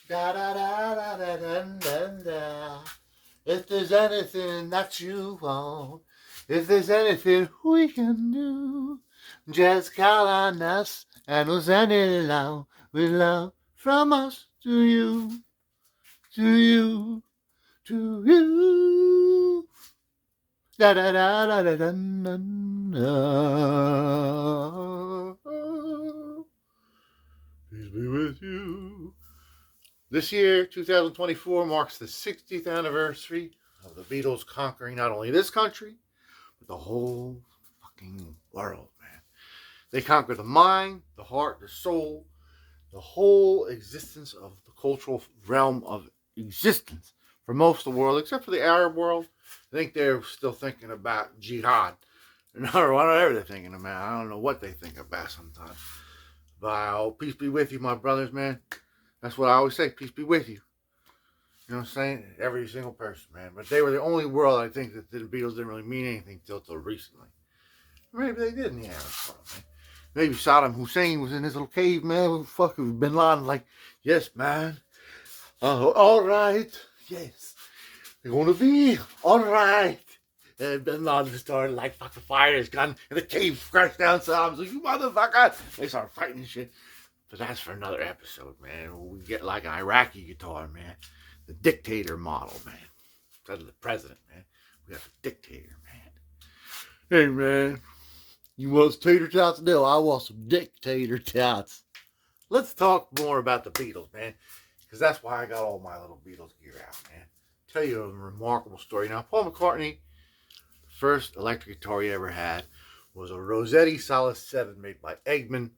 Da da da da da da da da. If there's anything that you want, if there's anything we can do, just call on us and we'll send it along with love from us to you, to you, to you. Da da da da da da da. Peace be with you. This year, 2024, marks the 60th anniversary of the Beatles conquering not only this country, but the whole fucking world, man. They conquered the mind, the heart, the soul, the whole existence of the cultural realm of existence for most of the world, except for the Arab world. I think they're still thinking about jihad. No, whatever they're thinking about. I don't know what they think about sometimes. But peace be with you, my brothers, man. That's what I always say. Peace be with you. You know what I'm saying? Every single person, man. But they were the only world, I think, that the Beatles didn't really mean anything till recently. Maybe they did in the Arab world, man. Maybe Saddam Hussein was in his little cave, man, with fucking Bin Laden, like, yes, man. All right. Yes. They're going to be all right. And Bin Laden started, like, fucking firing his gun, and the cave crashed down. Saddam's like, you motherfucker. They started fighting and shit. But that's for another episode, man. We get like an Iraqi guitar, man. The dictator model, man. Instead of the president, man. We have a dictator, man. Hey, man. You want some tater tots? No, I want some dictator tots. Let's talk more about the Beatles, man. Because that's why I got all my little Beatles gear out, man. Tell you a remarkable story. Now, Paul McCartney, the first electric guitar he ever had was a Rosetti Solid Seven made by Egmond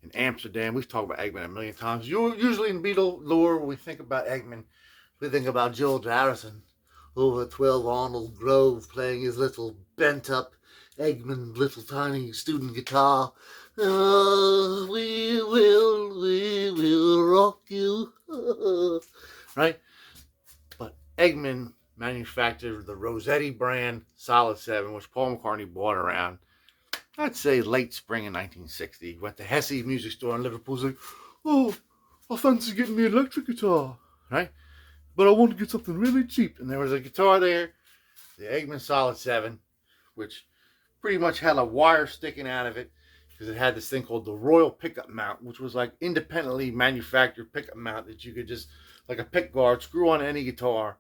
in Amsterdam. We've talked about Egmond a million times. Usually in Beatle lore, when we think about Egmond, we think about George Harrison over at 12 Arnold Grove playing his little bent-up Egmond little tiny student guitar. Oh, we will rock you. Right? But Egmond manufactured the Rosetti brand Solid 7, which Paul McCartney bought around, I'd say, late spring in 1960. Went to Hesse Music Store in Liverpool. Like, oh, I fancy getting me an electric guitar, right? But I want to get something really cheap. And there was a guitar there, the Egmond Solid 7, which pretty much had a wire sticking out of it because it had this thing called the Royal Pickup Mount, which was like independently manufactured pickup mount that you could just, like a pick guard, screw on any guitar.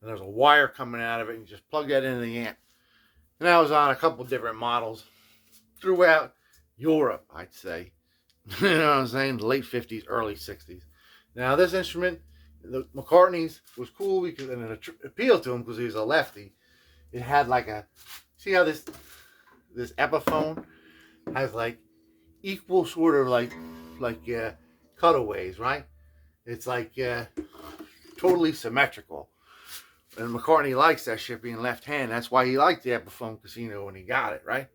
And there's a wire coming out of it, and you just plug that into the amp. And I was on a couple different models throughout Europe, I'd say. You know what I'm saying? The late 50s, early 60s. Now, this instrument, the McCartney's, was cool because, and it appealed to him because he was a lefty. It had like a, see how this Epiphone has like equal sort of like cutaways, right? It's like totally symmetrical. And McCartney likes that shit being left hand. That's why he liked the Epiphone Casino when he got it, right?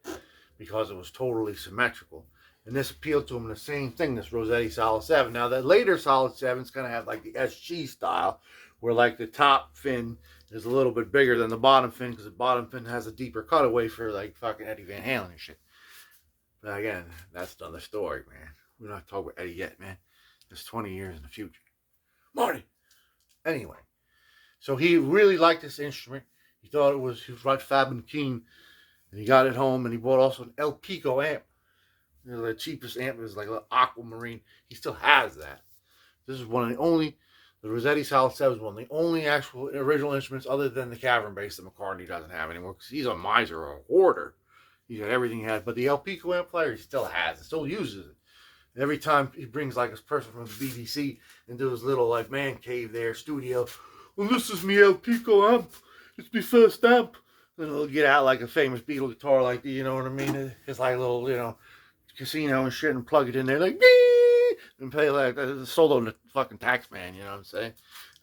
Because it was totally symmetrical. And this appealed to him the same thing, this Rosetti Solid 7. Now, the later Solid 7's going to have like the SG style, where like the top fin is a little bit bigger than the bottom fin, because the bottom fin has a deeper cutaway for like fucking Eddie Van Halen and shit. But again, that's another story, man. We're not talking about Eddie yet, man. It's 20 years in the future. Marty! Anyway, so he really liked this instrument. He thought he was right fab and keen. And he got it home, and he bought also an El Pico amp. You know, the cheapest amp is like an aquamarine. He still has that. This is one of the only, the Rosetti Solid 7 is one of the only actual original instruments other than the cavern bass that McCartney doesn't have anymore, because he's a miser or a hoarder. He's got everything he has. But the El Pico amp player, he still has it, still uses it. And every time he brings like a person from the BBC into his little like man cave there, studio, well, this is me El Pico amp. It's my first amp. And he'll get out like a famous Beatle guitar, like, you know what I mean? It's like a little, you know, casino and shit, and plug it in there, like, dee! And play like a solo in the fucking tax man, you know what I'm saying?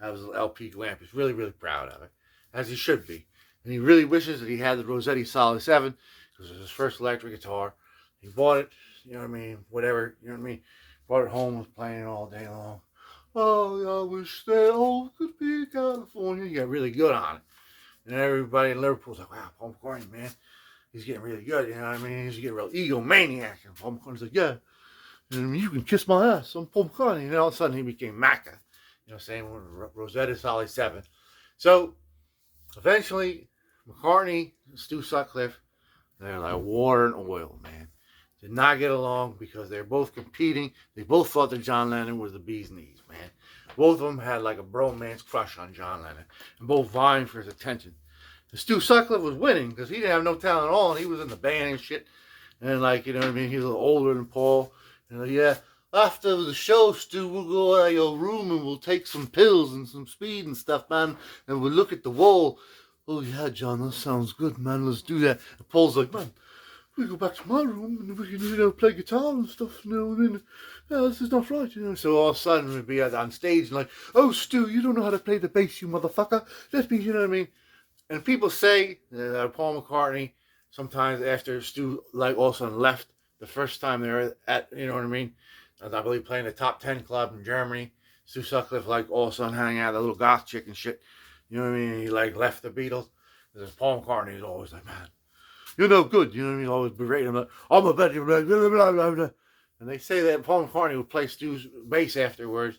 That was an LP lamp. He's really, really proud of it, as he should be. And he really wishes that he had the Rosetti Solid 7, because it was his first electric guitar. He bought it, you know what I mean? Whatever, you know what I mean? Brought it home, was playing it all day long. Oh, I wish that all could be California. He got really good on it. And everybody in Liverpool's like, wow, Paul McCartney, man, he's getting really good, you know what I mean? He's getting real egomaniac. And Paul McCartney's like, yeah, and you can kiss my ass, I'm Paul McCartney. And all of a sudden he became Macca. You know, same with Rosetti Solid 7. So eventually, McCartney, Stu Sutcliffe, they're like water and oil, man. Did not get along because they're both competing. They both thought that John Lennon was the bee's knees, man. Both of them had like a bromance crush on John Lennon, and both vying for his attention. And Stu Sutcliffe was winning because he didn't have no talent at all, and he was in the band and shit. And like, you know what I mean? He was a little older than Paul. And like, yeah, after the show, Stu, we'll go out of your room and we'll take some pills and some speed and stuff, man. And we'll look at the wall. Oh yeah, John, that sounds good, man. Let's do that. And Paul's like, man, we go back to my room and we can, you know, play guitar and stuff, you know, and then, yeah, this is not right, you know. So all of a sudden we'd be on stage and like, oh, Stu, you don't know how to play the bass, you motherfucker. Let me, you know what I mean? And people say that Paul McCartney, sometimes after Stu, like, all of a sudden left the first time they were at, you know what I mean? I believe playing the top 10 club in Germany. Stu Sutcliffe, like, all of a sudden hanging out with a little goth chick and shit. You know what I mean? He, like, left the Beatles. Because Paul McCartney is always like, man, you're no good. You know what I mean? Always berating him, like, I'm a better, blah, blah, blah, blah, blah. And they say that Paul McCartney would play Stu's bass afterwards.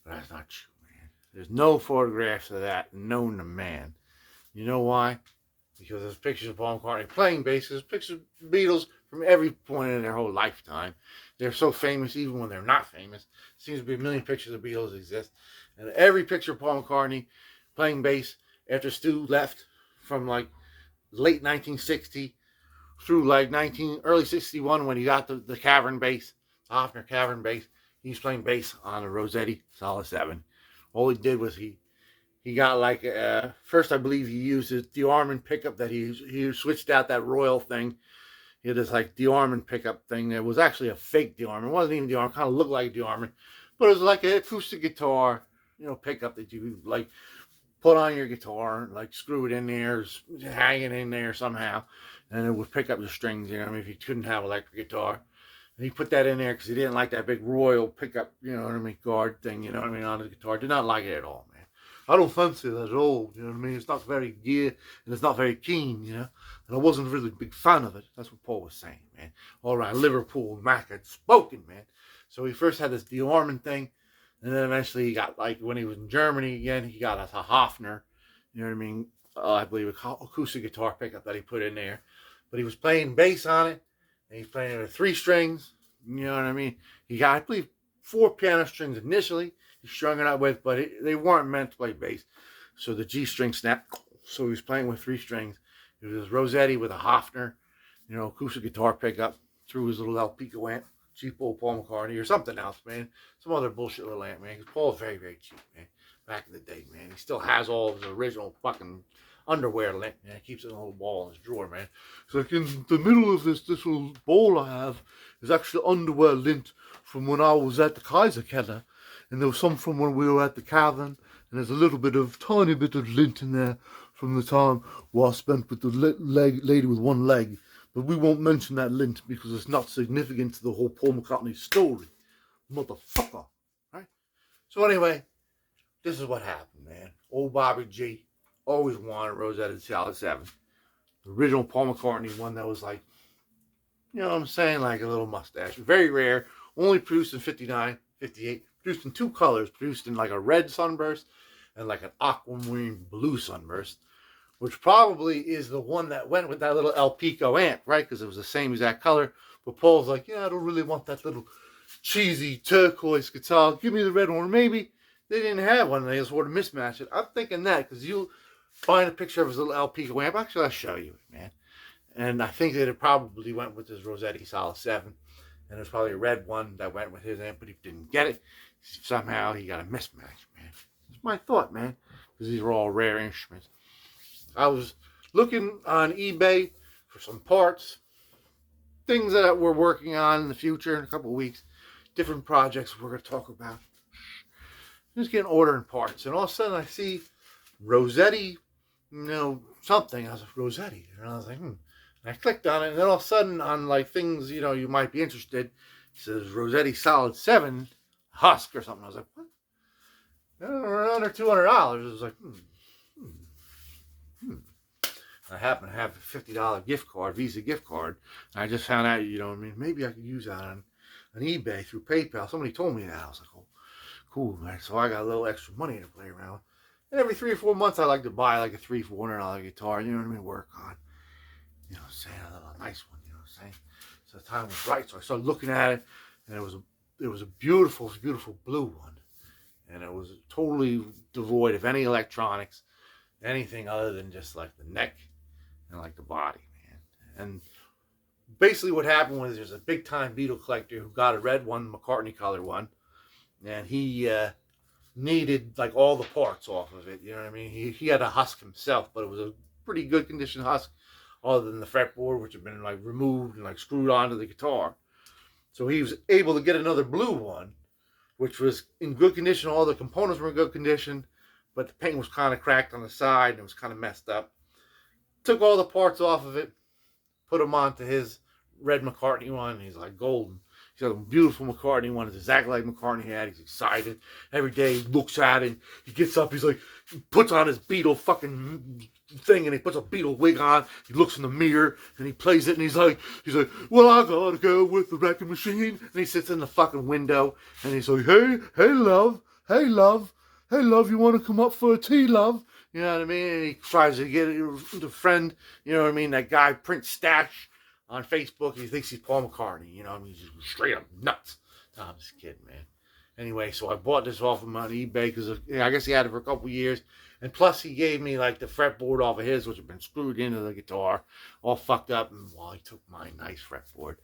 But that's not true, man. There's no photographs of that known to man. You know why? Because there's pictures of Paul McCartney playing bass. There's pictures of the Beatles from every point in their whole lifetime. They're so famous even when they're not famous. Seems to be a million pictures of Beatles exist. And every picture of Paul McCartney playing bass after Stu left from like late 1960 through like early 61 when he got the cavern bass, Hofner cavern bass. He was playing bass on a Rosetti Solid 7. All he did was he got like, first I believe he used his DeArmond pickup that he switched out that Royal thing. He had this like DeArmond pickup thing. It was actually a fake DeArmond. It wasn't even DeArmond. Kind of looked like DeArmond. But it was like an acoustic guitar, you know, pickup that you like put on your guitar and like screw it in there, hang it in there somehow. And it would pick up the strings, you know what I mean, if you couldn't have electric guitar. And he put that in there because he didn't like that big Royal pickup, you know what I mean, guard thing, you know what I mean, on his guitar. Did not like it at all, man. I don't fancy that at all, you know what I mean? It's not very gear and it's not very keen, you know? And I wasn't really a big fan of it. That's what Paul was saying, man. All right, Liverpool, Macca had spoken, man. So he first had this DeArmond thing, and then eventually he got, like, when he was in Germany again, he got a Hofner, you know what I mean? I believe a acoustic guitar pickup that he put in there. But he was playing bass on it, and he's playing it with 3 strings, you know what I mean? He got, I believe, 4 piano strings initially. He strung it out with, but they weren't meant to play bass. So the G string snapped. So he was playing with 3 strings. It was Rosetti with a Hofner, you know, acoustic guitar pickup through his little Alpico amp. Cheap old Paul McCartney or something else, man. Some other bullshit little amp, man. Because Paul's very, very cheap, man. Back in the day, man. He still has all of his original fucking underwear lint, man. He keeps it in a little ball in his drawer, man. So like in the middle of this little ball I have is actually underwear lint from when I was at the Kaiserkeller. And there was some from when we were at the Cavern, and there's a little bit of, tiny bit of lint in there from the time where I spent with the lady with one leg. But we won't mention that lint because it's not significant to the whole Paul McCartney story. Motherfucker. Right? So anyway, this is what happened, man. Old Bobby G always wanted Rosetti Solid 7. The original Paul McCartney one that was like, you know what I'm saying, like a little mustache. Very rare. Only produced in 59, 58. Produced in 2 colors, produced in like a red sunburst and like an aquamarine blue sunburst, which probably is the one that went with that little El Pico amp, right? Because it was the same exact color. But Paul's like, yeah, I don't really want that little cheesy turquoise guitar. Give me the red one. Maybe they didn't have one. They just wanted to mismatch it. I'm thinking that because you'll find a picture of his little El Pico amp. Actually, I'll show you it, man. And I think that it probably went with his Rosetti Solid 7. And there's probably a red one that went with his amp, but he didn't get it. Somehow he got a mismatch, man. It's my thought, man, because these are all rare instruments. I was looking on eBay for some parts, things that we're working on in the future in a couple of weeks, different projects we're going to talk about. Just getting ordering parts, and all of a sudden I see Rosetti, you know, something. I was like, Rosetti, and I was like, And I clicked on it, and then all of a sudden on like things, you know, you might be interested, it says Rosetti Solid 7 husk or something. I was like, what? Under $200. I was like, I happen to have a $50 gift card, Visa gift card. And I just found out, you know what I mean, maybe I could use that on eBay through PayPal. Somebody told me that. I was like, oh, cool, man. So I got a little extra money to play around with. And every 3 or 4 months, I like to buy like a $300-$400 guitar, you know what I mean, work on. You know what I'm saying? A little nice one, you know what I'm saying? So the time was right. So I started looking at it, and it was a beautiful, beautiful blue one. And it was totally devoid of any electronics, anything other than just like the neck and like the body, man. And basically what happened was there's a big time Beatle collector who got a red one, McCartney color one, and he needed like all the parts off of it, you know what I mean? He had a husk himself, but it was a pretty good condition husk, other than the fretboard, which had been like removed and like screwed onto the guitar. So he was able to get another blue one, which was in good condition. All the components were in good condition, but the paint was kind of cracked on the side and it was kind of messed up. Took all the parts off of it, put them onto his red McCartney one. He's like golden. He's got a beautiful McCartney one. It's exactly like McCartney had. He's excited. Every day he looks at it. He gets up. He's like, he puts on his Beatle fucking thing and he puts a Beatle wig on. He looks in the mirror and he plays it and he's like, well, I gotta go with the wrecking machine. And he sits in the fucking window and he's like, hey, love, you want to come up for a tea, love? You know what I mean? And he tries to get a friend, you know what I mean? That guy, Prince Stash, on Facebook. He thinks he's Paul McCartney, you know what I mean? He's just straight up nuts. Tom's kid, man. Anyway, so I bought this off him on eBay because I guess he had it for a couple years. And plus he gave me like the fretboard off of his, which had been screwed into the guitar, all fucked up. And well, he took my nice fretboard.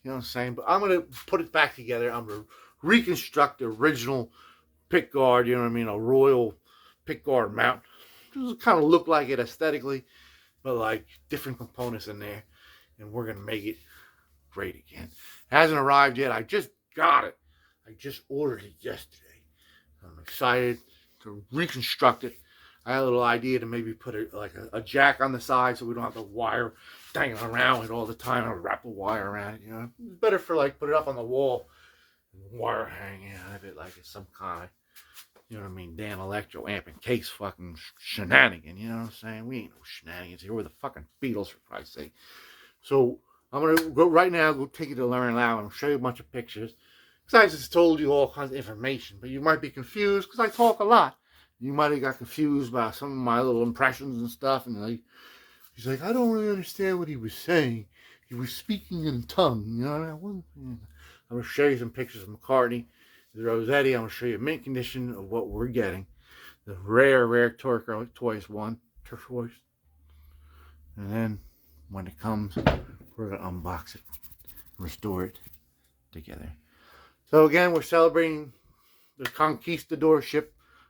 You know what I'm saying? But I'm going to put it back together. I'm going to reconstruct the original pick guard, you know what I mean? A royal pick guard mount. It doesn't kind of look like it aesthetically, but like different components in there. And we're going to make it great again. It hasn't arrived yet. I just got it. I just ordered it yesterday. I'm excited to reconstruct it. I had a little idea to maybe put a jack on the side so we don't have the wire dangling around it all the time. I'll wrap a wire around it, you know. It's better for like put it up on the wall and wire hanging out of it like it's some kind of, you know what I mean, Dan Electro amp and case fucking shenanigan, you know what I'm saying? We ain't no shenanigans here. We're the fucking Beatles, for Christ's sake. So I'm going to go right now, go take you to Learn Loud and show you a bunch of pictures. Because I just told you all kinds of information, but you might be confused because I talk a lot. You might have got confused by some of my little impressions and stuff. And like, he's like, I don't really understand what he was saying. He was speaking in tongue. You know, I'm going to show you some pictures of McCartney, the Rosetti. I'm going to show you mint condition of what we're getting. The rare turquoise one. Turquoise. And then when it comes, we're going to unbox it, restore it together. So again, we're celebrating the conquistadorship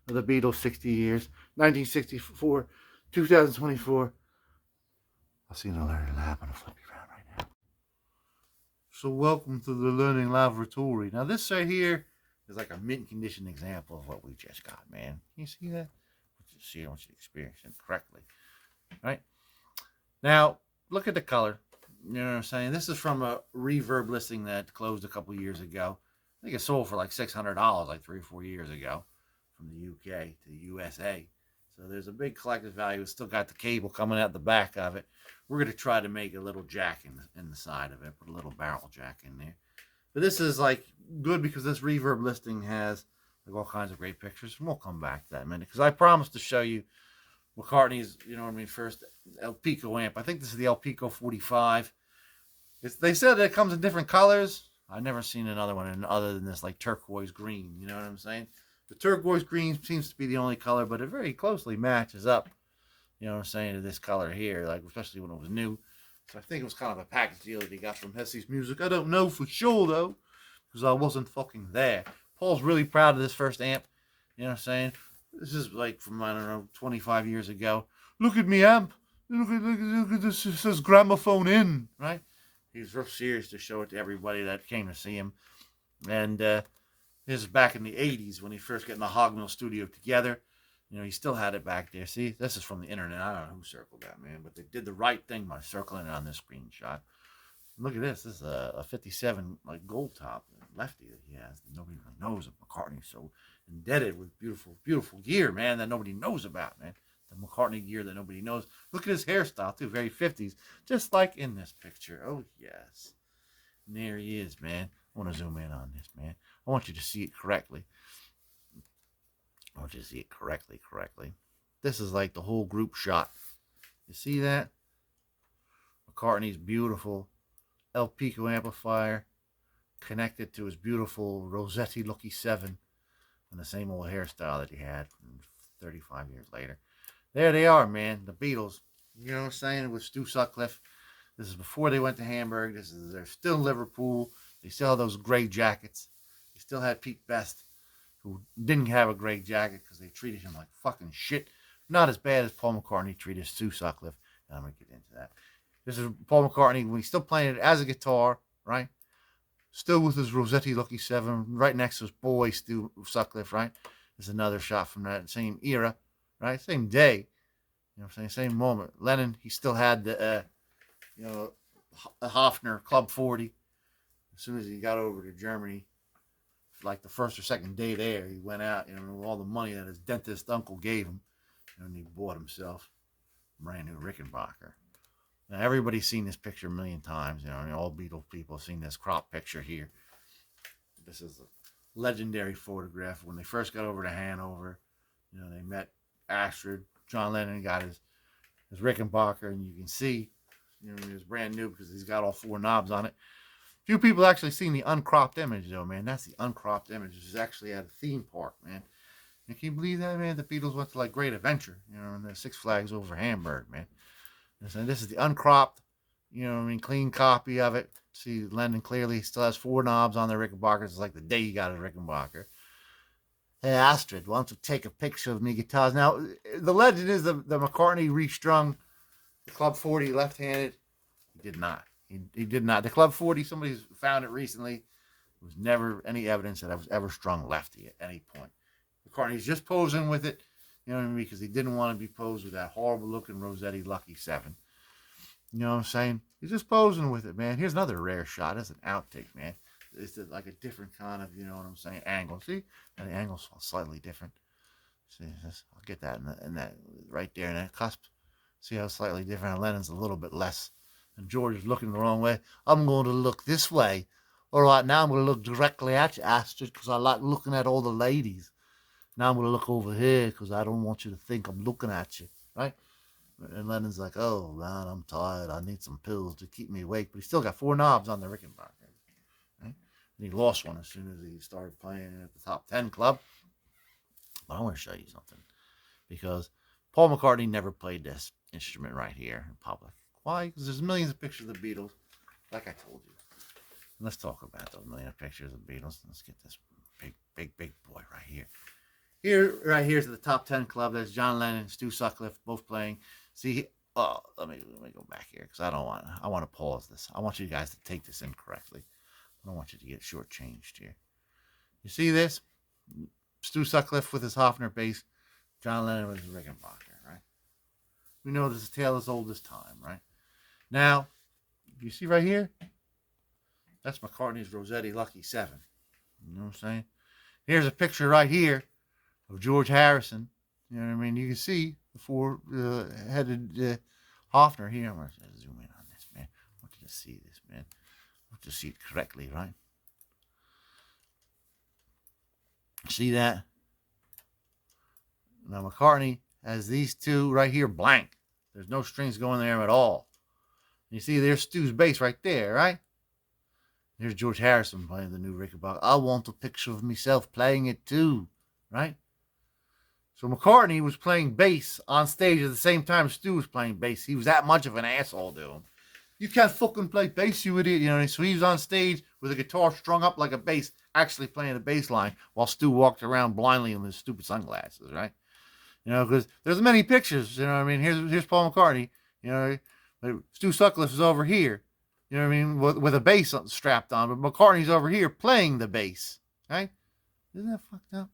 of the Beatles, 60 years, 1964, 2024. I'll see you in the Learning Lab. I'm going to flip you around right now. So welcome to the Learning Laboratory. Now this right here is like a mint condition example of what we just got, man. Can you see that? I want you to experience it correctly. Right? Now, look at the color. You know what I'm saying? This is from a reverb listing that closed a couple years ago. I think it sold for like $600 like 3 or 4 years ago from the UK to the USA. So there's a big collector's value. It's still got the cable coming out the back of it. We're going to try to make a little jack in the side of it. Put a little barrel jack in there. But this is like good because this reverb listing has like all kinds of great pictures. And we'll come back to that in a minute because I promised to show you McCartney's, you know what I mean, first El Pico amp. I think this is the El Pico 45. They said it comes in different colors. I've never seen another one other than this like turquoise green. You know what I'm saying? The turquoise green seems to be the only color, but it very closely matches up, you know what I'm saying, to this color here, like especially when it was new. So I think it was kind of a package deal that he got from Hesse's Music. I don't know for sure, though, because I wasn't fucking there. Paul's really proud of this first amp. You know what I'm saying? This is like from, I don't know, 25 years ago. Look at me amp. Look at this. It says gramophone in, right? He was real serious to show it to everybody that came to see him. And this is back in the 80s when he first got in the Hogmill studio together. You know, he still had it back there. See, this is from the internet. I don't know who circled that, man. But they did the right thing by circling it on this screenshot. Look at this. This is a 57 like gold top lefty that he has that nobody really knows of. McCartney so indebted with beautiful, beautiful gear, man, that nobody knows about, man. The McCartney gear that nobody knows. Look at his hairstyle, too. Very 50s. Just like in this picture. Oh, yes. And there he is, man. I want to zoom in on this, man. I want you to see it correctly. I want you to see it correctly. This is like the whole group shot. You see that? McCartney's beautiful El Pico amplifier connected to his beautiful Rosetti Solid Seven and the same old hairstyle that he had 35 years later. There they are, man. The Beatles. You know what I'm saying? With Stu Sutcliffe. This is before they went to Hamburg. They're still in Liverpool. They still have those gray jackets. They still had Pete Best, who didn't have a gray jacket because they treated him like fucking shit. Not as bad as Paul McCartney treated Stu Sutcliffe. And I'm going to get into that. This is Paul McCartney when he's still playing it as a guitar, right? Still with his Rosetti Solid Seven, right next to his boy, Stu Sutcliffe, right? There's another shot from that same era, right? Same day. You know what I'm saying? Same moment. Lennon, he still had the, Hofner Club 40. As soon as he got over to Germany, like the first or second day there, he went out, with all the money that his dentist uncle gave him, and he bought himself a brand new Rickenbacker. Now, everybody's seen this picture a million times. All Beatles people have seen this crop picture here. This is a legendary photograph. When they first got over to Hanover, they met Astrid. John Lennon got his Rickenbacker, and you can see, it was brand new because he's got all 4 knobs on it. Few people actually seen the uncropped image, though, man. That's the uncropped image. This is actually at a theme park, man. And can you believe that, man? The Beatles went to, Great Adventure, in the Six Flags over Hamburg, man. And this is the uncropped, clean copy of it. See, Lennon clearly still has 4 knobs on the Rickenbacker. It's like the day he got his Rickenbacker. Hey, Astrid, why don't you take a picture of me guitars? Now, the legend is the McCartney restrung the Club 40 left-handed. He did not. He did not. The Club 40, somebody's found it recently. There was never any evidence that I was ever strung lefty at any point. McCartney's just posing with it, because he didn't want to be posed with that horrible-looking Rosetti Solid Seven. You know what I'm saying? He's just posing with it, man. Here's another rare shot. That's an outtake, man. It's like a different kind of, angle. See? And the angle's slightly different. See, I'll get that in that right there in that cusp. See how slightly different? And Lennon's a little bit less. And George is looking the wrong way. I'm going to look this way. All right, now I'm going to look directly at you, Astrid, because I like looking at all the ladies. Now I'm going to look over here because I don't want you to think I'm looking at you, right? And Lennon's like, oh, man, I'm tired. I need some pills to keep me awake. But he's still got 4 knobs on the Rickenbacker. Right? And he lost one as soon as he started playing at the top 10 club. But I want to show you something. Because Paul McCartney never played this instrument right here in public. Why? Because there's millions of pictures of the Beatles, like I told you. And let's talk about those million pictures of the Beatles. Let's get this big boy right here. Right here's the top 10 club. There's John Lennon and Stu Sutcliffe both playing. See, let me go back here because I want to pause this. I want you guys to take this in correctly. I don't want you to get shortchanged here. You see this? Stu Sutcliffe with his Hofner bass, John Lennon with his Rickenbacker, right? We know this is a tale as old as time, right? Now, you see right here? That's McCartney's Rosetti Solid Seven. You know what I'm saying? Here's a picture right here of George Harrison. You know what I mean? You can see the 4-headed Hofner here. I'm going to zoom in on this, man. I want you to see this, man. I want you to see it correctly, right? See that? Now McCartney has these 2 right here blank. There's no strings going there at all. You see there's Stu's bass right there, right? Here's George Harrison playing the new Rickenbacker. I want a picture of myself playing it too, right? So McCartney was playing bass on stage at the same time Stu was playing bass. He was that much of an asshole to him. You can't fucking play bass, you idiot. So he was on stage with a guitar strung up like a bass, actually playing the bass line while Stu walked around blindly in his stupid sunglasses, right? Because there's many pictures, Here's Paul McCartney, Stu Sutcliffe is over here, with a bass strapped on, but McCartney's over here playing the bass, right? Isn't that fucked up?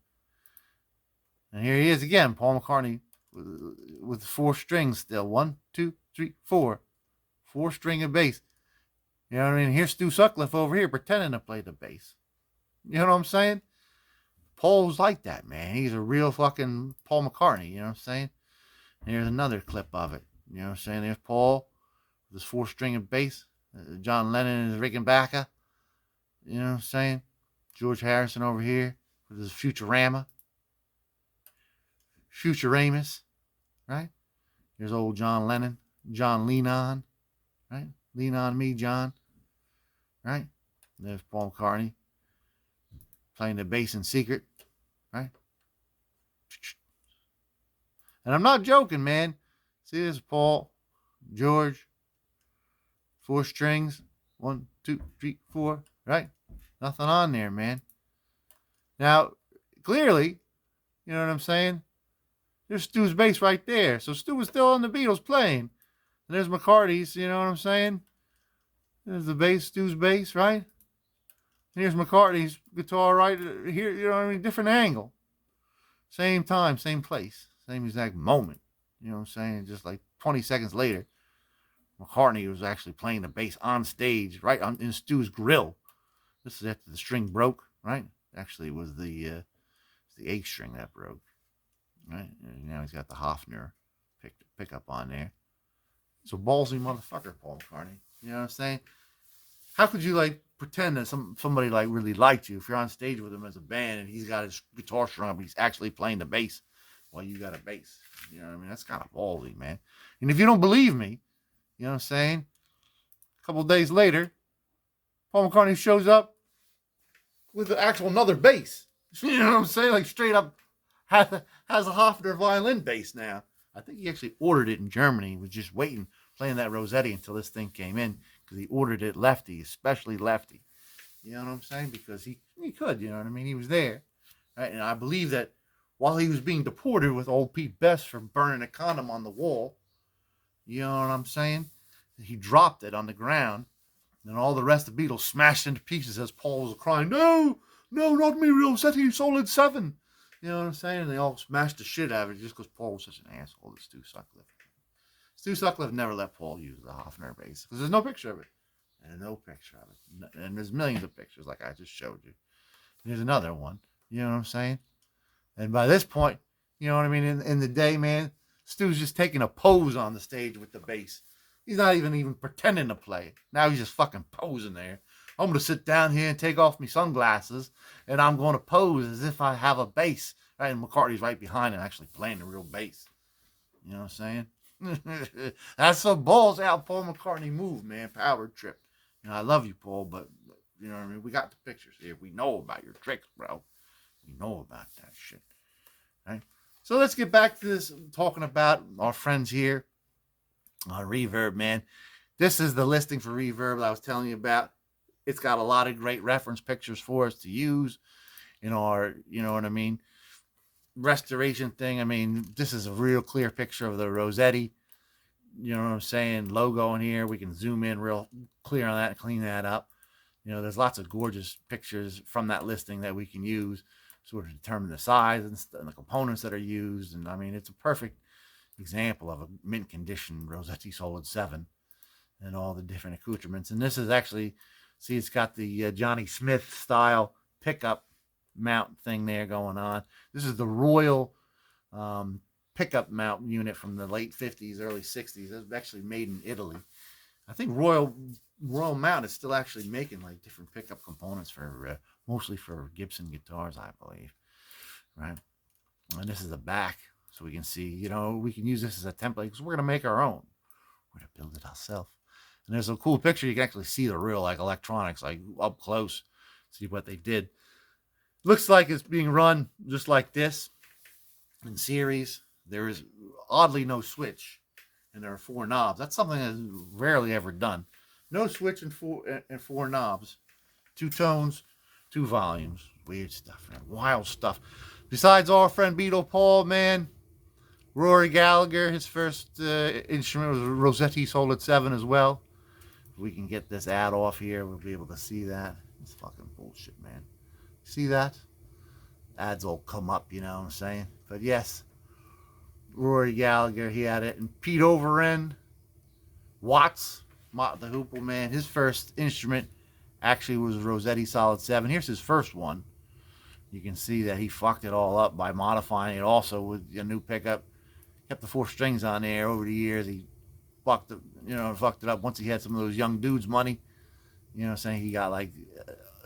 And here he is again, Paul McCartney with 4 strings still. 1, 2, 3, 4. 4-string of bass. Here's Stu Sutcliffe over here pretending to play the bass. You know what I'm saying? Paul's like that, man. He's a real fucking Paul McCartney, you know what I'm saying? And here's another clip of it. You know what I'm saying? There's Paul with his 4-string of bass. John Lennon and his Rickenbacker. You know what I'm saying? George Harrison over here with his Futurama. Futuramus, right? Here's old John Lennon. John Lean On, right? Lean on me, John, right? There's Paul McCartney playing the bass in secret, right? And I'm not joking, man. See, this is Paul, George, 4 strings, 1, 2, 3, 4, right? Nothing on there, man. Now, clearly, you know what I'm saying? There's Stu's bass right there. So Stu was still on the Beatles playing. And there's McCartney's, you know what I'm saying? There's the bass, Stu's bass, right? And here's McCartney's guitar right here, you know what I mean? Different angle. Same time, same place, same exact moment. You know what I'm saying? Just like 20 seconds later, McCartney was actually playing the bass on stage, right in Stu's grill. This is after the string broke, right? Actually, it was the 8th string that broke, right? And now he's got the Hofner pickup on there. So ballsy motherfucker, Paul McCartney. You know what I'm saying? How could you like pretend that somebody like really liked you if you're on stage with him as a band and he's got his guitar strung up, he's actually playing the bass while you got a bass? You know what I mean? That's kind of ballsy, man. And if you don't believe me, you know what I'm saying? A couple of days later, Paul McCartney shows up with the actual another bass. You know what I'm saying? Like straight up has a Hofner violin bass now. I think he actually ordered it in Germany. He was just waiting, playing that Rosetti until this thing came in because he ordered it lefty, especially lefty. You know what I'm saying? Because he could, you know what I mean? He was there. Right? And I believe that while he was being deported with old Pete Best for burning a condom on the wall, you know what I'm saying? He dropped it on the ground, and all the rest of the Beatles smashed into pieces as Paul was crying, "No, no, not me, Rosetti Solid Seven." You know what I'm saying? And they all smashed the shit out of it just because Paul was such an asshole to Stu Sutcliffe. Stu Sutcliffe never let Paul use the Hofner bass because there's no picture of it. And no picture of it. And there's millions of pictures like I just showed you. And there's another one. You know what I'm saying? And by this point, you know what I mean? In the day, man, Stu's just taking a pose on the stage with the bass. He's not even pretending to play. Now he's just fucking posing there. I'm going to sit down here and take off my sunglasses, and I'm going to pose as if I have a bass. Right? And McCartney's right behind him actually playing the real bass. You know what I'm saying? That's a balls out Paul McCartney move, man. Power trip. You know, I love you, Paul, but, you know what I mean? We got the pictures here. We know about your tricks, bro. We know about that shit. Right? So let's get back to this, talking about our friends here on Reverb, man. This is the listing for Reverb that I was telling you about. It's got a lot of great reference pictures for us to use in our, you know what I mean, restoration thing. I mean, this is a real clear picture of the Rosetti, you know what I'm saying, logo in here. We can zoom in real clear on that and clean that up. You know, there's lots of gorgeous pictures from that listing that we can use sort of determine the size and the components that are used. And I mean, it's a perfect example of a mint condition Rosetti Solid 7 and all the different accoutrements. And this is actually, see, it's got the Johnny Smith style pickup mount thing there going on. This is the Royal pickup mount unit from the late 50s, early 60s. It was actually made in Italy. I think Royal Mount is still actually making like different pickup components for mostly for Gibson guitars, I believe. Right? And this is the back, so we can see, you know, we can use this as a template because we're going to make our own. We're going to build it ourselves. And there's a cool picture. You can actually see the real like electronics like up close. See what they did. Looks like it's being run just like this in series. There is oddly no switch, and there are 4 knobs. That's something that's rarely ever done. No switch and 4 knobs, 2 tones, 2 volumes. Weird stuff, man. Wild stuff. Besides our friend Beatle Paul, man, Rory Gallagher, his first instrument was a Rosetti Solid 7 as well. If we can get this ad off here, we'll be able to see that. It's fucking bullshit, man. See that? Ads will come up, you know what I'm saying? But yes, Rory Gallagher, he had it. And Pete Overend, Watts, Mott the Hoople, man, his first instrument actually was Rosetti Solid 7. Here's his first one. You can see that he fucked it all up by modifying it also with a new pickup. Kept the 4 strings on there over the years. He fucked it up once he had some of those young dudes' money. You know what I'm saying? He got like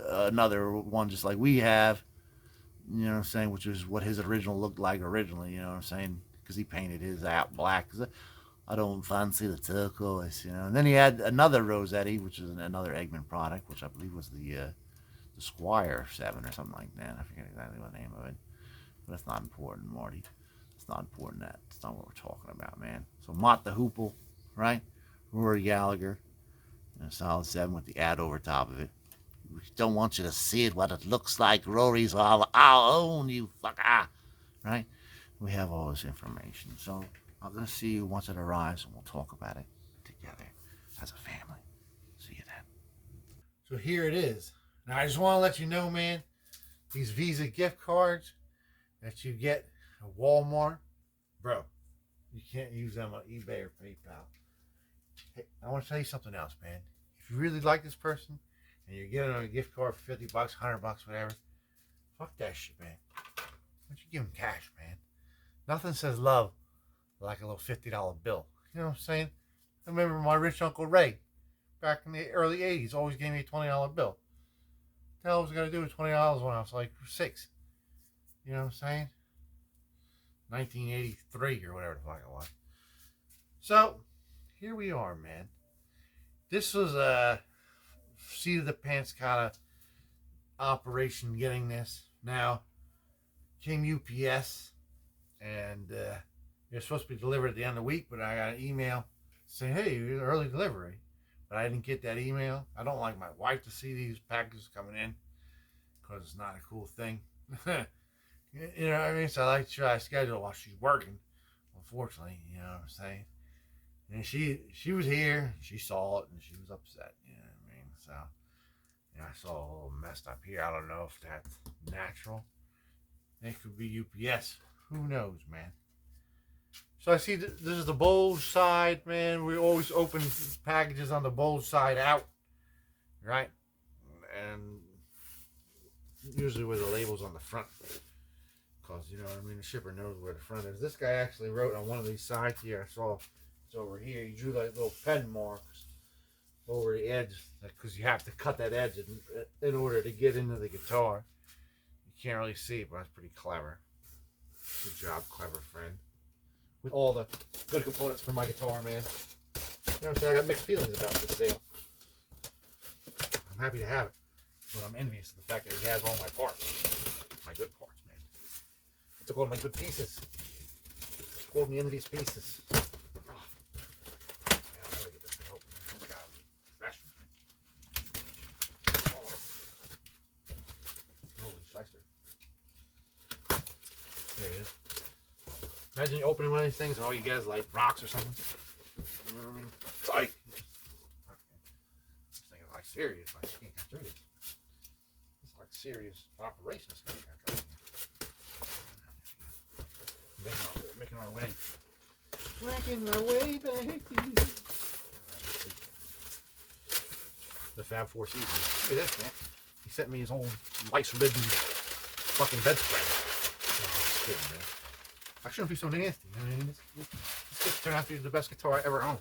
another one just like we have, you know what I'm saying, which is what his original looked like originally, you know what I'm saying, because he painted his out black. Cause I don't fancy the turquoise, you know. And then he had another Rosetti, which is another Egmond product, which I believe was the Squire 7 or something like that. I forget exactly what the name of it, but that's not important, Marty. It's not important. That's not what we're talking about, man. So Mott the Hoople, right? Rory Gallagher, and a Solid 7 with the ad over top of it. We don't want you to see it, what it looks like. Rory's all, I'll own you, fucker. Right? We have all this information. So I'm going to see you once it arrives, and we'll talk about it together as a family. See you then. So here it is. Now I just want to let you know, man, these Visa gift cards that you get at Walmart, bro, you can't use them on eBay or PayPal. Hey, I want to tell you something else, man. If you really like this person and you're getting a gift card for $50, $100, whatever, fuck that shit, man. Why don't you give them cash, man? Nothing says love like a little $50 bill. You know what I'm saying? I remember my rich Uncle Ray back in the early 80s always gave me a $20 bill. What the hell was I going to do with $20 when I was like 6? You know what I'm saying? 1983 or whatever the fuck it was. So, here we are, man. This was a seat of the pants kind of operation getting this. Now, came UPS, and they're supposed to be delivered at the end of the week, but I got an email saying, hey, early delivery. But I didn't get that email. I don't like my wife to see these packages coming in because it's not a cool thing. You know what I mean? So I like to try to schedule while she's working. Unfortunately, you know what I'm saying? And she was here, she saw it, and she was upset. You know what I mean? So, you know, I saw a little messed up here. I don't know if that's natural. It could be UPS. Who knows, man? So I see this is the bulge side, man. We always open packages on the bulge side out, right? And usually with the labels on the front. Because, you know what I mean, the shipper knows where the front is. This guy actually wrote on one of these sides here. I saw it's over here. He drew like little pen marks over the edge because you have to cut that edge in order to get into the guitar. You can't really see it, but it's pretty clever. Good job, clever friend. With all the good components for my guitar, man. You know what I'm saying? I got mixed feelings about this sale. I'm happy to have it, but I'm envious of the fact that he has all my parts. My good parts. Took all my good pieces. Scored me into these pieces. Oh. Yeah, I gotta get this thing open. Oh my god. Fresh. Oh. Holy shister. There it is. Imagine you opening one of these things and all you get is like rocks or something. You know what I mean? It's like. This thing is like serious. I can't get through this. It's like serious operations. Making our way. Making our way back to the Fab Four Seasons. Look at this, man. He sent me his old lice-ridden fucking bedspread. Oh, just kidding, man. I shouldn't be so nasty. I mean, this turned out to be the best guitar I ever owned.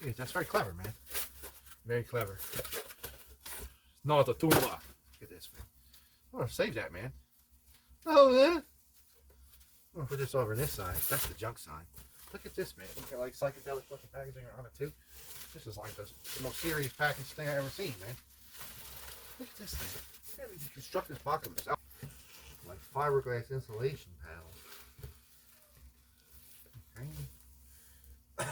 Yeah, that's very clever, man. Very clever. Not a Tula. Look at this, man. I'm gonna save that, man. Oh, yeah. I'm gonna put this over this side. That's the junk side. Look at this, man. Look at like psychedelic fucking packaging on it too. This is like the most serious package thing I ever seen, man. Look at this thing. Yeah, we constructed this box himself. Like fiberglass insulation panels. Okay.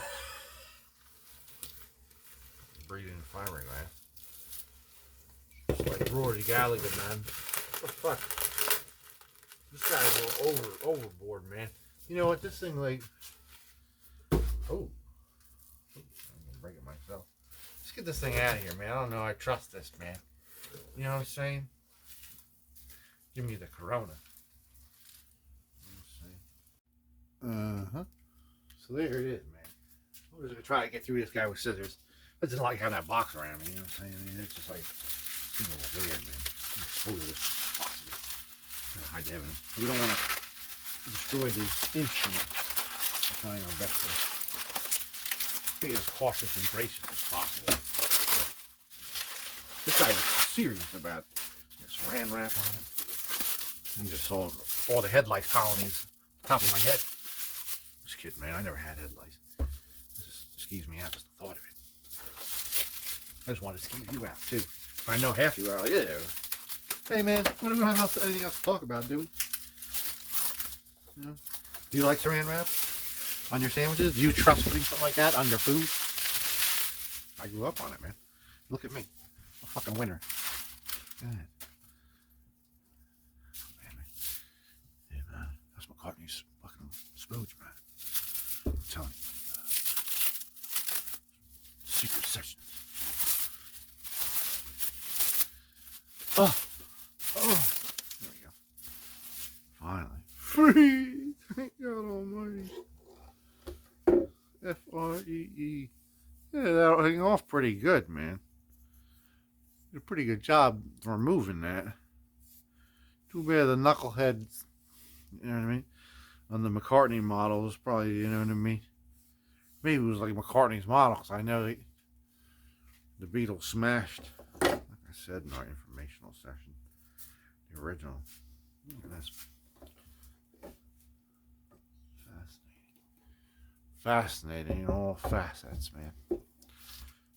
Breathing in fiberglass. Just like Rory Gallagher, man. What the fuck? This guy's a little overboard, man. You know what? This thing, like... Oh. I'm gonna break it myself. Let's get this thing out of here, man. I don't know. I trust this, man. You know what I'm saying? Give me the Corona. Uh-huh. So there it is, man. I'm just gonna try to get through this guy with scissors. I just like having that box around me, you know what I'm saying? I mean, it's just like... It's a little weird, man. Expose this possibly. Hide the evidence. We don't want to destroy the instrument. We're trying our best to be as cautious and gracious as possible. This guy was serious about this saran wrap on him. You just saw all the headlights colonies top of my head. Just kidding, man. I never had headlights. This skeeves me out, just the thought of it. I just wanted to skeeve you out, too. I know half you are like, yeah. Hey, man, we don't have anything else to talk about, do we? You know? Do you like saran wrap on your sandwiches? Do you trust putting something like that on your food? I grew up on it, man. Look at me. A fucking winner. Go ahead. Man. Yeah, man. That's McCartney's fucking spooge, man. I'm telling you. Secret sessions. Oh. There we go. Finally. Free. Thank God Almighty. Free. Yeah, that'll hang off pretty good, man. Did a pretty good job removing that. Too bad the knuckleheads, you know what I mean? On the McCartney model was probably, you know what I mean? Maybe it was like McCartney's model, because I know the Beatles smashed, like I said in our informational session, the original. That's fascinating in all facets, man.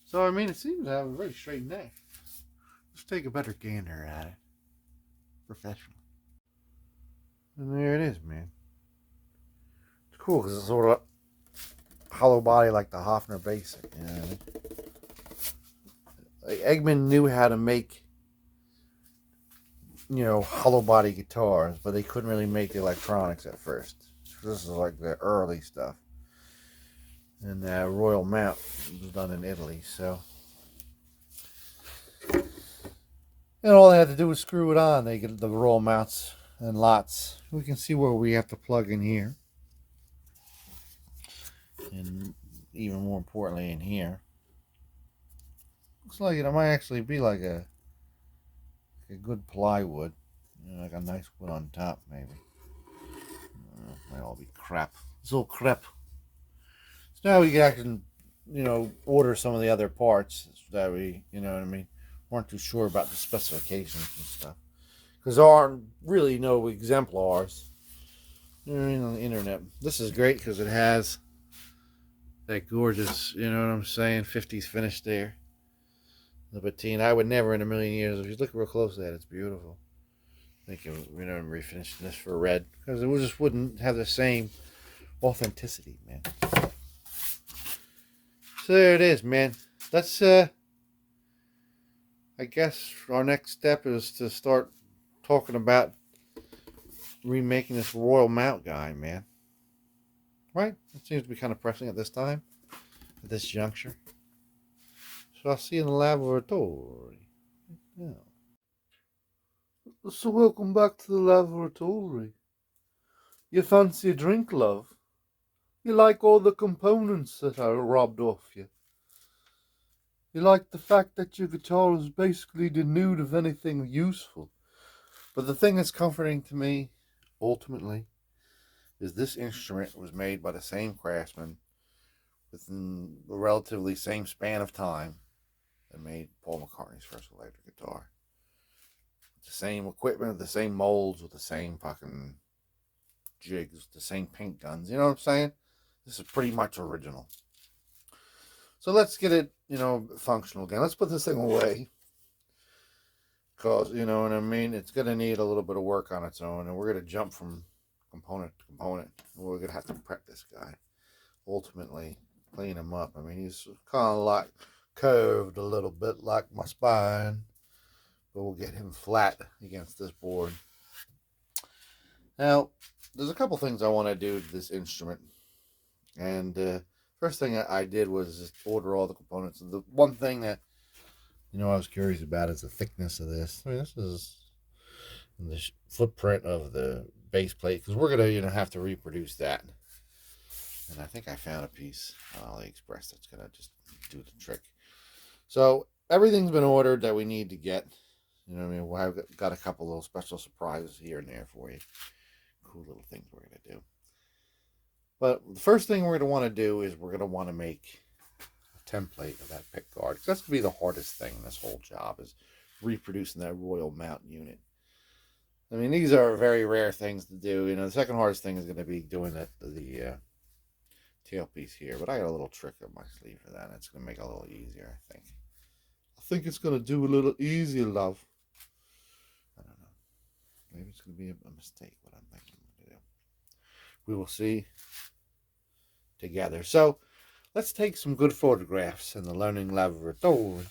So, I mean, it seems to have a very straight neck. Let's take a better gander at it. Professional. And there it is, man. It's cool because it's sort of hollow body like the Hofner Basic. You know what I mean? Like Egmond knew how to make, you know, hollow body guitars, but they couldn't really make the electronics at first. This is like the early stuff. And the Royal Mount was done in Italy, so. And all they had to do was screw it on. They get the Royal Mounts and lots. We can see where we have to plug in here. And even more importantly in here. Looks like it might actually be like a good plywood. You know, like a nice wood on top, maybe. Might all be crap. It's all crap. So now we can actually, you know, order some of the other parts that we, you know what I mean, weren't too sure about the specifications and stuff. Because there aren't really no exemplars, you know, on the internet. This is great because it has that gorgeous, you know what I'm saying, 50s finish there. The patina. I would never in a million years, if you look real close at it, it's beautiful. Thinking, you know, I'm refinishing this for red. Because it just wouldn't have the same authenticity, man. So there it is, man. Let's, I guess our next step is to start talking about remaking this Royal Mount guy, man. Right? It seems to be kind of pressing at this time, at this juncture. So I'll see you in the laboratory. Yeah. So welcome back to the laboratory. You fancy a drink, love? You like all the components that I robbed off you? You like the fact that your guitar is basically denuded of anything useful? But the thing that's comforting to me, ultimately, is this instrument was made by the same craftsman within the relatively same span of time that made Paul McCartney's first electric guitar. The same equipment, the same molds, with the same fucking jigs, the same paint guns. You know what I'm saying? This is pretty much original. So let's get it, you know, functional again. Let's put this thing away. Because, you know what I mean? It's going to need a little bit of work on its own. And we're going to jump from component to component. We're going to have to prep this guy. Ultimately, clean him up. I mean, he's kind of like curved a little bit like my spine. But we'll get him flat against this board. Now, there's a couple things I want to do to this instrument. And first thing I did was just order all the components. And the one thing that, you know, I was curious about is the thickness of this. I mean, this is the footprint of the base plate. Because we're going to, you know, have to reproduce that. And I think I found a piece on AliExpress that's going to just do the trick. So, everything's been ordered that we need to get. You know what I mean? Well, I've got a couple little special surprises here and there for you. Cool little things we're going to do. But the first thing we're going to want to do is we're going to want to make a template of that pick guard. Because that's going to be the hardest thing in this whole job, is reproducing that Royal Mount unit. I mean, these are very rare things to do. You know, the second hardest thing is going to be doing the tailpiece here. But I got a little trick up my sleeve for that. It's going to make it a little easier, I think. I think it's going to do a little easier, love. I don't know. Maybe it's going to be a mistake, what I'm thinking to do. We will see together. So, let's take some good photographs in the learning laboratory.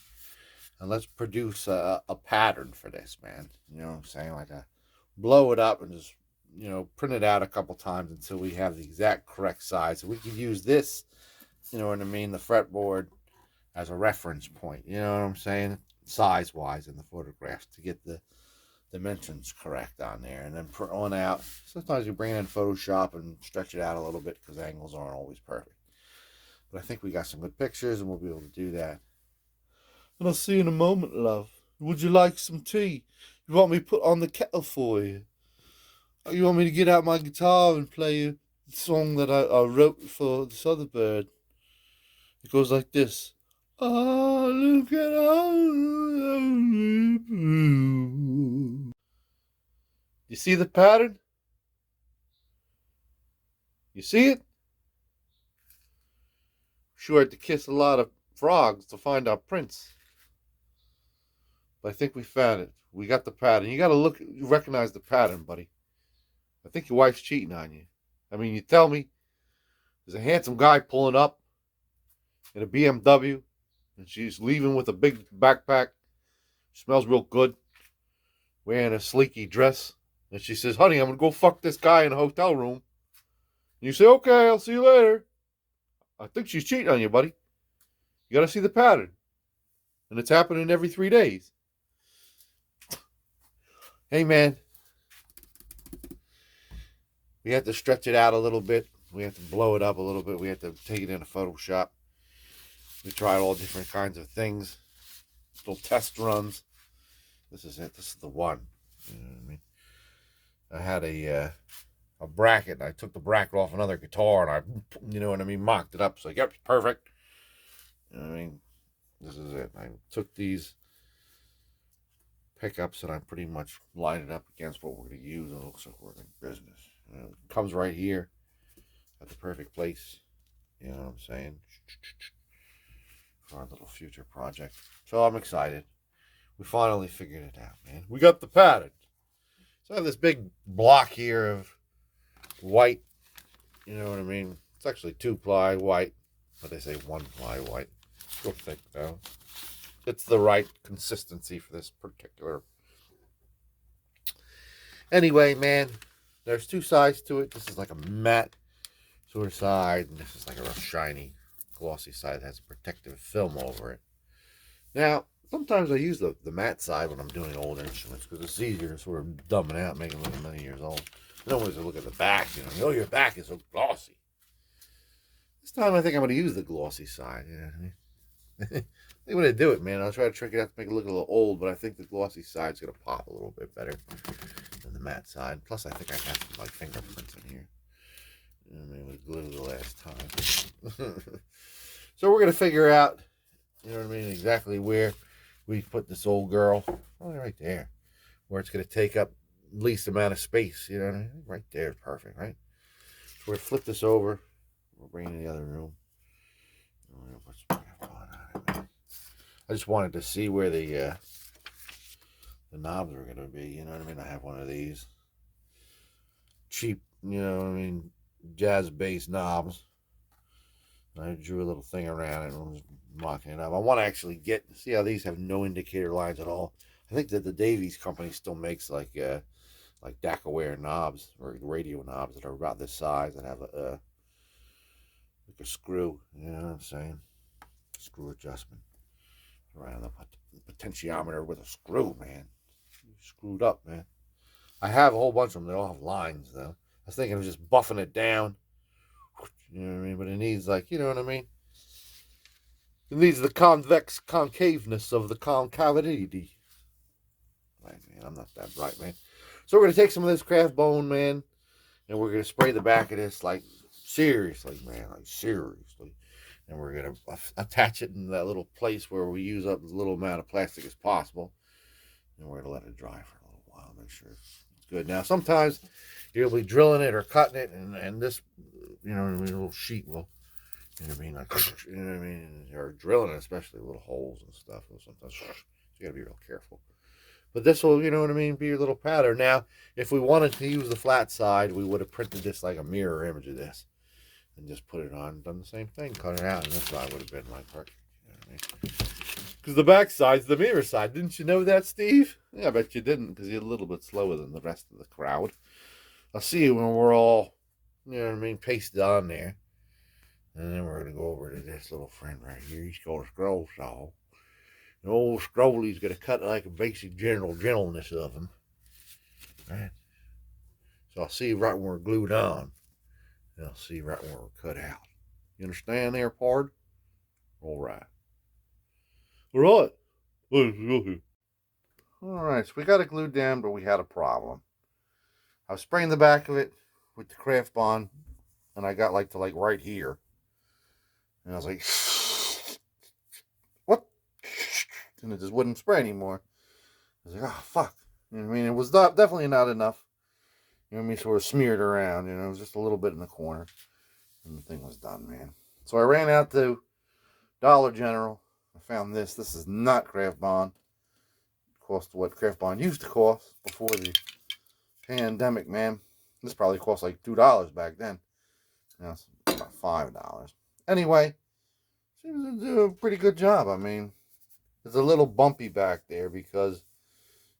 And let's produce a pattern for this, man. You know what I'm saying? Like blow it up and just, you know, print it out a couple times until we have the exact correct size. So we can use this, you know what I mean, the fretboard as a reference point. You know what I'm saying? Size-wise in the photographs to get the dimensions correct on there. And then print one out. Sometimes you bring it in Photoshop and stretch it out a little bit because angles aren't always perfect. But I think we got some good pictures and we'll be able to do that. And I'll see you in a moment, love. Would you like some tea? You want me to put on the kettle for you? Or you want me to get out my guitar and play you the song that I wrote for this other bird? It goes like this. Oh, look at all. You see the pattern? You see it? Sure had to kiss a lot of frogs to find our prince. But I think we found it. We got the pattern. You got to recognize the pattern, buddy. I think your wife's cheating on you. I mean, you tell me there's a handsome guy pulling up in a BMW, and she's leaving with a big backpack. Smells real good. Wearing a sleeky dress. And she says, honey, I'm going to go fuck this guy in a hotel room. And you say, okay, I'll see you later. I think she's cheating on you, buddy. You got to see the pattern. And it's happening every 3 days. Hey, man. We have to stretch it out a little bit. We have to blow it up a little bit. We have to take it into Photoshop. We tried all different kinds of things. Little test runs. This is it. This is the one. You know what I mean? I had a bracket. And I took the bracket off another guitar and I, you know what I mean, mocked it up. So, yep, perfect. You know what I mean? This is it. I took these pickups and I pretty much lined it up against what we're going to use. And it looks like we're in business. You know, it comes right here at the perfect place. You know what I'm saying? For our little future project. So I'm excited. We finally figured it out, man. We got the pattern. So I have this big block here of white. You know what I mean? It's actually 2-ply white, but they say 1-ply white. Real thick though. It's the right consistency for this particular. Anyway, man, there's two sides to it. This is like a matte sort of side, and this is like a real shiny, glossy side that has a protective film over it. Now, sometimes I use the matte side when I'm doing old instruments because it's easier to sort of dumb it out, make it look a million years old. You don't always look at the back, you know, your back is so glossy. This time I think I'm going to use the glossy side, you know what I mean? I think I'm going to do it, man. I'll try to trick it out to make it look a little old, but I think the glossy side's going to pop a little bit better than the matte side. Plus, I think I have some, like, fingerprints in here. You know what I mean? With glue the last time. So we're going to figure out, you know what I mean, exactly where we put this old girl. Oh, right there. Where it's going to take up least amount of space, you know what I mean? Right there is perfect, right? So we're going to flip this over. We'll bring it in the other room. I just wanted to see where the knobs were going to be, you know what I mean? I have one of these cheap, you know what I mean, jazz bass knobs. I drew a little thing around it and was mocking it up. I want to actually see how these have no indicator lines at all. I think that the Davies company still makes like DAC-aware knobs or radio knobs that are about this size that have like a screw, you know what I'm saying? Screw adjustment. Right on the potentiometer with a screw, man. Screwed up, man. I have a whole bunch of them. They all have lines, though. I was thinking of just buffing it down. You know what I mean? But it needs, like, you know what I mean? It needs the convex concaveness of the concavity. Right, man. I'm not that bright, man. So we're going to take some of this craft bone, man, and we're going to spray the back of this, like, seriously, man. Like, seriously. And we're going to attach it in that little place where we use up as little amount of plastic as possible. And we're going to let it dry for a little while, make sure it's good. Now, sometimes you'll be drilling it or cutting it, and this, you know, a little sheet will, you know what I mean, like, you know what I mean, or drilling it, especially little holes and stuff. Sometimes you got to be real careful. But this will, you know what I mean, be your little pattern. Now, if we wanted to use the flat side, we would have printed this like a mirror image of this and just put it on, done the same thing, cut it out, and this side would have been like perfect. You know what I mean? Because the back side's the mirror side. Didn't you know that, Steve? Yeah, I bet you didn't, because you're a little bit slower than the rest of the crowd. I'll see you when we're all, you know what I mean, pasted on there. And then we're going to go over to this little friend right here. He's called a scroll saw. The old scrolly's going to cut like a basic gentleness of him. Right? So I'll see you right when we're glued on. And I'll see you right when we're cut out. You understand there, Pard? All right. All right. All right, so we got it glued down, but we had a problem. I was spraying the back of it with the craft bond, and I got like to like right here. And I was like, what? And it just wouldn't spray anymore. I was like, oh, fuck. You know what I mean? It was definitely not enough. You know what I mean? Sort of smeared around. You know, it was just a little bit in the corner. And the thing was done, man. So I ran out to Dollar General. I found this. This is not Craft Bond. It cost what Craft Bond used to cost before the pandemic, man. This probably cost like $2 back then. Now it's about $5. Anyway, seems to do a pretty good job. I mean, it's a little bumpy back there because,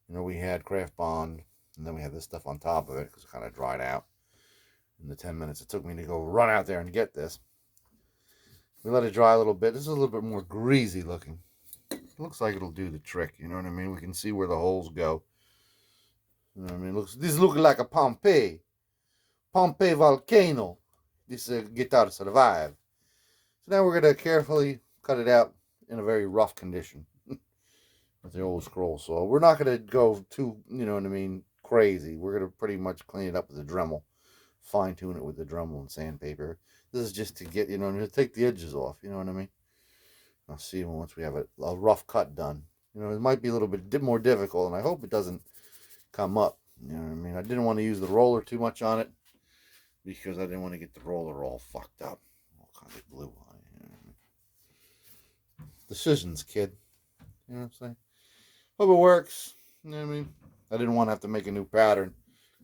you know, we had Craft Bond and then we had this stuff on top of it because it kind of dried out in the 10 minutes it took me to go run out there and get this. We let it dry a little bit. This is a little bit more greasy looking. It looks like it'll do the trick, you know what I mean? We can see where the holes go. You know what I mean? This is looking like a Pompeii volcano. This guitar survived. So now we're going to carefully cut it out in a very rough condition with the old scroll saw. We're not going to go too, you know what I mean, crazy. We're going to pretty much clean it up with the Dremel, fine tune it with the Dremel and sandpaper. This is just to get, you know, to take the edges off, you know what I mean? I'll see once we have a rough cut done. You know, it might be a little bit more difficult, and I hope it doesn't come up. You know what I mean? I didn't want to use the roller too much on it because I didn't want to get the roller all fucked up. All kinds of glue on it. You know what I mean? Decisions, kid. You know what I'm saying? Hope it works. You know what I mean? I didn't want to have to make a new pattern.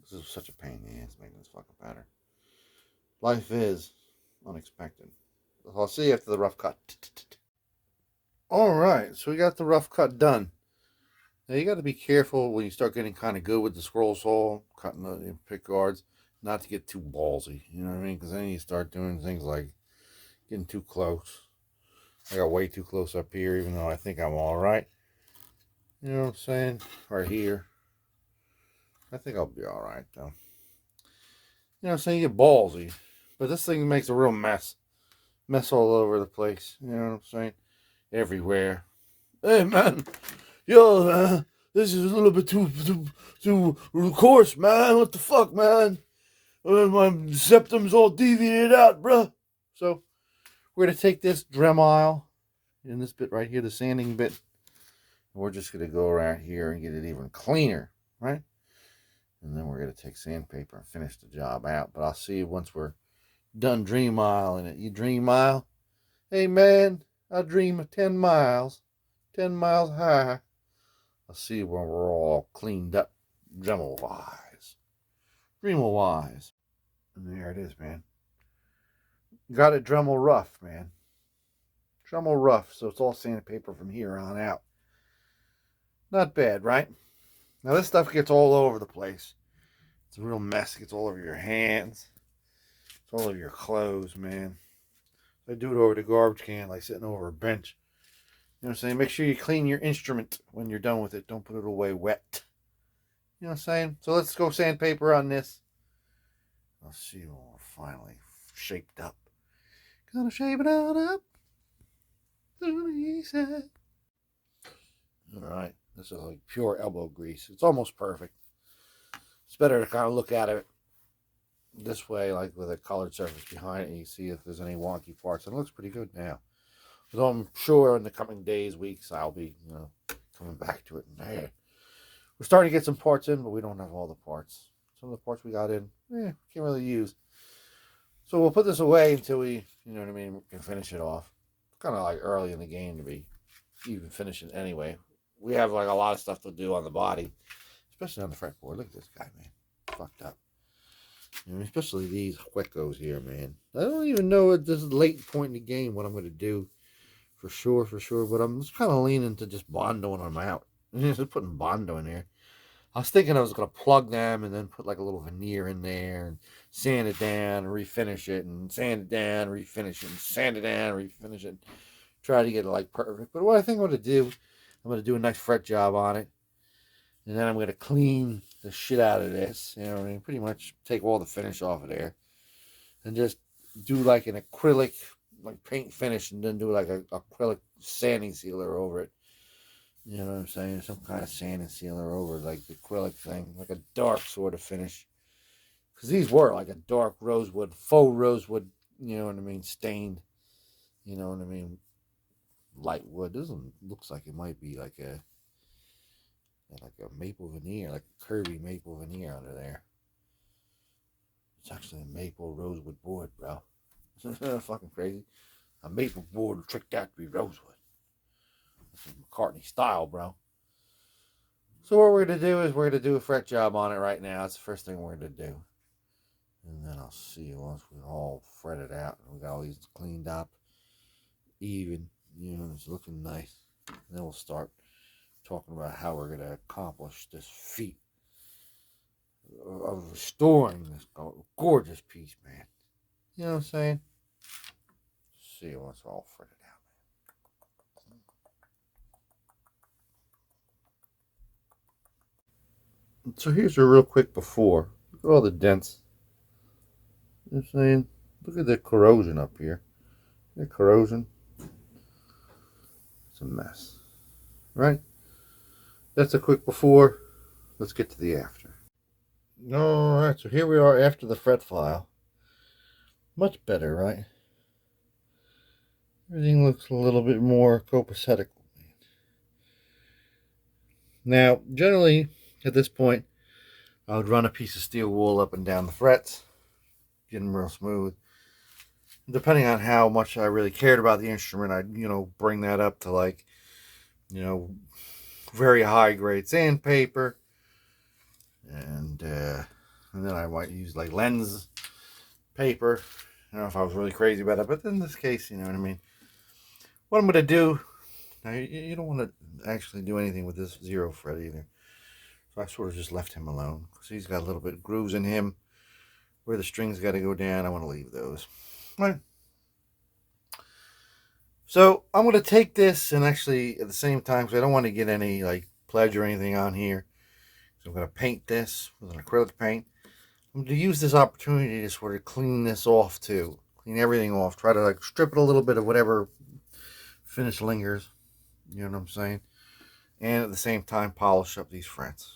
This is such a pain in the ass making this fucking pattern. Life is unexpected. I'll see you after the rough cut. Alright, so we got the rough cut done. Now you got to be careful when you start getting kind of good with the scroll saw, cutting the pick guards, not to get too ballsy. You know what I mean? Because then you start doing things like getting too close. I got way too close up here, even though I think I'm alright. You know what I'm saying? Right here. I think I'll be alright, though. You know what I'm saying? You get ballsy. But this thing makes a real mess. Mess all over the place. You know what I'm saying? Everywhere. Hey, man. Yo, man. This is a little bit too coarse, man. What the fuck, man? My septum's all deviated out, bruh. So, we're going to take this Dremel in this bit right here, the sanding bit. And we're just going to go around here and get it even cleaner, right? And then we're going to take sandpaper and finish the job out. But I'll see you once we're done dream mile in it. You dream mile? Hey, man, I dream of 10 miles. 10 miles high. I'll see you when we're all cleaned up, Dremel-wise. Dremel-wise. And there it is, man. Got it Dremel rough, man. Dremel rough, so it's all sandpaper from here on out. Not bad, right? Now this stuff gets all over the place. It's a real mess. It gets all over your hands. It's all over your clothes, man. I do it over the garbage can, like sitting over a bench. You know what I'm saying? Make sure you clean your instrument when you're done with it. Don't put it away wet. You know what I'm saying? So let's go sandpaper on this. I'll see you when we're finally shaped up. Gonna shape it all up. Alright. This is like pure elbow grease. It's almost perfect. It's better to kind of look at it this way, like with a colored surface behind it, and you see if there's any wonky parts. And it looks pretty good now. So I'm sure in the coming days, weeks, I'll be, coming back to it. And hey, we're starting to get some parts in, but we don't have all the parts. Some of the parts we got in, can't really use. So we'll put this away until we, can finish it off. Kind of like early in the game to be even finishing anyway. We have like a lot of stuff to do on the body, especially on the fretboard. Look at this guy, man. Fucked up. Especially these huecos here, man. I don't even know at this late point in the game what I'm going to do for sure. But I'm just kind of leaning to just bondoing them out. Just putting bondo in there. I was thinking I was going to plug them and then put like a little veneer in there and sand it down and refinish it and sand it down, refinish it and sand it down, refinish it. Try to get it like perfect. But what I think I'm going to do, I'm going to do a nice fret job on it. And then I'm going to clean the shit out of this. Pretty much take all the finish off of there. And just do like an acrylic, like paint finish, and then do like a acrylic sanding sealer over it. You know what I'm saying? Some kind of sanding sealer over like the acrylic thing. Like a dark sort of finish. Because these were like a dark rosewood, faux rosewood, stained. You know what I mean? Light wood. This one looks like it might be like a maple veneer, like a curvy maple veneer under there. It's actually a maple rosewood board, bro. Fucking crazy. A maple board tricked out to be rosewood. This is McCartney style, bro. So what we're going to do is we're going to do a fret job on it right now. That's the first thing we're going to do. And then I'll see you once we all fretted out. And we got all these cleaned up. Even. It's looking nice. And then we'll start talking about how we're going to accomplish this feat of restoring this gorgeous piece, man. You know what I'm saying? See you once all fretted out, man. So here's a real quick before. Look at all the dents. You know what I'm saying? Look at the corrosion up here. The corrosion. It's a mess. Right? That's a quick before. Let's get to the after. Alright, so here we are after the fret file. Much better, right? Everything looks a little bit more copacetic. Now, generally, at this point, I would run a piece of steel wool up and down the frets, get them real smooth. Depending on how much I really cared about the instrument, I'd, bring that up to like, very high grade sandpaper. And then I might use like lens paper. I don't know if I was really crazy about it, but in this case, you know what I mean. What I'm going to do, now you don't want to actually do anything with this zero fret either. So I sort of just left him alone because he's got a little bit of grooves in him. Where the strings got to go down, I want to leave those. Right. So I'm going to take this and actually at the same time, because I don't want to get any like pledge or anything on here. So I'm going to paint this with an acrylic paint. I'm going to use this opportunity to sort of clean this off too. Clean everything off. Try to like strip it a little bit of whatever finish lingers. You know what I'm saying? And at the same time polish up these frets.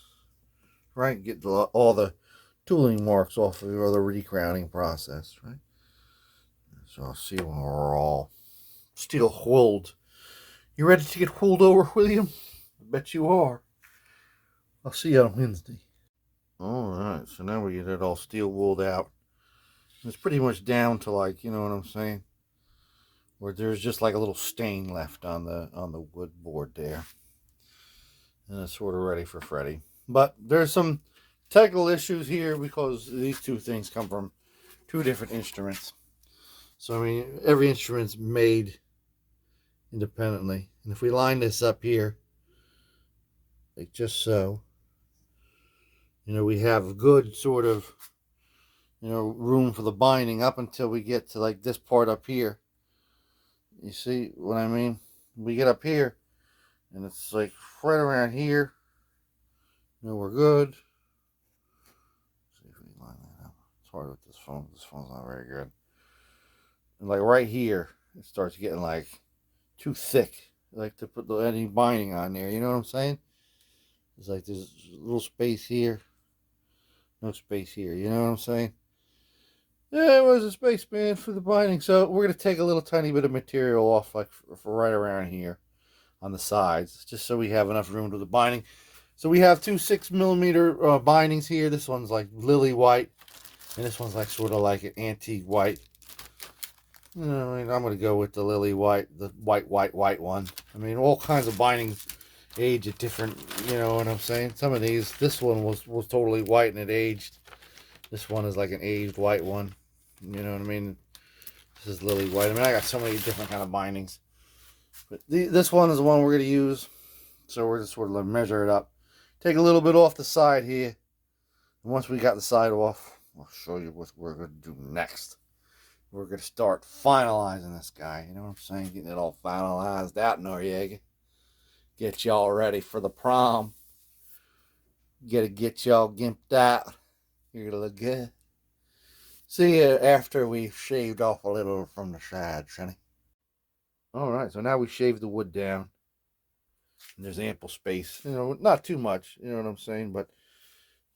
Right? Get all the tooling marks off of or the recrowning process. Right? So I'll see when we're all still whulled. You ready to get whulled over, William? I bet you are. I'll see you on Wednesday. Alright, so now we get it all steel wooled out. It's pretty much down to like, you know what I'm saying? Where there's just like a little stain left on the wood board there. And it's sort of ready for Freddy. But there's some technical issues here because these two things come from two different instruments. So I mean, every instrument's made independently. And if we line this up here, like just so, we have good sort of, room for the binding up until we get to like this part up here. You see what I mean? We get up here and it's like right around here. We're good. Let's see if we can line that up. It's hard with this phone. This phone's not very good. And like right here, it starts getting like too thick. Like to put any binding on there. You know what I'm saying? It's like there's a little space here. No space here. You know what I'm saying? There was a spaceman for the binding. So we're going to take a little tiny bit of material off, like for right around here on the sides, just so we have enough room to the binding. So we have two 6mm bindings here. This one's like lily white, and this one's like sort of like an antique white. You know, I mean, I'm going to go with the lily white, the white one. I mean, all kinds of bindings age at different, you know what I'm saying? Some of these, this one was totally white and it aged. This one is like an aged white one. You know what I mean? This is lily white. I mean, I got so many different kind of bindings. But this one is the one we're going to use. So we're just sort of measure it up. Take a little bit off the side here. And once we got the side off, I'll show you what we're going to do next. We're going to start finalizing this guy. You know what I'm saying? Getting it all finalized out in Noriega. Get y'all ready for the prom. Gotta get y'all gimped out. You're going to look good. See you after we've shaved off a little from the side, Sonny. Alright, so now we shaved the wood down. And there's ample space. You know, not too much, you know what I'm saying? But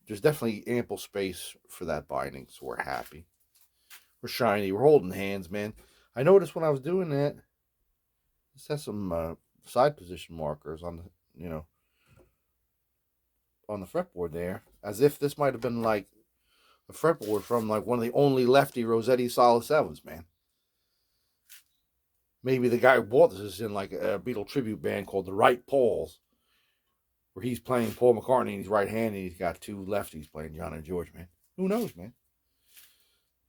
there's definitely ample space for that binding, so we're happy. We're shiny. We're holding hands, man. I noticed when I was doing that, this has some side position markers on the, you know, on the fretboard there, as if this might have been like a fretboard from like one of the only lefty Rosetti Solid Sevens, man. Maybe the guy who bought this is in like a Beatles tribute band called the Right Pauls, where he's playing Paul McCartney and he's right-handed. He's got two lefties playing John and George, man. Who knows, man?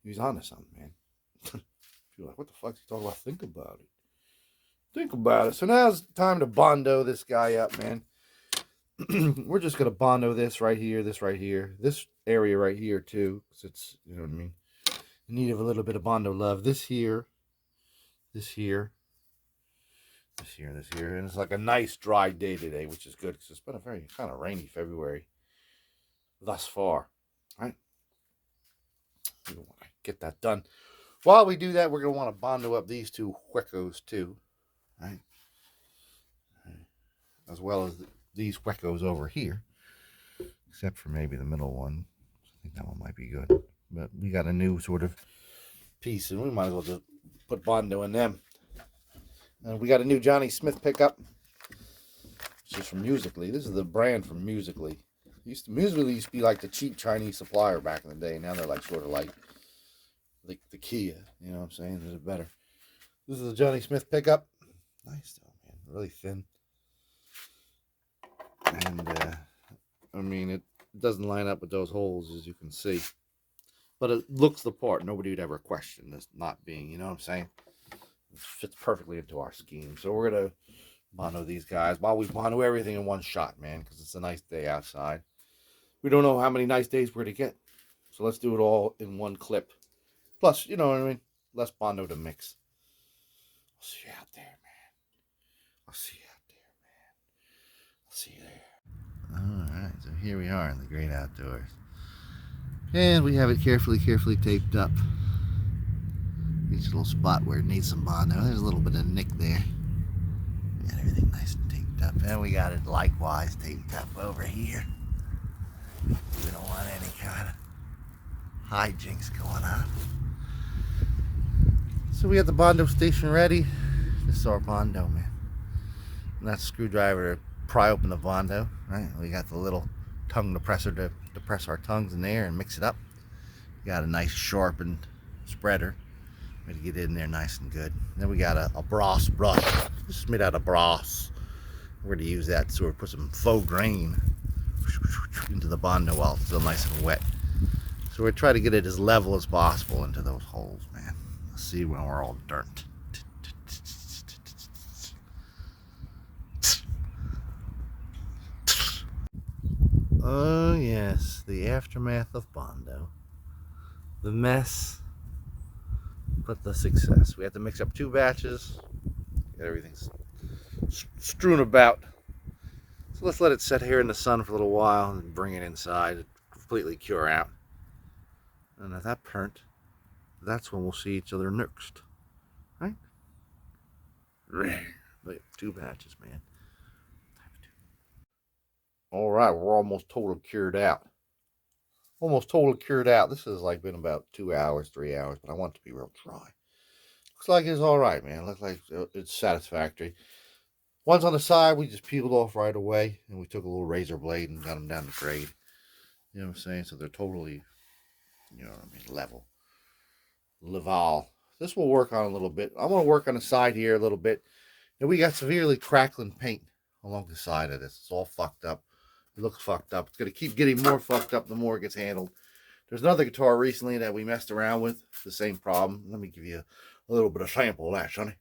He's onto something, man. You're like, what the fuck is he talking about? Think about it. Think about it. So now it's time to bondo this guy up, man. We're just going to bondo this right here, this area right here, too. Because it's, you know what I mean? In need of a little bit of bondo love. This here. And it's like a nice dry day today, which is good because it's been a very kind of rainy February thus far. Right? We don't want to get that done. While we do that, we're going to want to bondo up these two huecos too. Right? As well as these huecos over here. Except for maybe the middle one. I think that one might be good. But we got a new sort of piece, and we might as well just put bondo in them. And we got a new Johnny Smith pickup, which is from Musically. This is the brand from Musically. Musically used to be like the cheap Chinese supplier back in the day. Now they're like sort of like the Kia. You know what I'm saying? They're better. This is a Johnny Smith pickup. Nice though, man. Really thin. And I mean, it doesn't line up with those holes, as you can see. But it looks the part. Nobody would ever question this not being, you know what I'm saying? It fits perfectly into our scheme. So we're going to bondo these guys while we bondo everything in one shot, man, because it's a nice day outside. We don't know how many nice days we're going to get. So let's do it all in one clip. Plus, you know what I mean? Less bondo to mix. I'll see you out there, man. I'll see you out there, man. I'll see you there. Alright, so here we are in the great outdoors. And we have it carefully taped up. Each little spot where it needs some bondo. There's a little bit of nick there. We got everything nice and taped up. And we got it likewise taped up over here. We don't want any kind of hijinks going on. So we got the bondo station ready. This is our bondo, man. And that's a screwdriver to pry open the bondo, right? We got the little tongue depressor to depress our tongues in there and mix it up. We got a nice sharpened spreader to get it in there nice and good. Then we got a brass brush. This is made out of brass. We're going to use that to sort of put some faux grain into the bondo while it's still nice and wet. So we're trying to get it as level as possible into those holes, man. Let's see when we're all burnt. Oh yes, the aftermath of bondo. The mess, but the success. We have to mix up 2 batches. Get everything strewn about. So let's let it sit here in the sun for a little while and bring it inside, completely cure out. And if that burnt, that's when we'll see each other next. Right? 2 batches, man. Alright, we're almost totally cured out. almost totally cured out. This has like been about 2 hours, 3 hours, but I want it to be real dry. Looks like it's all right, man. Looks like it's satisfactory. Ones on the side, we just peeled off right away, and we took a little razor blade and got them down to grade. You know what I'm saying? So they're totally, you know what I mean, level. This will work on a little bit. I want to work on the side here a little bit. And we got severely crackling paint along the side of this. It's all fucked up. It looks fucked up. It's going to keep getting more fucked up the more it gets handled. There's another guitar recently that we messed around with. The same problem. Let me give you a little bit of sample of that, Sonny.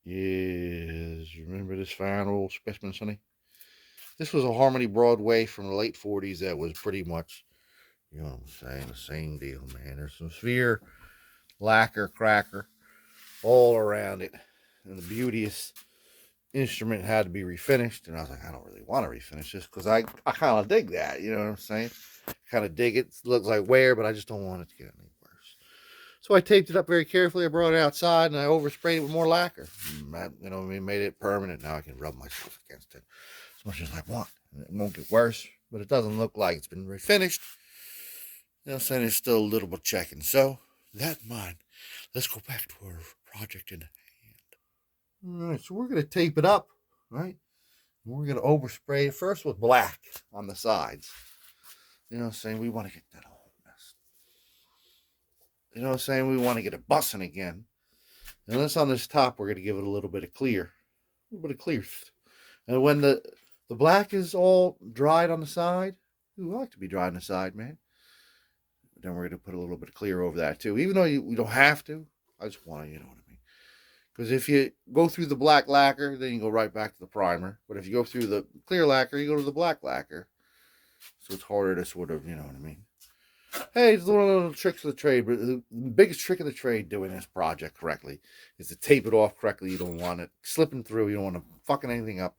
Yes, remember this fine old specimen, Sonny? This was a Harmony Broadway from the late 40s that was pretty much, you know what I'm saying, the same deal, man. There's some sphere, lacquer, cracker all around it. And the beauteous instrument had to be refinished. And I was like, I don't really want to refinish this because I kind of dig that, you know what I'm saying? Kind of dig it. It looks like wear, but I just don't want it to get any worse. So I taped it up very carefully. I brought it outside and I oversprayed it with more lacquer. That, you know, we made it permanent. Now I can rub myself against it as much as I want. And it won't get worse, but it doesn't look like it's been refinished. You know what I'm saying? It's still a little bit checking. So, that in mind, let's go back to our project in hand. All right, so we're going to tape it up, right? And we're going to overspray it first with black on the sides. You know what I'm saying? We want to get that whole mess. You know what I'm saying? We want to get it bussing again. And this on this top, we're going to give it a little bit of clear. A little bit of clear. And when the black is all dried on the side, we like to be dry on the side, man. Then we're going to put a little bit of clear over that too. Even though we don't have to, I just want to, you know what I mean. Because if you go through the black lacquer, then you go right back to the primer. But if you go through the clear lacquer, you go to the black lacquer. So it's harder to sort of, you know what I mean. Hey, it's one of the little tricks of the trade. But the biggest trick of the trade doing this project correctly is to tape it off correctly. You don't want it slipping through. You don't want to fucking anything up.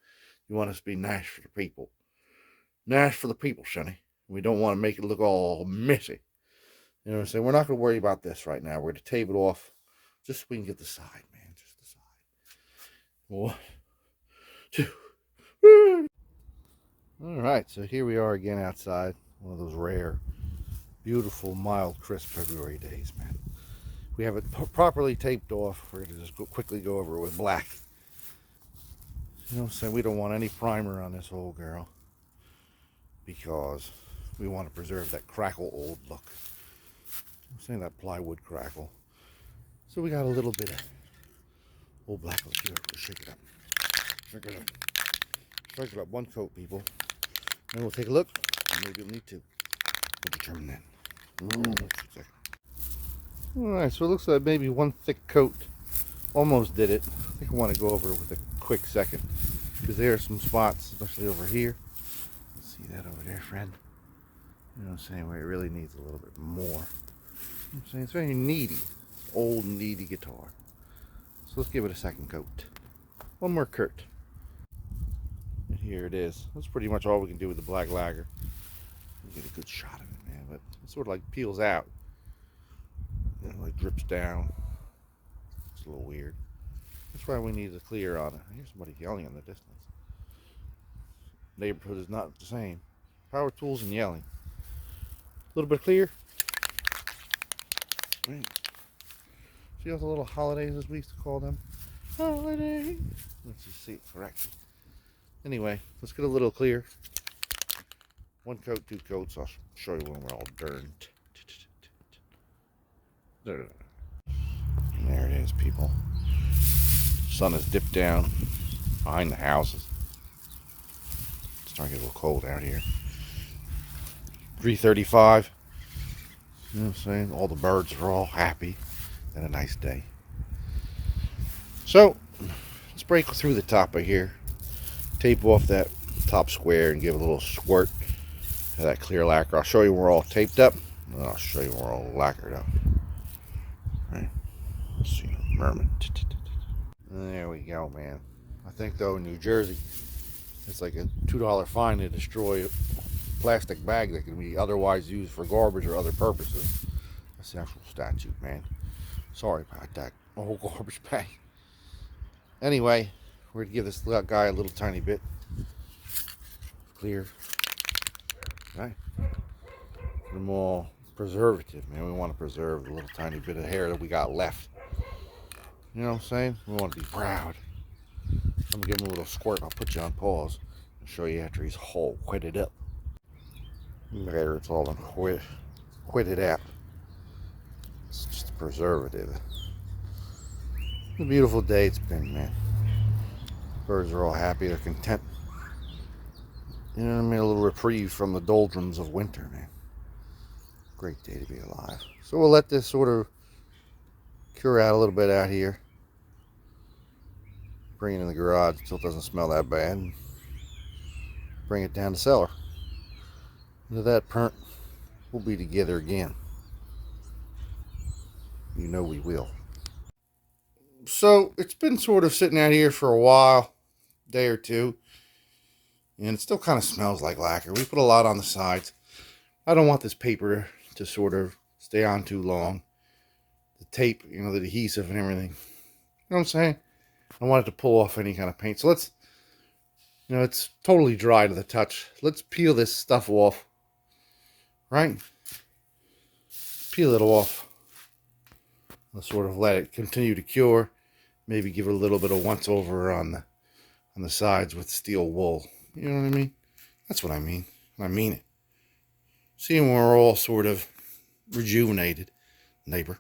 You want it to be nice for the people. Nice for the people, Sonny. We don't want to make it look all messy. You know what I'm saying? We're not going to worry about this right now. We're going to tape it off just so we can get the side, man. Just the side. 1, 2. All right, so here we are again outside. One of those rare, beautiful, mild, crisp February days, man. We have it properly taped off. We're going to just quickly go over it with black. You know what I'm saying? We don't want any primer on this old girl because we want to preserve that crackle old look. I'm saying that plywood crackle. So we got a little bit of old black. Let's shake it up. Shake it up. Shake it up. One coat, people. Then we'll take a look. Maybe we'll need to. We'll determine that. Alright, so it looks like maybe one thick coat almost did it. I think I want to go over it with a quick second. Because there are some spots, especially over here. Let's see that over there, friend. You know what I'm saying? Where it really needs a little bit more. I'm saying it's very needy, old needy guitar. So let's give it a second coat. One more coat. And here it is. That's pretty much all we can do with the black lacquer. Get a good shot of it, man. But it sort of like peels out. You know, like drips down. It's a little weird. That's why we need the clear on it. I hear somebody yelling in the distance. Neighborhood is not the same. Power tools and yelling. A little bit clear. Right. See all the little holidays, as we used to call them? Holiday. Let's just see it correctly. Anyway, let's get a little clear. One coat, 2 coats. I'll show you when we're all done. There it is, people. Sun has dipped down behind the houses. It's starting to get a little cold out here. 3:35. You know what I'm saying? All the birds are all happy. And a nice day. So, let's break through the top of here. Tape off that top square and give a little squirt of that clear lacquer. I'll show you when we're all taped up. And I'll show you when we're all lacquered up. Right? Let's see. Merman. There we go, man. I think, though, in New Jersey, it's like a $2 fine to destroy a plastic bag that can be otherwise used for garbage or other purposes. That's the actual statute, man. Sorry about that. Whole garbage bag. Anyway, we're going to give this guy a little tiny bit. Clear. Right? them all preservative, man. We want to preserve the little tiny bit of hair that we got left. You know what I'm saying? We want to be proud. I'm gonna give him a little squirt. I'll put you on pause and show you after he's whole quitted up. There, it's all quitted out. It's just a preservative. It's a beautiful day it's been, man. Birds are all happy. They're content. You know what I mean? A little reprieve from the doldrums of winter, man. Great day to be alive. So we'll let this sort of cure out a little bit out here. Bring it in the garage until it doesn't smell that bad. Bring it down the cellar. Into that pernt, we'll be together again. You know we will. So it's been sort of sitting out here for a while, day or two, and it still kind of smells like lacquer. We put a lot on the sides. I don't want this paper to sort of stay on too long. The tape, you know, the adhesive and everything. You know what I'm saying? I want it to pull off any kind of paint. So let's, you know, it's totally dry to the touch. Let's peel this stuff off. Right? Peel it off. Let's sort of let it continue to cure. Maybe give it a little bit of once over on the sides with steel wool. You know what I mean? That's what I mean. I mean it. Seeing we're all sort of rejuvenated, neighbor.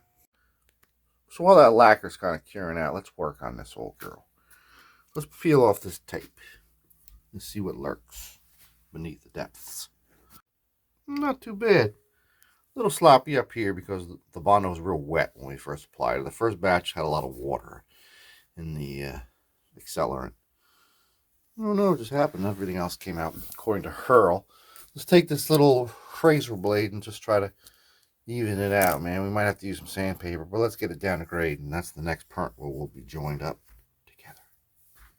So while that lacquer's kind of curing out, let's work on this old girl. Let's peel off this tape and see what lurks beneath the depths. Not too bad. A little sloppy up here because the Bondo was real wet when we first applied it. The first batch had a lot of water in the accelerant. I don't know what just happened. Everything else came out according to Hurl. Let's take this little razor blade and just try to even it out, man. We might have to use some sandpaper, but let's get it down to grade, and that's the next part where we'll be joined up together.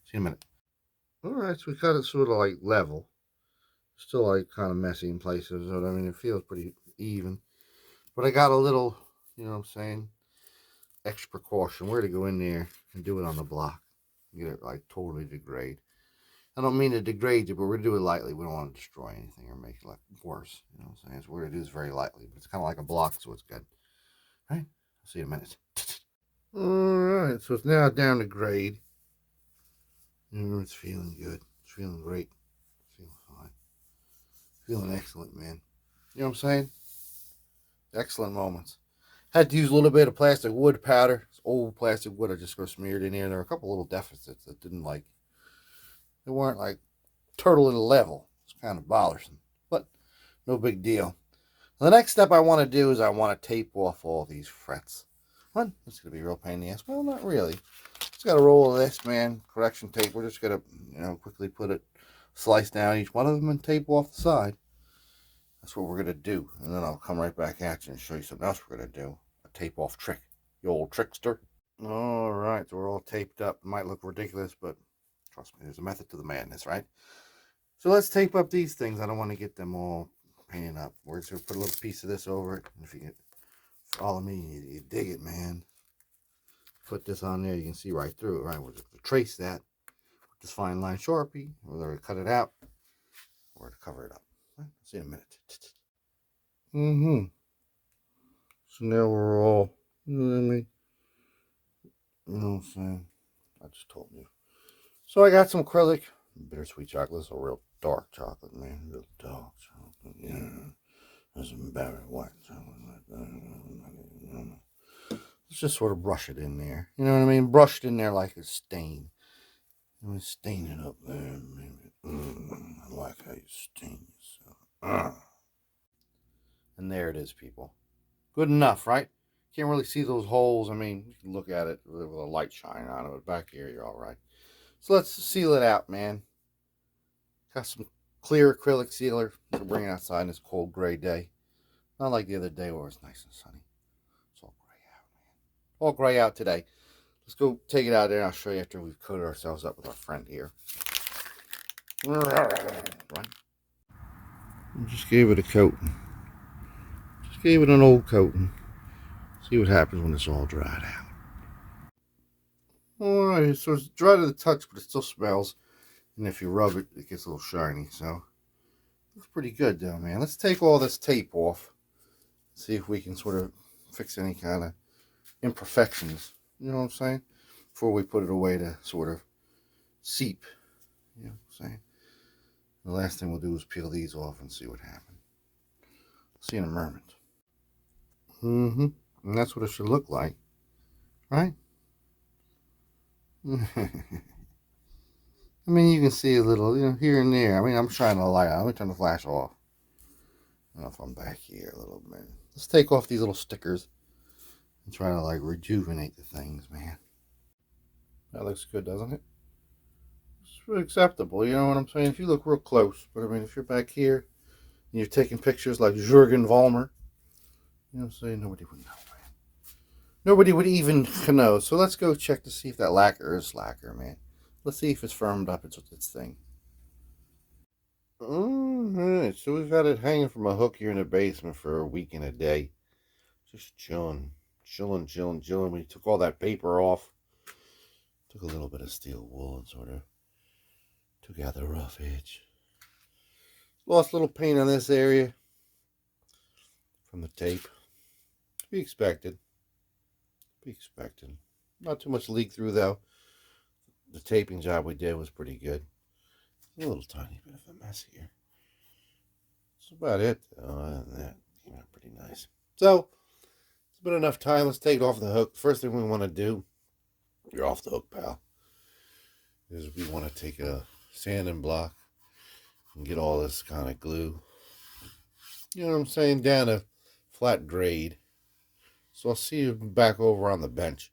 See you in a minute. All right, so we got it sort of like level. Still like kind of messy in places, but I mean, it feels pretty even. But I got a little, you know what I'm saying, extra precaution. We're to go in there and do it on the block. Get it like totally degrade. I don't mean to degrade you, but we're going to do it lightly. We don't want to destroy anything or make it like worse. You know what I'm saying? So we're going to do this very lightly, but it's kind of like a block, so it's good. All right? I'll see you in a minute. All right, so it's now down to grade. It's feeling good. It's feeling great. It's feeling fine. Feeling excellent, man. You know what I'm saying? Excellent moments. Had to use a little bit of plastic wood powder. It's old plastic wood I just smeared in here. There were a couple little deficits that didn't like. They weren't like turtle in the level. It's kind of bothersome, but no big deal. The next step I want to do is I want to tape off all these frets. What? It's going to be a real pain in the ass. Well, not really. Just got a roll of this, man. Correction tape. We're just going to, you know, quickly put it, slice down each one of them and tape off the side. That's what we're going to do. And then I'll come right back at you and show you something else we're going to do. A tape off trick. You old trickster. All right. So we're all taped up. It might look ridiculous, but trust me, there's a method to the madness, right? So let's tape up these things. I don't want to get them all painted up. We're just going to put a little piece of this over it. And if you can follow me, you dig it, man. Put this on there. You can see right through it, right? We're just going to trace that with this fine line Sharpie. Whether to cut it out or to cover it up. Right? See you in a minute. So now we're all, you know what I mean? You know what I'm saying? I just told you. So I got some acrylic, bittersweet chocolate. It's a real dark chocolate, man. Real dark chocolate. Yeah. There's some very white chocolate. Let's just sort of brush it in there. You know what I mean? Brush it in there like a stain. Let me stain it up there, maybe. I like how you stain yourself. And there it is, people. Good enough, right? Can't really see those holes. I mean, you can look at it with a light shining on it, but back here, you're all right. So let's seal it out, man. Got some clear acrylic sealer to bring it outside on this cold gray day. Not like the other day where it's nice and sunny. It's all gray out, man. All gray out today. Let's go take it out there and I'll show you after we've coated ourselves up with our friend here. Right? Just gave it a coating. Just gave it an old coating. See what happens when it's all dried out. Alright, so it's dry to the touch, but it still smells. And if you rub it, it gets a little shiny. So, looks pretty good though, man. Let's take all this tape off. See if we can sort of fix any kind of imperfections, you know what I'm saying, before we put it away to sort of seep, you know what I'm saying. The last thing we'll do is peel these off and see what happens. See you in a moment. And that's what it should look like, right? I mean, you can see a little, here and there. I mean, I'm shining a light on. Let me turn the flash off. I don't know if I'm back here a little bit. Let's take off these little stickers and try to, like, rejuvenate the things, man. That looks good, doesn't it? It's really acceptable, you know what I'm saying? If you look real close. But, I mean, if you're back here and you're taking pictures like Jürgen Vollmer, you know what I'm saying? Nobody would know, man. Nobody would even know. So let's go check to see if that lacquer is lacquer, man. Let's see if it's firmed up. It's its thing. Alright, so we've had it hanging from a hook here in the basement for a week and a day. Just chilling. We took all that paper off. Took a little bit of steel wool and sort of took out the rough edge. Lost a little paint on this area from the tape. To be expected. Not too much leak through though. The taping job we did was pretty good. A little tiny bit of a mess here. That's about it though. Other than that, came out pretty nice. So, it's been enough time. Let's take it off the hook. First thing we want to do, you're off the hook, pal, is we want to take a sanding block and get all this kind of glue, you know what I'm saying, down a flat grade. So I'll see you back over on the bench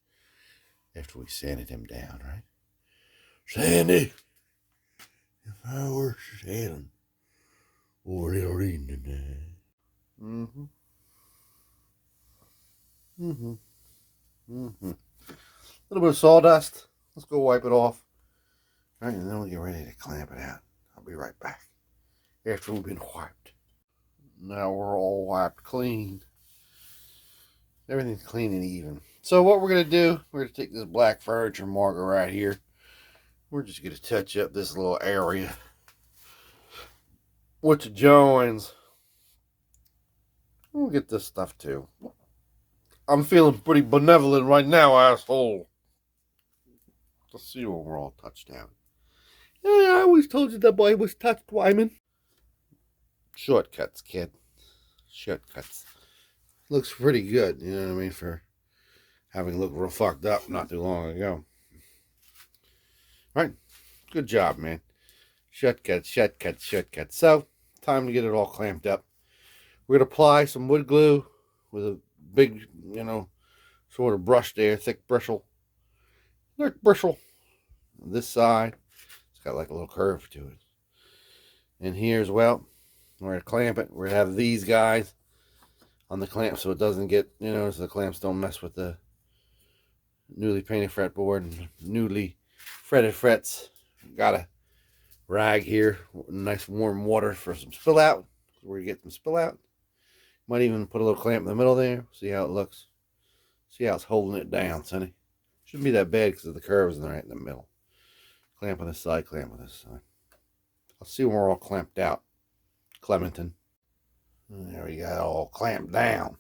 after we sanded him down, right? Sandy, if I were sailing over the rain tonight. A little bit of sawdust. Let's go wipe it off. All right, and then we'll get ready to clamp it out. I'll be right back after we've been wiped. Now we're all wiped clean. Everything's clean and even. So what we're going to do, we're going to take this black furniture marker right here. We're just going to touch up this little area with the joins. We'll get this stuff too. I'm feeling pretty benevolent right now, asshole. Let's see when we're all touched out. Yeah, I always told you the boy was touched, Wyman. Shortcuts, kid. Shortcuts. Looks pretty good, you know what I mean, for having looked real fucked up not too long ago. Right? Good job, man. Shortcuts. So, time to get it all clamped up. We're going to apply some wood glue with a big, sort of brush there, thick bristle. Thick bristle. On this side, it's got like a little curve to it. And here as well, we're going to clamp it. We're going to have these guys on the clamp so it doesn't get, so the clamps don't mess with the newly painted fretboard and newly fretted frets. Got a rag here, nice warm water for some spill out. We're going to get some spill out. Might even put a little clamp in the middle there. See how it looks. See how it's holding it down, sonny. Shouldn't be that bad because of the curves right in the middle. Clamp on this side, clamp on this side. I'll see when we're all clamped out. Clementon. There we got it all clamped down.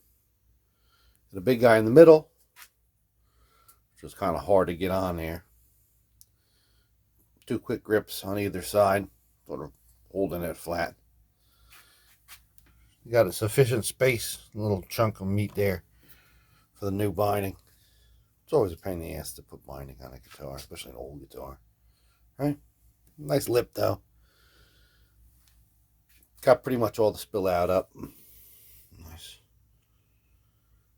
The big guy in the middle, which was kind of hard to get on there. 2 quick grips on either side, sort of holding it flat. You got a sufficient space, a little chunk of meat there for the new binding. It's always a pain in the ass to put binding on a guitar, especially an old guitar. Right? Nice lip though. Got pretty much all the spill out up. Nice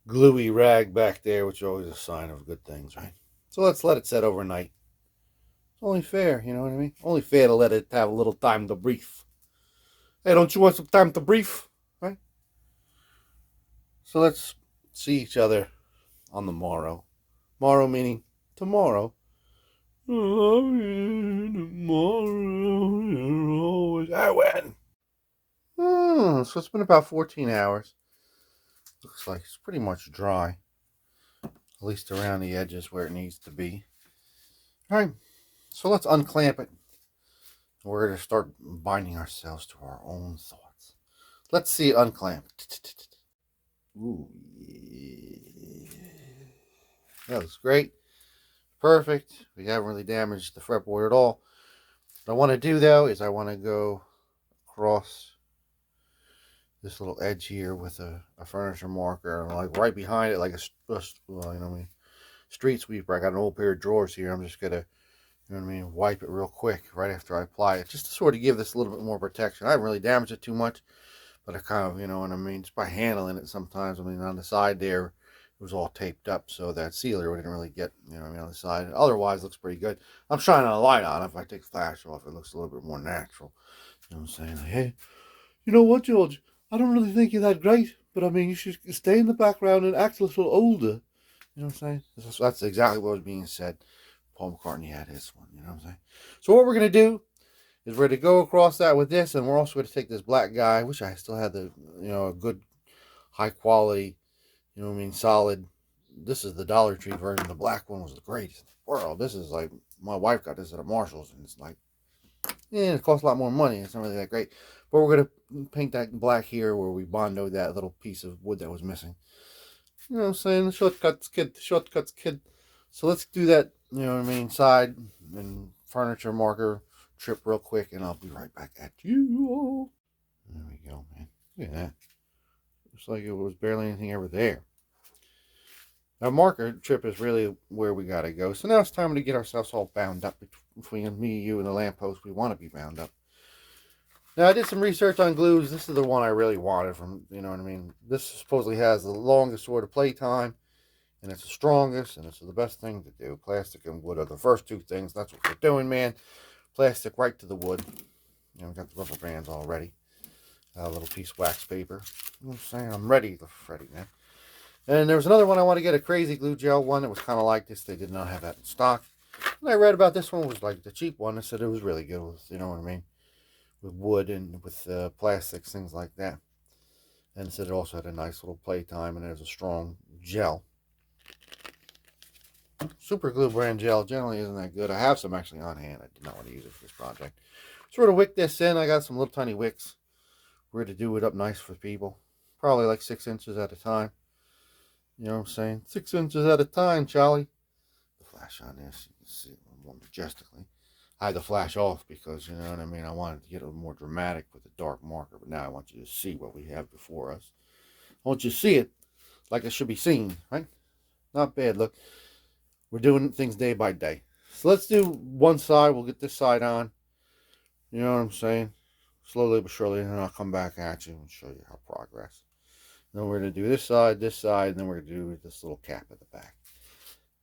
gluey rag back there, which is always a sign of good things, right? So let's let it set overnight. It's only fair, you know what I mean? Only fair to let it have a little time to breathe. Hey, don't you want some time to breathe? Right? So let's see each other on the morrow. Morrow meaning tomorrow. Tomorrow. I win. So it's been about 14 hours. Looks like it's pretty much dry. At least around the edges where it needs to be. Alright, so let's unclamp it. We're going to start binding ourselves to our own thoughts. Let's see it unclamp. Ooh, yeah. That looks great. Perfect. We haven't really damaged the fretboard at all. What I want to do though is I want to go across this little edge here with a furniture marker, and like right behind it, like well, you know what I mean, street sweeper. I got an old pair of drawers here. I'm just gonna, you know what I mean, wipe it real quick right after I apply it, just to sort of give this a little bit more protection. I haven't really damaged it too much, but I kind of, you know what I mean, just by handling it sometimes. I mean, on the side there, it was all taped up, so that sealer didn't really get, you know what I mean, on the side. Otherwise, it looks pretty good. I'm shining a light on it. If I take the flash off, it looks a little bit more natural. You know what I'm saying? Like, hey, you know what, George? I don't really think you're that great, but I mean, you should stay in the background and act a little older. You know what I'm saying? That's exactly what was being said. Paul McCartney had his one. You know what I'm saying? So what we're gonna do is we're gonna go across that with this, and we're also gonna take this black guy. I wish I still had the, you know, a good high quality, you know what I mean, solid. This is the Dollar Tree version. The black one was the greatest in the world. This is like, my wife got this at a Marshall's, and it's like, yeah, it costs a lot more money. It's not really that great. But we're going to paint that black here where we bondoed that little piece of wood that was missing. You know what I'm saying? Shortcuts, kid. Shortcuts, kid. So let's do that, you know what I mean, side and furniture marker trip real quick, and I'll be right back at you. There we go, man. Look at that. Looks like it was barely anything ever there. Now, marker trip is really where we got to go. So now it's time to get ourselves all bound up between me, you, and the lamppost. We want to be bound up. Now, I did some research on glues. This is the one I really wanted from, you know what I mean. This supposedly has the longest sort of play time, and it's the strongest, and it's the best thing to do. Plastic and wood are the first two things. That's what we're doing, man. Plastic right to the wood. You know, we got the rubber bands already. A little piece of wax paper. You know what I'm saying? I'm ready to Freddy, man. And there was another one I want to get, a crazy glue gel one that was kind of like this. They did not have that in stock. And I read about this one, was like the cheap one. I said it was really good with, you know what I mean, with wood and with plastics, things like that. And it said it also had a nice little playtime, and there's a strong gel. Super glue brand gel generally isn't that good. I have some actually on hand. I did not want to use it for this project. Sort of wick this in. I got some little tiny wicks. We're going to do it up nice for people. Probably like 6 inches at a time. You know what I'm saying? 6 inches at a time, Charlie. The flash on this, you can see it more majestically. I had the flash off because, you know what I mean, I wanted to get a little more dramatic with the dark marker, but now I want you to see what we have before us. I want you to see it like it should be seen, right? Not bad. Look, we're doing things day by day. So let's do one side. We'll get this side on. You know what I'm saying? Slowly but surely, and then I'll come back at you and show you our progress. Then we're going to do this side, and then we're going to do this little cap at the back.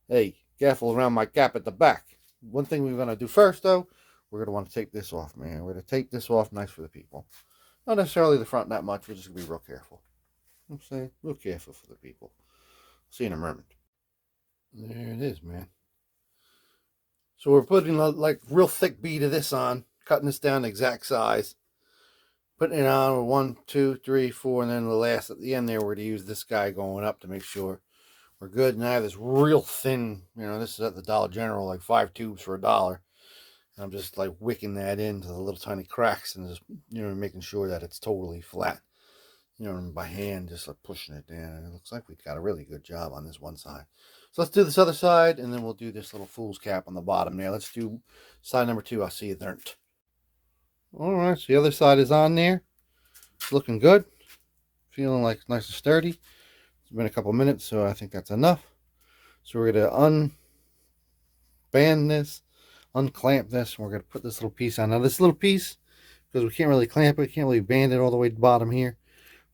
Hey, careful around my cap at the back. One thing we're going to do first, though, we're going to want to tape this off, man. We're going to tape this off nice for the people. Not necessarily the front that much. We're just going to be real careful. You know what I'm saying? Real careful for the people. See you in a moment. There it is, man. So we're putting like real thick bead of this on, cutting this down the exact size. Putting it on with 1, 2, 3, 4, and then the last at the end there, we're going to use this guy going up to make sure we're good. And I have this real thin, you know, this is at the Dollar General, like 5 tubes for $1. And I'm just like wicking that into the little tiny cracks and just, you know, making sure that it's totally flat. You know, and by hand, just like pushing it down. And it looks like we've got a really good job on this one side. So let's do this other side, and then we'll do this little fool's cap on the bottom there. Let's do side number 2. I'll see you there. All right, so the other side is on there. It's looking good. Feeling like nice and sturdy. It's been a couple minutes, so I think that's enough. So we're going to unband this, unclamp this, and we're going to put this little piece on. Now this little piece, because we can't really clamp it, can't really band it all the way to the bottom here,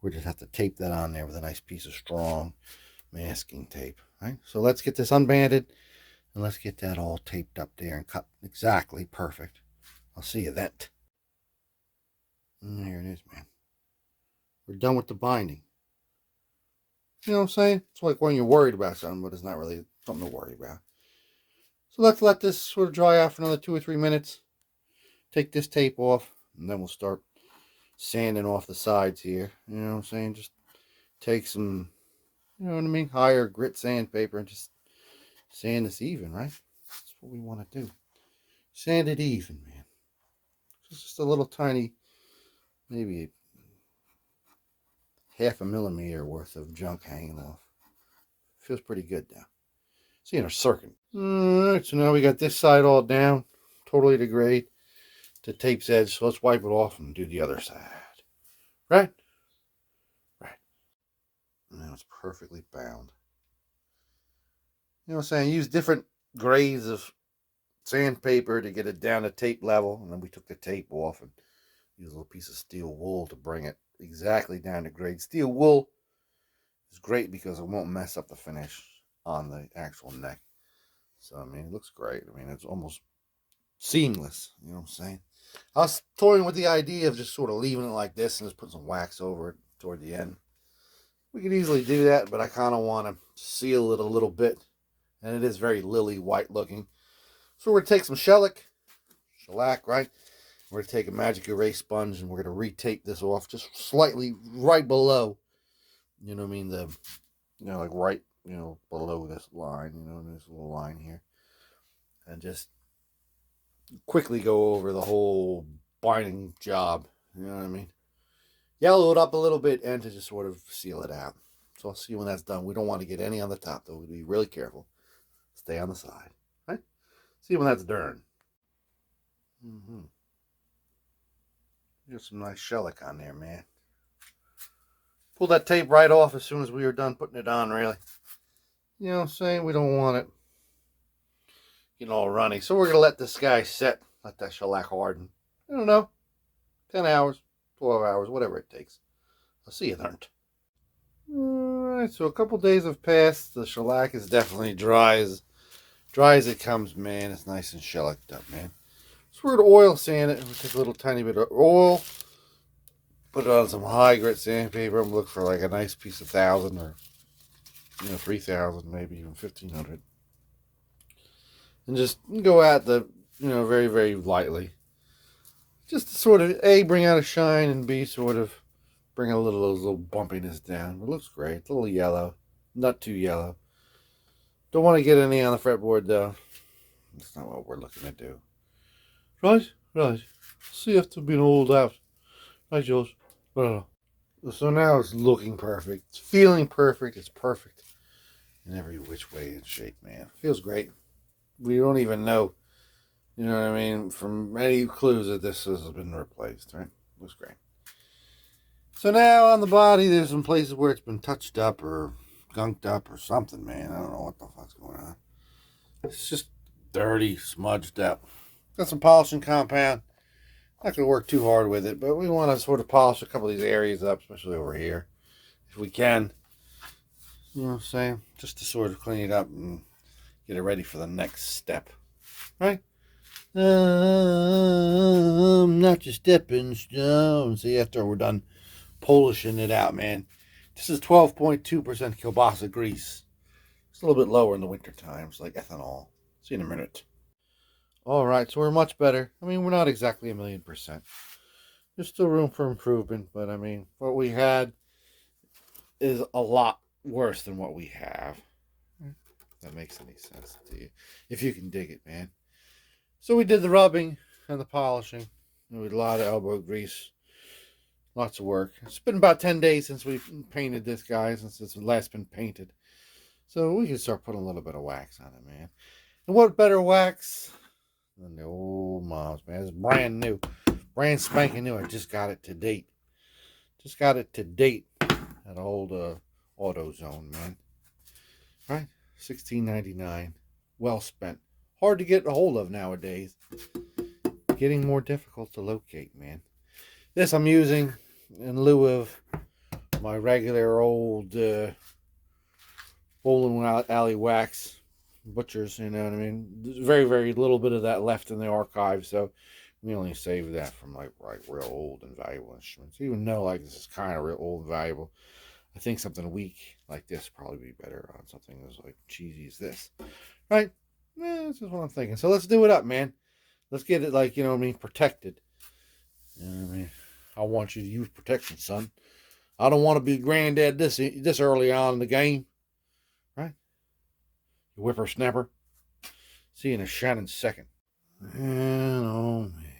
we just have to tape that on there with a nice piece of strong masking tape. Right? So let's get this unbanded, and let's get that all taped up there and cut exactly perfect. I'll see you then. And there it is, man. We're done with the binding. You know what I'm saying? It's like when you're worried about something, but it's not really something to worry about. So let's let this sort of dry out for another 2 or 3 minutes. Take this tape off, and then we'll start sanding off the sides here. You know what I'm saying? Just take some, you know what I mean, higher grit sandpaper and just sand this even, right? That's what we want to do. Sand it even, man. Just a little tiny, maybe half a millimeter worth of junk hanging off. Feels pretty good now. Seeing a circuit. Alright, so now we got this side all down, totally to grade, to tape's edge. So let's wipe it off and do the other side. Right? Right. Now it's perfectly bound. You know what I'm saying? Use different grades of sandpaper to get it down to tape level. And then we took the tape off and used a little piece of steel wool to bring it exactly down to grade. Steel wool is great because it won't mess up the finish on the actual neck. So, I mean, it looks great. I mean, it's almost seamless. You know what I'm saying? I was toying with the idea of just sort of leaving it like this and just putting some wax over it toward the end. We could easily do that, but I kind of want to seal it a little bit. And it is very lily white looking. So we're going to take some shellac, right? We're going to take a magic erase sponge and we're going to retape this off just slightly right below, you know what I mean, the, you know, like right, you know, below this line, you know, this little line here. And just quickly go over the whole binding job, you know what I mean? Yellow it up a little bit and to just sort of seal it out. So I'll see when that's done. We don't want to get any on the top, though. We'll be really careful. Stay on the side, right? See when that's done. There's some nice shellac on there, man. Pull that tape right off as soon as we were done putting it on, really. You know what I'm saying? We don't want it getting all runny. So we're going to let this guy set. Let that shellac harden. I don't know. 10 hours, 12 hours, whatever it takes. I'll see you there. Alright, so a couple days have passed. The shellac is definitely dry as it comes, man. It's nice and shellacked up, man. So we're going to oil sand it. We take a little tiny bit of oil. Put it on some high grit sandpaper. I'm looking for like a nice piece of 1,000 or, you know, 3,000, maybe even 1,500. And just go at the, you know, very, very lightly. Just to sort of, A, bring out a shine, and B, sort of bring a little bumpiness down. It looks great. It's a little yellow. Not too yellow. Don't want to get any on the fretboard, though. That's not what we're looking to do. Right? Right. See after being oiled out. Right, George? Right. So now it's looking perfect. It's feeling perfect. It's perfect in every which way and shape, man. Feels great. We don't even know, you know what I mean, from any clues that this has been replaced, right? Looks great. So now on the body, there's some places where it's been touched up or gunked up or something, man. I don't know what the fuck's going on. It's just dirty, smudged up. Got some polishing compound. Not going to work too hard with it, but we want to sort of polish a couple of these areas up, especially over here, if we can. You know what I'm saying? Just to sort of clean it up and get it ready for the next step. Right? Not your stepping stone. See, after we're done polishing it out, man. This is 12.2% kielbasa grease. It's a little bit lower in the winter times, like ethanol. See you in a minute. Alright, so we're much better. I mean, we're not exactly 1,000,000%. There's still room for improvement, but I mean, what we had is a lot worse than what we have. If that makes any sense to you. If you can dig it, man. So we did the rubbing and the polishing. We did a lot of elbow grease. Lots of work. It's been about 10 days since we painted this guy, since it's last been painted. So we can start putting a little bit of wax on it, man. And what better wax than the old moms, man. It's brand new. Brand spanking new. I just got it to date. At old AutoZone, man. Right? $16.99. Well spent. Hard to get a hold of nowadays. Getting more difficult to locate, man. This I'm using in lieu of my regular old bowling alley wax. Butchers, you know what I mean? There's very, very little bit of that left in the archive, so we only saved that from like real old and valuable instruments. Even though like this is kind of real old and valuable, I think something weak like this would probably be better on something as like cheesy as this, right? This is what I'm thinking. So let's do it up, man. Let's get it like, you know what I mean, protected. You know what I mean? I want you to use protection, son. I don't want to be granddad this early on in the game, right? You whippersnapper. See you in a shining second. And oh man,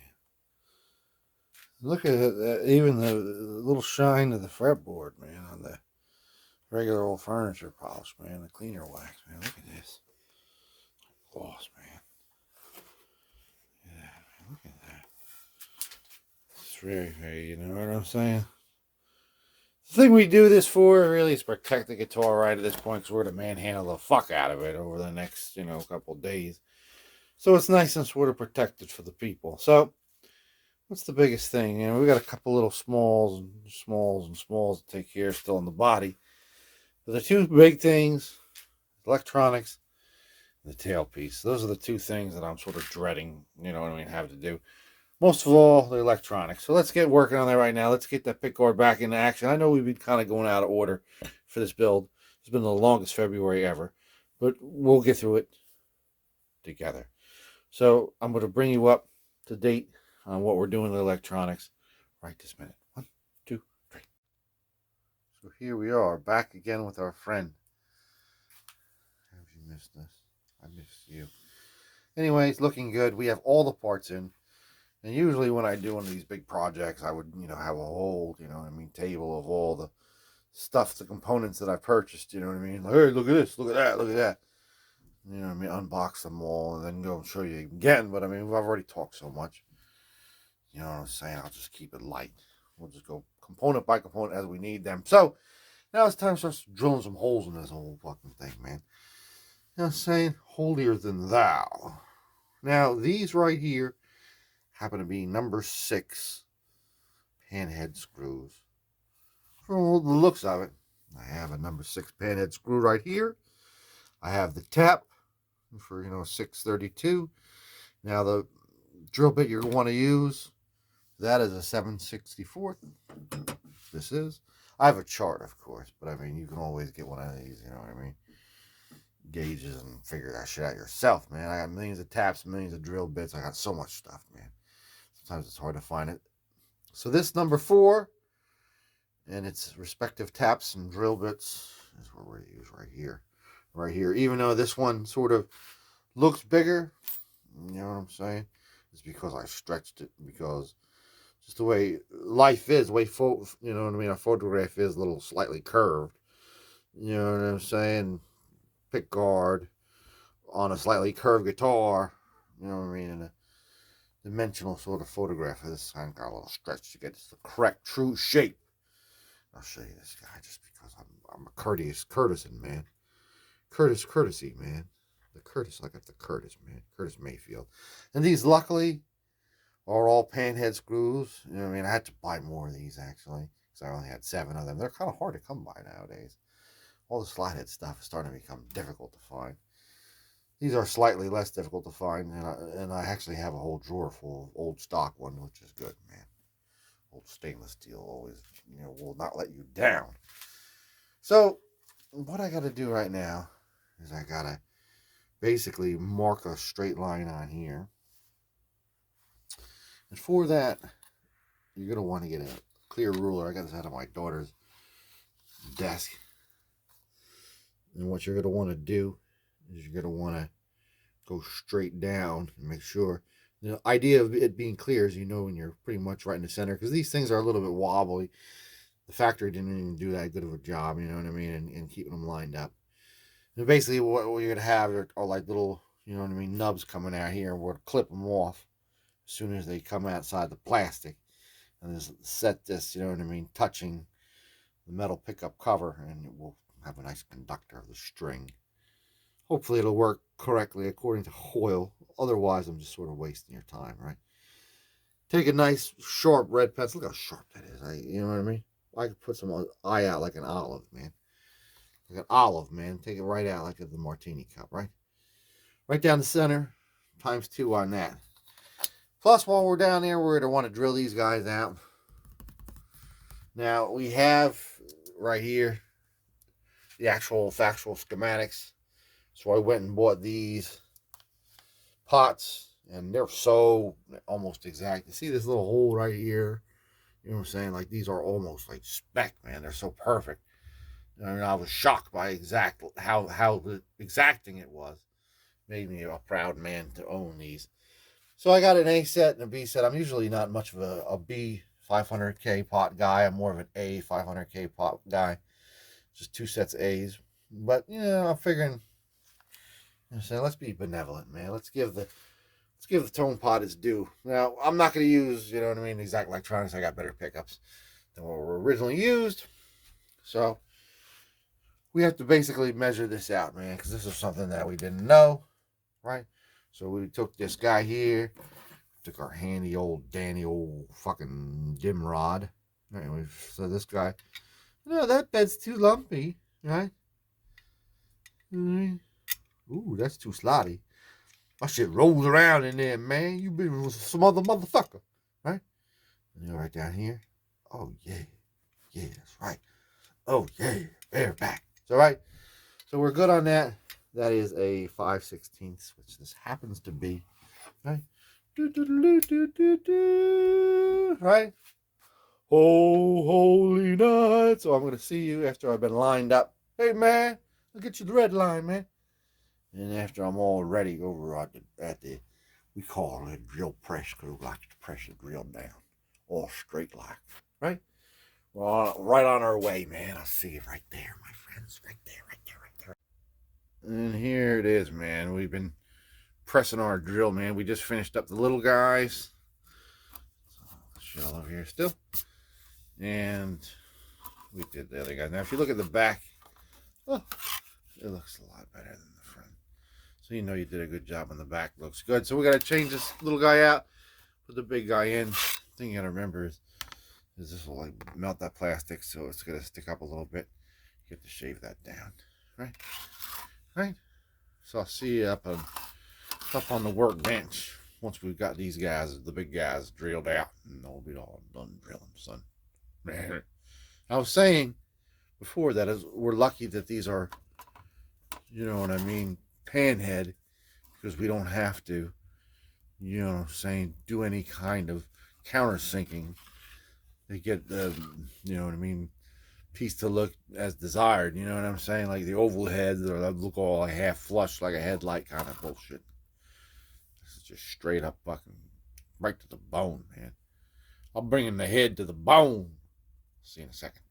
Look at it, even the little shine of the fretboard, man, on the regular old furniture polish, man, the cleaner wax, man. Look at this. Gloss, man. Yeah, man, look at that. It's very, you know what I'm saying? The thing we do this for really is protect the guitar right at this point, because we're going to manhandle the fuck out of it over the next, couple of days. So it's nice and sort of protected for the people. So what's the biggest thing? We got a couple little smalls to take care of still in the body. But the two big things, electronics and the tailpiece. Those are the two things that I'm sort of dreading, have to do. Most of all, the electronics. So let's get working on that right now. Let's get that pickguard back into action. I know we've been kind of going out of order for this build. It's been the longest February ever, but we'll get through it together. So I'm going to bring you up to date on what we're doing with electronics right this minute. 1, 2, 3. So here we are, back again with our friend. Have you missed us? I missed you. Anyways, looking good. We have all the parts in. And usually when I do one of these big projects, I would, have a whole, table of all the stuff, the components that I purchased, Like, hey, look at this, look at that, look at that. Unbox them all and then go and show you again. But I've already talked so much. You know what I'm saying? I'll just keep it light. We'll just go component by component as we need them. So now it's time to start drilling some holes in this whole fucking thing, man. You know what I'm saying? Holier than thou. Now, these right here happen to be number 6 panhead screws. From the looks of it, I have a number 6 panhead screw right here. I have the tap for 632. Now the drill bit you're going to want to use, that is a 7/64. This is. I have a chart, of course, but you can always get one of these. You know what I mean? Gauges and figure that shit out yourself, man. I got millions of taps, millions of drill bits. I got so much stuff, man. Sometimes it's hard to find it. So this number 4 and its respective taps and drill bits is what we're going to use right here. Right here. Even though this one sort of looks bigger, you know what I'm saying? It's because I stretched it, because just the way life is, the way a photograph is a little slightly curved. You know what I'm saying? Pick guard on a slightly curved guitar. You know what I mean? And a dimensional sort of photograph of this kind got a little stretch to get the correct, true shape. I'll show you this guy just because I'm a courtesan, man. Courtesy, man. The Curtis, I got the Curtis, man. Curtis Mayfield. And these, luckily, are all panhead screws. I had to buy more of these, actually, because I only had 7 of them. They're kind of hard to come by nowadays. All the slide head stuff is starting to become difficult to find. These are slightly less difficult to find, and I actually have a whole drawer full of old stock ones, which is good, man. Old stainless steel always, will not let you down. So, what I got to do right now is I got to basically mark a straight line on here. And for that, you're going to want to get a clear ruler. I got this out of my daughter's desk. And what you're going to want to do is you're going to want to go straight down and make sure. The idea of it being clear is when you're pretty much right in the center, because these things are a little bit wobbly. The factory didn't even do that good of a job, you know what I mean, and keeping them lined up. And basically what you're going to have are like little, nubs coming out here, and we'll clip them off as soon as they come outside the plastic. And just set this, touching the metal pickup cover, and it will have a nice conductor of the string. Hopefully it'll work correctly according to Hoyle. Otherwise, I'm just sort of wasting your time, right? Take a nice sharp red pencil. Look how sharp that is. You know what I mean? I could put some eye out like an olive, man. Like an olive, man. Take it right out like the martini cup, right? Right down the center. ×2 on that. Plus, while we're down there, we're going to want to drill these guys out. Now, we have right here the actual factual schematics. So I went and bought these pots, and they're so almost exact. You see this little hole right here? You know what I'm saying? Like, these are almost like spec, man. They're so perfect. I was shocked by how exacting it was. Made me a proud man to own these. So I got an A set and a B set. I'm usually not much of a B 500K pot guy. I'm more of an A 500K pot guy. Just 2 sets of A's. But, you know, I'm figuring, so let's be benevolent, man. Let's give the tone pot its due. Now, I'm not going to use, you know what I mean, exact electronics. I got better pickups than what were originally used. So, we have to basically measure this out, man, because this is something that we didn't know, right? So, we took this guy here, took our handy old Danny old fucking dim rod. Anyway, so this guy, no, that bed's too lumpy, right? Ooh, that's too slotty. My shit rolls around in there, man. You been with some other motherfucker, right? And you're right down here. Oh, yeah. Yeah, that's right. Oh, yeah. Bareback. It's all right. So we're good on that. That is a 5/16, which this happens to be, right? Right? Oh, holy night. So I'm going to see you after I've been lined up. Hey, man, I'll get you the red line, man. And after I'm all ready over at the we call it a drill press because we like to press the drill down. All straight like, right? Well, right on our way, man. I'll see you right there, my friends. Right there, right there, right there. And here it is, man. We've been pressing our drill, man. We just finished up the little guys. Shell over here still. And we did the other guys. Now, if you look at the back, oh, it looks a lot better than the front. So you know you did a good job on the back. Looks good. So we got to change this little guy out, put the big guy in. The thing you got to remember is this will like melt that plastic, so it's going to stick up a little bit. You have to shave that down, right? Right? So I'll see you up on the workbench once we've got these guys, the big guys, drilled out, and they'll be all done drilling, son. I was saying before that is we're lucky that these are, you know what I mean, panhead, because we don't have to, you know what I'm saying, do any kind of countersinking. They get the, you know what I mean, piece to look as desired, you know what I'm saying, like the oval heads or that look all like half flush like a headlight kind of bullshit. This is just straight up fucking right to the bone, man. I'm bringing the head to the bone. See you in a second.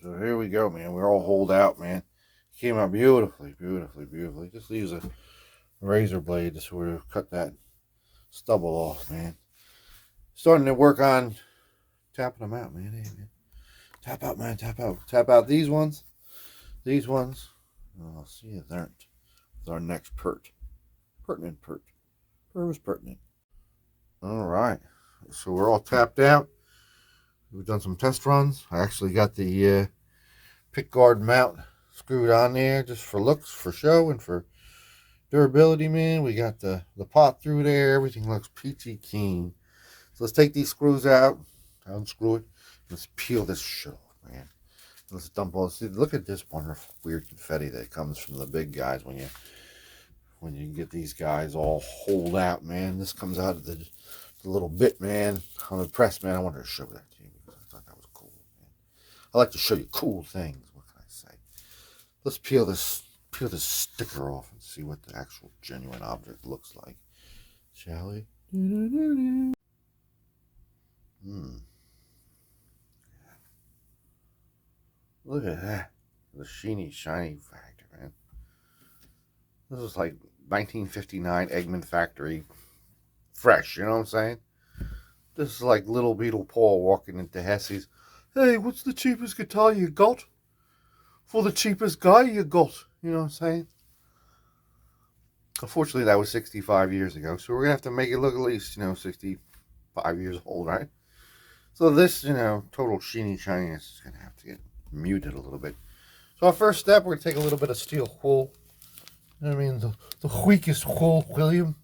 So here we go, man. We're all holed out, man. Came out beautifully, beautifully, beautifully. Just use a razor blade to sort of cut that stubble off, man. Starting to work on tapping them out, man. Hey, man. Tap out, man. Tap out. Tap out these ones. These ones. Oh, I'll see you there. With our next pert. Pertinent pert. Pert was pertinent. All right. So we're all tapped out. We've done some test runs. I actually got the pick guard mount screwed on there just for looks, for show, and for durability, man. We got the pot through there. Everything looks peachy keen. So let's take these screws out, unscrew it. Let's peel this shit off, man. Let's dump all this. Look at this wonderful weird confetti that comes from the big guys when you get these guys all holed out, man. This comes out of the little bit, man, on the press, man. I wanted to show that to you because I thought that was cool, man. I like to show you cool things. What can I say? Let's peel this sticker off and see what the actual genuine object looks like, shall we? Look at that. The sheeny, shiny factor, man. This is like 1959 Egmond factory fresh, you know what I'm saying? This is like Little Beetle Paul walking into Hesse's. Hey, what's the cheapest guitar you got? For the cheapest guy you got, you know what I'm saying? Unfortunately, that was 65 years ago, so we're going to have to make it look at least, 65 years old, right? So this, total sheeny shininess is going to have to get muted a little bit. So our first step, we're going to take a little bit of steel wool. You know what I mean? The weakest wool, William.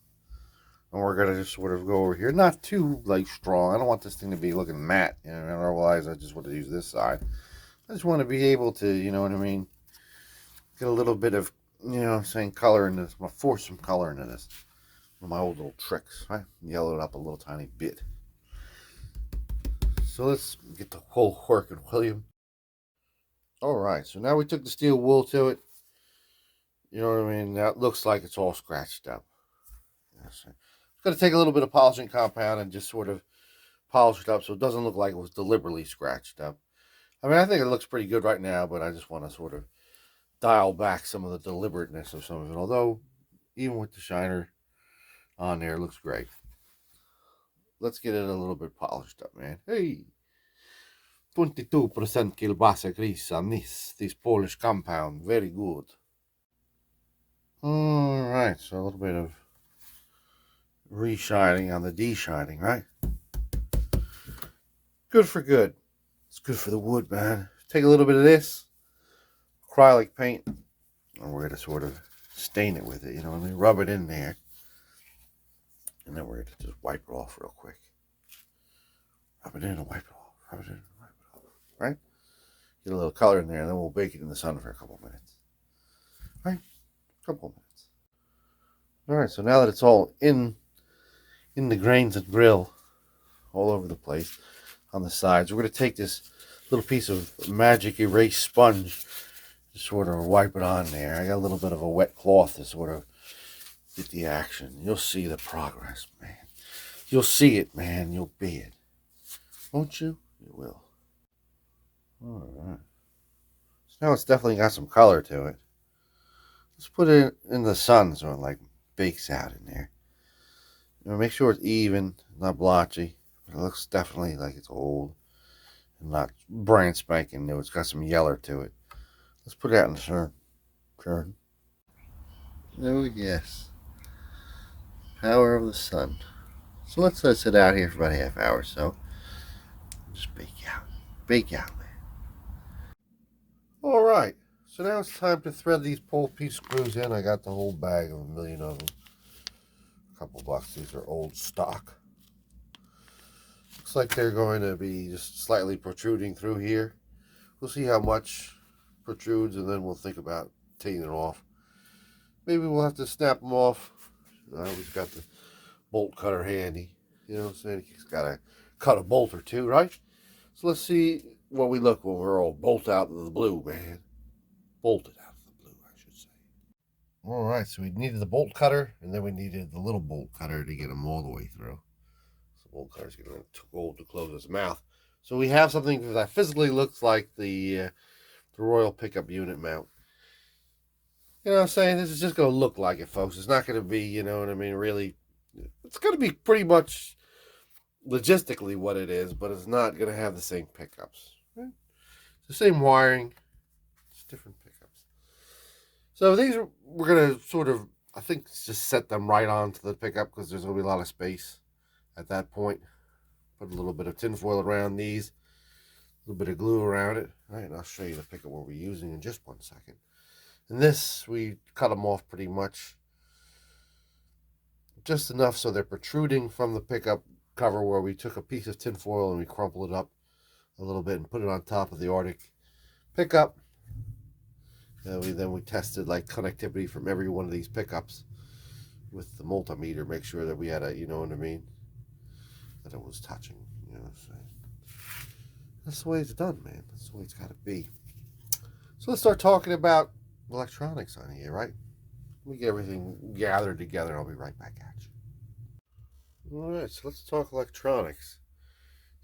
And we're going to just sort of go over here. Not too, strong. I don't want this thing to be looking matte. Otherwise, I just want to use this side. I just want to be able to, you know what I mean, get a little bit of, color in this. I'm going to force some color into this. One of my old little tricks, right? Yellow it up a little tiny bit. So let's get the wool working, William. All right, so now we took the steel wool to it. You know what I mean? That looks like it's all scratched up. Yes. Going to take a little bit of polishing compound and just sort of polish it up so it doesn't look like it was deliberately scratched up. I mean, I think it looks pretty good right now, but I just want to sort of dial back some of the deliberateness of some of it. Although, even with the shiner on there, it looks great. Let's get it a little bit polished up, man. Hey! 22% kielbasa grease on this Polish compound. Very good. Alright, so a little bit of reshining on the de-shining, right? Good for good. It's good for the wood, man. Take a little bit of this acrylic paint, and we're going to sort of stain it with it, you know what I mean? Rub it in there. And then we're going to just wipe it off real quick. Rub it in and wipe it off. Rub it in and wipe it off. Right? Get a little color in there, and then we'll bake it in the sun for a couple of minutes. Right? A couple of minutes. Alright, so now that it's all in the grains and grill, all over the place, on the sides, we're going to take this little piece of magic erase sponge to sort of wipe it on there. I got a little bit of a wet cloth to sort of get the action. You'll see the progress, man. You'll see it, man. You'll be it. Won't you? You will. Alright. So now it's definitely got some color to it. Let's put it in the sun so it like bakes out in there. You know, make sure it's even, not blotchy. But it looks definitely like it's old and not brand spanking new. It's got some yeller to it. Let's put it out in the sun. Turn. Oh yes. Power of the sun. So let's let it sit out here for about a half hour or so. Just bake out. Bake out, man. Alright. So now it's time to thread these pole piece screws in. I got the whole bag of a million of them. A couple bucks. These are old stock. Looks like they're going to be just slightly protruding through here. We'll see how much protrudes, and then we'll think about taking it off. Maybe we'll have to snap them off. I always got the bolt cutter handy. You know what I'm saying? He's got to cut a bolt or two, right? So let's see what we look when we're all bolt out of the blue, man. Bolted out of the blue, I should say. All right, so we needed the bolt cutter, and then we needed the little bolt cutter to get them all the way through. So the bolt cutter's getting too old to close his mouth. So we have something that physically looks like the Royal pickup unit mount. You know what I'm saying? This is just going to look like it, folks. It's not going to be, you know what I mean, really. It's going to be pretty much logistically what it is, but it's not going to have the same pickups. Right? It's the same wiring, just different pickups. So these we're going to sort of, I think, just set them right onto the pickup because there's going to be a lot of space at that point. Put a little bit of tinfoil around these, a little bit of glue around it. All right, and I'll show you the pickup we'll be using in just 1 second. And this, we cut them off pretty much just enough so they're protruding from the pickup cover, where we took a piece of tinfoil and we crumpled it up a little bit and put it on top of the Arctic pickup. And then we tested like connectivity from every one of these pickups with the multimeter, make sure that we had a, you know what I mean, that it was touching, you know what I'm saying. That's the way it's done, man. That's the way it's got to be. So let's start talking about electronics on here, right? Let me get everything gathered together and I'll be right back at you. Alright, so let's talk electronics.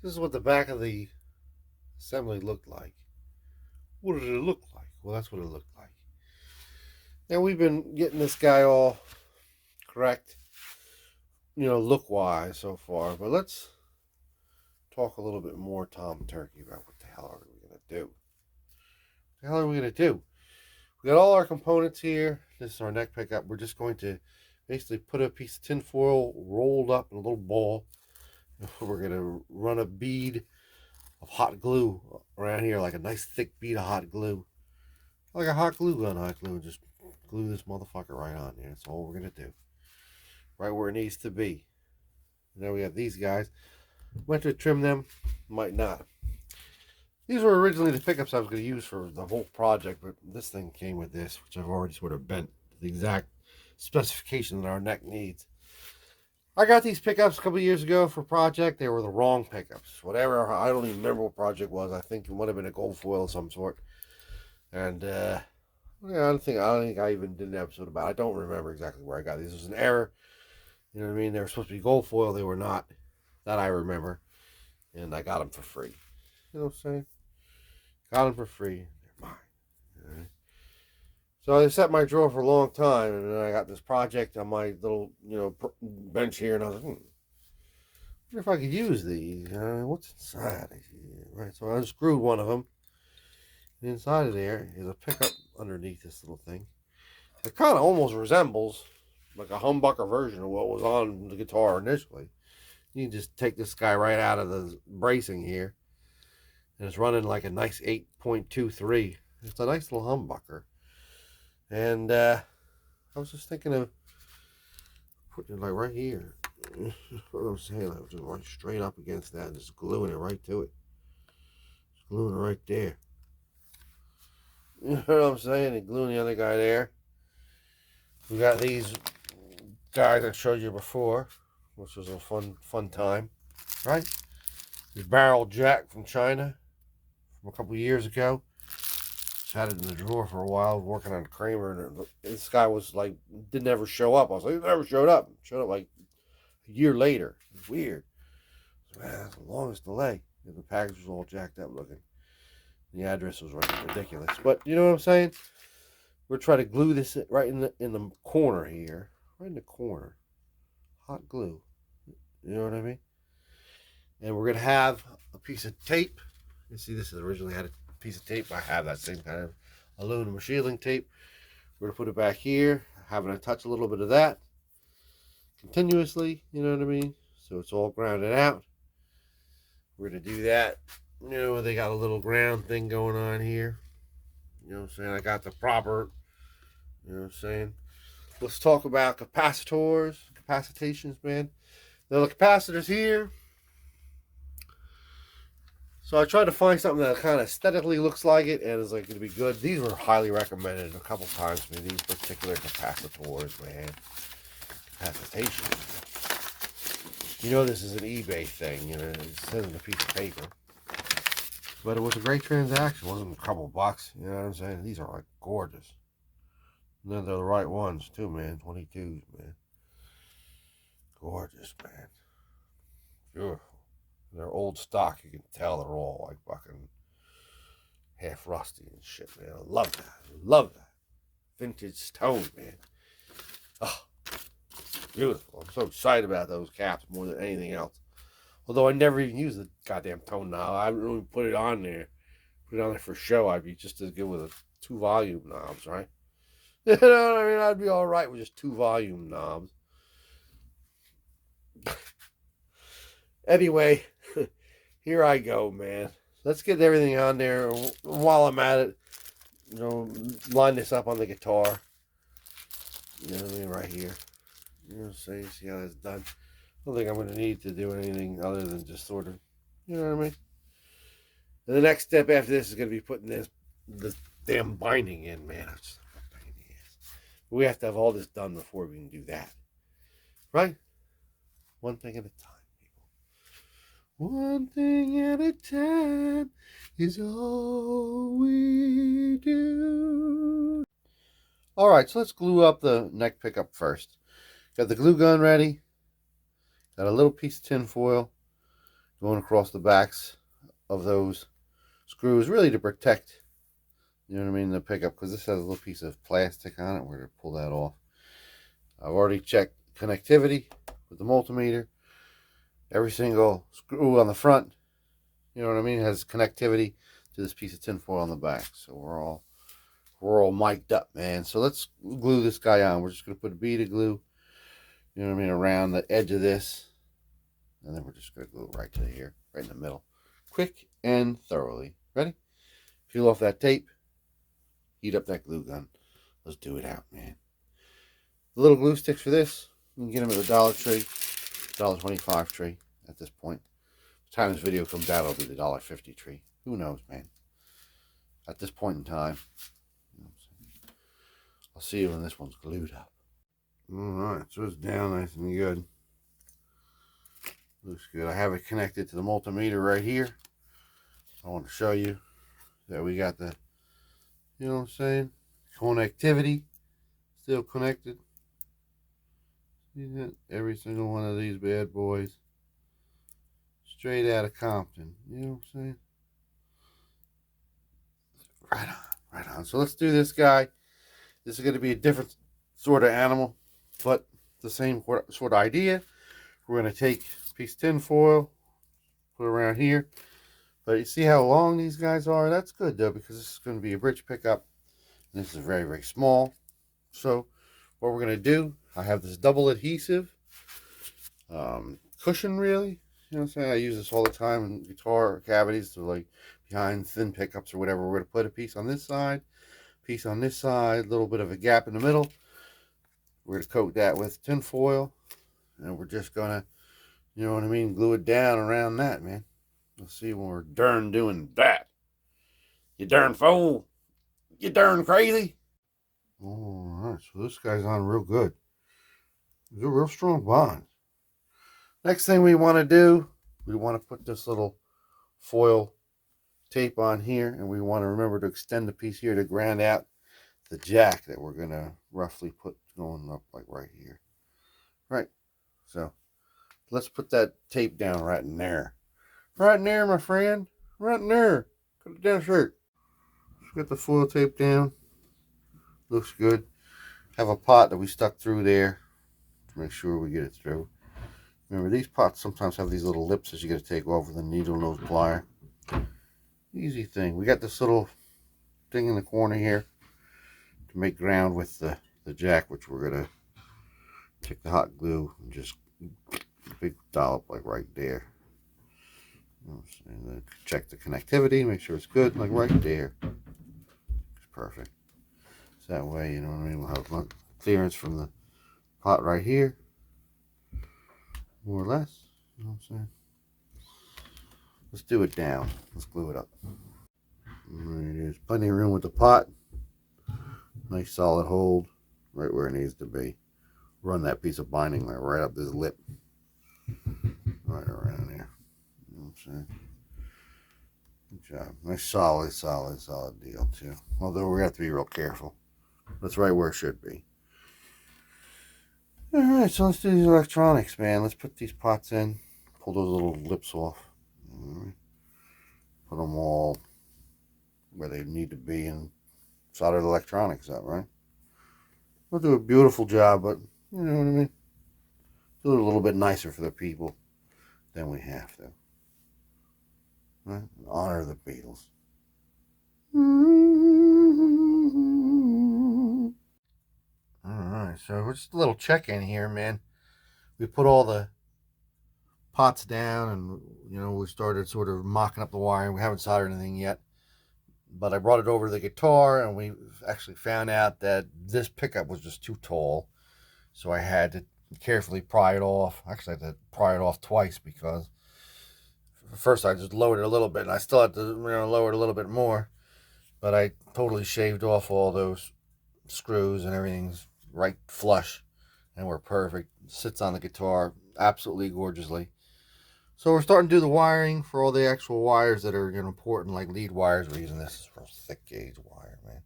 This is what the back of the assembly looked like. What did it look like? Well, that's what it looked like. Now we've been getting this guy all correct, you know, look-wise so far, but let's talk a little bit more Tom Turkey about what the hell are we going to do. What the hell are we going to do? We got all our components here. This is our neck pickup. We're just going to basically put a piece of tin foil rolled up in a little ball. We're going to run a bead of hot glue around here, like a nice thick bead of hot glue. Like a hot glue gun, hot glue. Just glue this motherfucker right on there. That's all we're going to do. Right where it needs to be. Now we have these guys. Might to trim them, might not. These were originally the pickups I was going to use for the whole project, but this thing came with this, which I've already sort of bent to the exact specification that our neck needs. I got these pickups a couple of years ago for a project. They were the wrong pickups. Whatever, I don't even remember what project it was. I think it might have been a gold foil of some sort. And I don't think I even did an episode about it. I don't remember exactly where I got these. It was an error You know what I mean? They were supposed to be gold foil. They were not. That I remember. And I got them for free. You know what I'm saying? Got them for free. They're mine. Right? So I set my drawer for a long time, and then I got this project on my little, bench here, and I was like, I wonder if I could use these. What's inside? Right. So I unscrewed one of them. And inside of there is a pickup underneath this little thing. It kind of almost resembles like a humbucker version of what was on the guitar initially. You can just take this guy right out of the bracing here. And it's running like a nice 8.23. It's a nice little humbucker. And I was just thinking of putting it like right here. What I'm saying, I was just right straight up against that and just gluing it right to it. Just gluing it right there. You know what I'm saying? And gluing the other guy there. We got these guys I showed you before, which was a fun time, right? This barrel jack from China from a couple of years ago. Just had it in the drawer for a while, working on Kramer, and this guy was like, didn't ever show up. I was like, he never showed up. Showed up like a year later. It was weird. Man, that's the longest delay. And the package was all jacked up looking. The address was ridiculous. But you know what I'm saying? We're trying to glue this right in the corner here. Right in the corner. Hot glue. You know what I mean? And we're going to have a piece of tape. You see, this is originally had a piece of tape. I have that same kind of aluminum shielding tape. We're going to put it back here. Having to touch a little bit of that continuously. You know what I mean? So it's all grounded out. We're going to do that. You know, they got a little ground thing going on here. You know what I'm saying? I got the proper, you know what I'm saying? Let's talk about capacitors, capacitations, man. Now the capacitors here. So I tried to find something that kind of aesthetically looks like it and is like going to be good. These were highly recommended a couple times for these particular capacitors, man. Capacitations. You know this is an eBay thing, you know, it says on a piece of paper. But it was a great transaction. It wasn't a couple bucks, you know what I'm saying? These are like gorgeous. And then they're the right ones too, man. 22s, man. Gorgeous, man. Beautiful. They're old stock. You can tell they're all like fucking half rusty and shit, man. I love that. I love that. Vintage tone, man. Oh, beautiful. I'm so excited about those caps more than anything else. Although I never even use the goddamn tone knob. I haven't really put it on there. Put it on there for show. I'd be just as good with a 2 volume knobs, right? You know what I mean? I'd be all right with just 2 volume knobs. Anyway, here I go, man. Let's get everything on there. While I'm at it, you know, line this up on the guitar. You know what I mean? Right here. You know what I'm saying? See how that's done? I don't think I'm going to need to do anything other than just sort of, you know what I mean? And the next step after this is going to be putting this damn binding in, man. I'm just a pain in the ass. We have to have all this done before we can do that. Right? One thing at a time, people. One thing at a time is all we do. All right, so let's glue up the neck pickup first. Got the glue gun ready. Got a little piece of tin foil going across the backs of those screws, really to protect, you know what I mean, the pickup, because this has a little piece of plastic on it. We're going to pull that off. I've already checked connectivity with the multimeter. Every single screw on the front, you know what I mean, has connectivity to this piece of tin foil on the back. So we're all mic'd up, man. So let's glue this guy on. We're just going to put a bead of glue, you know what I mean, around the edge of this. And then we're just going to glue it right to here, right in the middle. Quick and thoroughly. Ready? Peel off that tape. Heat up that glue gun. Let's do it out, man. The little glue sticks for this, you can get them at the Dollar Tree. $1.25 tree at this point. By the time this video comes out, it'll be the $1.50 tree. Who knows, man? At this point in time. You know what I'm saying? I'll see you when this one's glued up. Alright, so it's down nice and good. Looks good. I have it connected to the multimeter right here. I want to show you that we got the, you know what I'm saying, connectivity still connected. See that? Every single one of these bad boys. Straight out of Compton. You know what I'm saying? Right on, right on. So let's do this guy. This is going to be a different sort of animal, but the same sort of idea. We're going to take a piece of tin foil, put it around here. But you see how long these guys are? That's good though, because this is going to be a bridge pickup. And this is very, very small. So what we're going to do, I have this double adhesive cushion, really. You know what I'm saying? I use this all the time in guitar cavities, so like behind thin pickups or whatever. We're going to put a piece on this side, piece on this side, a little bit of a gap in the middle. We're going to coat that with tin foil, and we're just going to, you know what I mean, glue it down around that, man. We'll see when we're darn doing that. You darn fool. You darn crazy. All right, so this guy's on real good. It's a real strong bond. Next thing we want to do, we want to put this little foil tape on here, and we want to remember to extend the piece here to ground out the jack that we're going to roughly put going up like right here. Right, so let's put that tape down right in there. Right in there, my friend. Right in there. Put it down shirt. Let's get the foil tape down. Looks good. Have a pot that we stuck through there to make sure we get it through. Remember, these pots sometimes have these little lips that you got to take off with a needle nose plier. Easy thing. We got this little thing in the corner here to make ground with the jack, which we're going to take the hot glue and just big dollop like right there. And check the connectivity, make sure it's good, like right there. It's perfect. So that way, you know what I mean, we'll have clearance from the pot right here. More or less. You know what I'm saying? Let's do it down. Let's glue it up. There's plenty of room with the pot. Nice solid hold. Right where it needs to be. Run that piece of binding right up this lip. Right around there. You know what I'm saying? Good job. Nice solid deal too. Although we have to be real careful. That's right where it should be. Alright, so let's do these electronics, man. Let's put these pots in. Pull those little lips off. Right. Put them all where they need to be and solder the electronics up, right? We'll do a beautiful job, but you know what I mean? Do it a little bit nicer for the people than we have to. Right? Honor the Beatles. Alright, so we're just a little check-in here, man. We put all the pots down and, you know, we started sort of mocking up the wiring. We haven't soldered anything yet. But I brought it over to the guitar and we actually found out that this pickup was just too tall. So I had to carefully pry it off. Actually, I had to pry it off twice because first I just lowered it a little bit and I still had to, you know, lower it a little bit more. But I totally shaved off all those screws and everything's right flush and we're perfect. Sits on the guitar absolutely gorgeously. So we're starting to do the wiring for all the actual wires that are, you know, important, like lead wires. We're using this real thick gauge wire, man.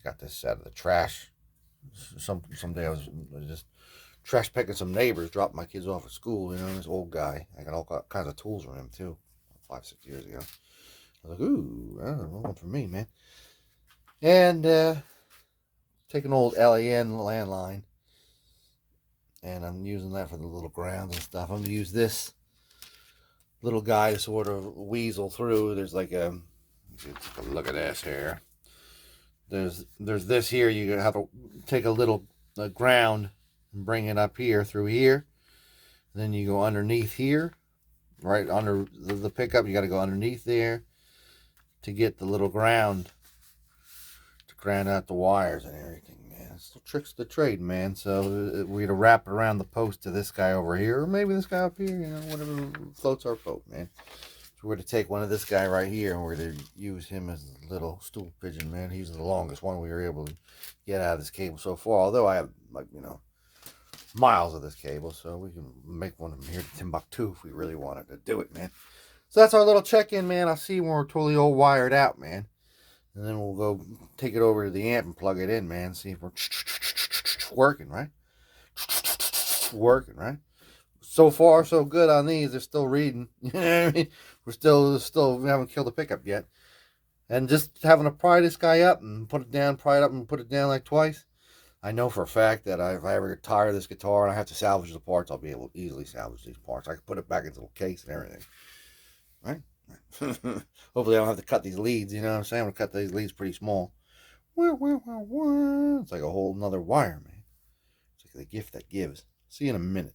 Got this out of the trash. Someday I was just trash picking some neighbors, dropping my kids off at school. You know, this old guy. I got all kinds of tools from him too. 5-6 years ago. I was like, ooh, I don't know, one for me, man. And take an old LAN landline, and I'm using that for the little grounds and stuff. I'm gonna use this little guy to sort of weasel through. There's like a, look at this here. There's this here. You have to take a little ground and bring it up here through here. Then you go underneath here, right under the pickup. You got to go underneath there to get the little ground to ground out the wires and everything, man. It's the tricks of the trade, man. So we're gonna wrap it around the post to this guy over here, or maybe this guy up here, you know, whatever floats our boat, man. So we're gonna take one of this guy right here and we're gonna use him as a little stool pigeon, man. He's the longest one we were able to get out of this cable so far, although I have, like, you know, miles of this cable, so we can make one of them here to Timbuktu if we really wanted to do it, man. So that's our little check-in, man. I'll see you when we're totally all wired out, man. And then we'll go take it over to the amp and plug it in, man. See if we're working, right? working, right? So far, so good on these. They're still reading. You know what I mean? We haven't killed a pickup yet. And just having to pry this guy up and put it down, pry it up and put it down like twice. I know for a fact that if I ever get tired of this guitar and I have to salvage the parts, I'll be able to easily salvage these parts. I can put it back into the case and everything. Right? Hopefully I don't have to cut these leads, you know what I'm saying? I'm going to cut these leads pretty small. It's like a whole nother wire, man. It's like the gift that gives. See you in a minute.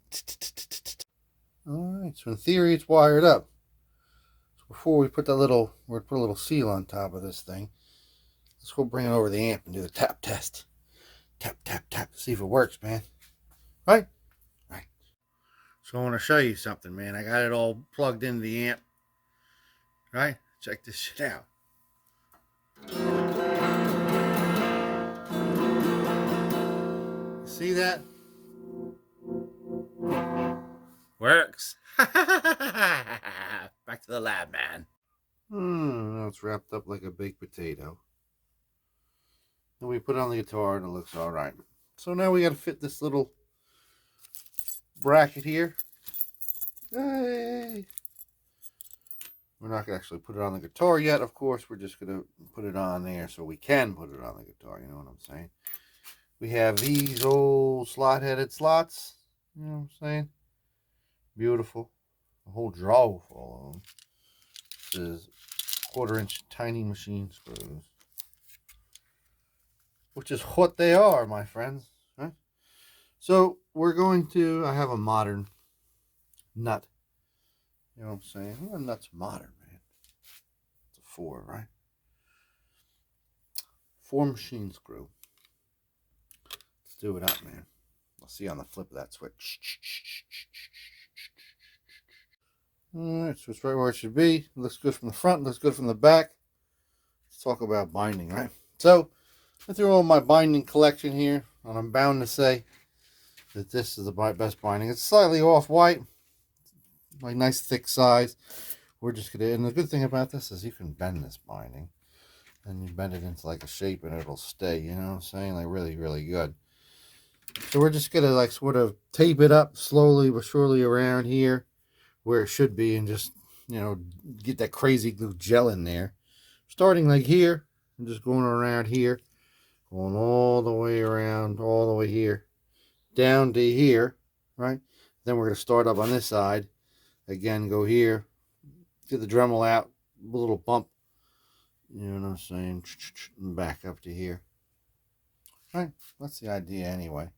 Alright, so in theory it's wired up. So before we put we're going to put a little seal on top of this thing. Let's go bring it over the amp and do the tap test. Tap, tap, tap. See if it works, man. Right? Right. So I want to show you something, man. I got it all plugged into the amp. Right? Check this shit out. See that? Works. Back to the lab, man. Now it's wrapped up like a baked potato. And we put it on the guitar and it looks all right. So now we got to fit this little bracket here. Yay! We're not going to actually put it on the guitar yet, of course. We're just going to put it on there so we can put it on the guitar. You know what I'm saying? We have these old slot-headed slots. You know what I'm saying? Beautiful. A whole drawer full of them. This is 1/4-inch tiny machine screws. Which is what they are, my friends. Right? So we're going to, I have a modern nut. You know what I'm saying? Well, a nut's modern, man. It's a 4, right? 4 machine screw. Let's do it up, man. I'll see you on the flip of that switch. Alright, so it's right where it should be. It looks good from the front, looks good from the back. Let's talk about binding, right? So, I threw all my binding collection here, and I'm bound to say that this is the best binding. It's slightly off-white, like nice thick size. We're just gonna, and the good thing about this is you can bend this binding, and you bend it into like a shape, and it'll stay. You know what I'm saying? Like really, really good. So we're just gonna like sort of tape it up slowly but surely around here, where it should be, and just, you know, get that crazy glue gel in there. Starting like here, and just going around here. Going all the way around, all the way here, down to here, right? Then we're going to start up on this side. Again, go here, get the Dremel out, a little bump, you know what I'm saying, and back up to here. Right? That's the idea anyway.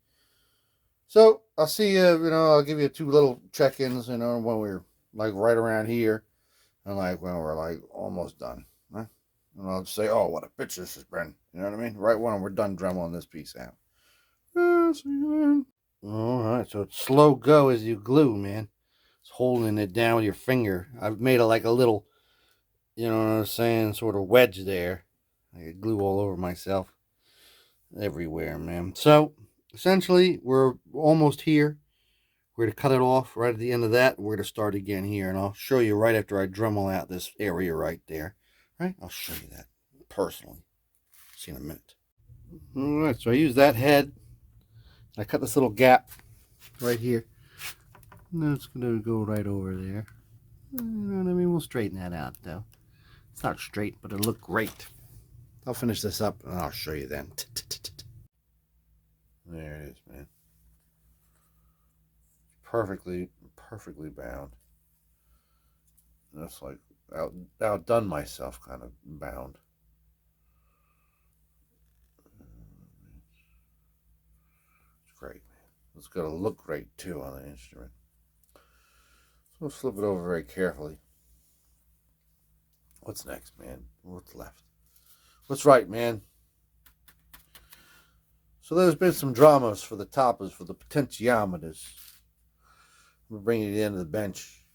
So, I'll see you, you know, I'll give you 2 little check-ins, you know, when we're like right around here, and like when we're like almost done, right? And I'll say, oh, what a bitch this has been. You know what I mean? Right when we're done dremeling this piece out. See you then. Alright, so it's slow go as you glue, man. It's holding it down with your finger. I've made like a little, you know what I'm saying, sort of wedge there. I get glue all over myself. Everywhere, man. So, essentially, we're almost here. We're going to cut it off right at the end of that. We're going to start again here. And I'll show you right after I Dremel out this area right there. Right? I'll show you that personally. See in a minute. Alright, so I use that head. I cut this little gap right here. And it's going to go right over there. You know what I mean? We'll straighten that out though. It's not straight, but it'll look great. I'll finish this up and I'll show you then. There it is, man. Perfectly bound. That's like outdone myself kind of bound. It's great, man. It's going to look great too on the instrument. So we'll flip it over very carefully. What's next, man? What's left? What's right, man? So there's been some dramas for the toppers, for the potentiometers. I'm bringing it into the bench,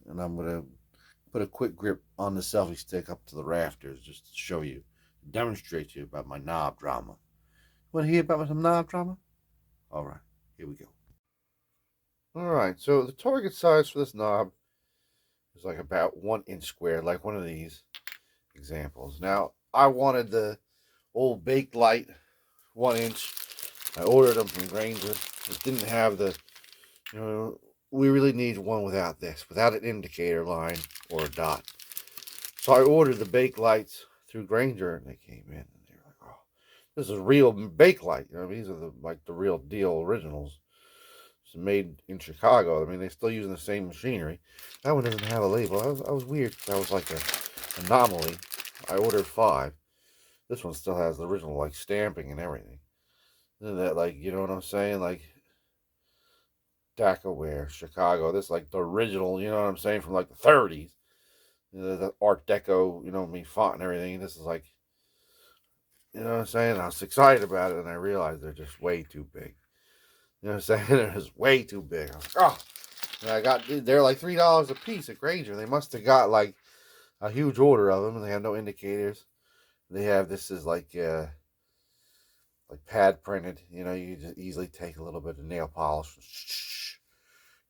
and I'm going to put a quick grip on the selfie stick up to the rafters just to show you, demonstrate to you about my knob drama. Want to hear about some knob drama? All right, here we go. All right, so the target size for this knob is like about 1 inch squared, like one of these examples. Now, I wanted the old Bakelite 1 inch. I ordered them from Granger. It didn't have the You know, we really need one without this, without an indicator line or a dot. So I ordered the bake lights through Granger, and they came in, and they were like, "Oh, this is a real bake light. You know, these are the real deal originals. It's made in Chicago. I mean, they're still using the same machinery. That one doesn't have a label. I was weird. That was like an anomaly. I ordered 5. This one still has the original like stamping and everything. And that, like, you know what I'm saying? Like Dakaware, Chicago. This like the original. You know what I'm saying? From like the 30s. The Art Deco, you know, font and everything. And this is like, you know what I'm saying? I was excited about it, and I realized they're just way too big. You know what I'm saying? They're just way too big. I was like, oh. And they're like $3 a piece at Granger. They must have got like a huge order of them, and they have no indicators. They have, this is like pad printed. You know, you just easily take a little bit of nail polish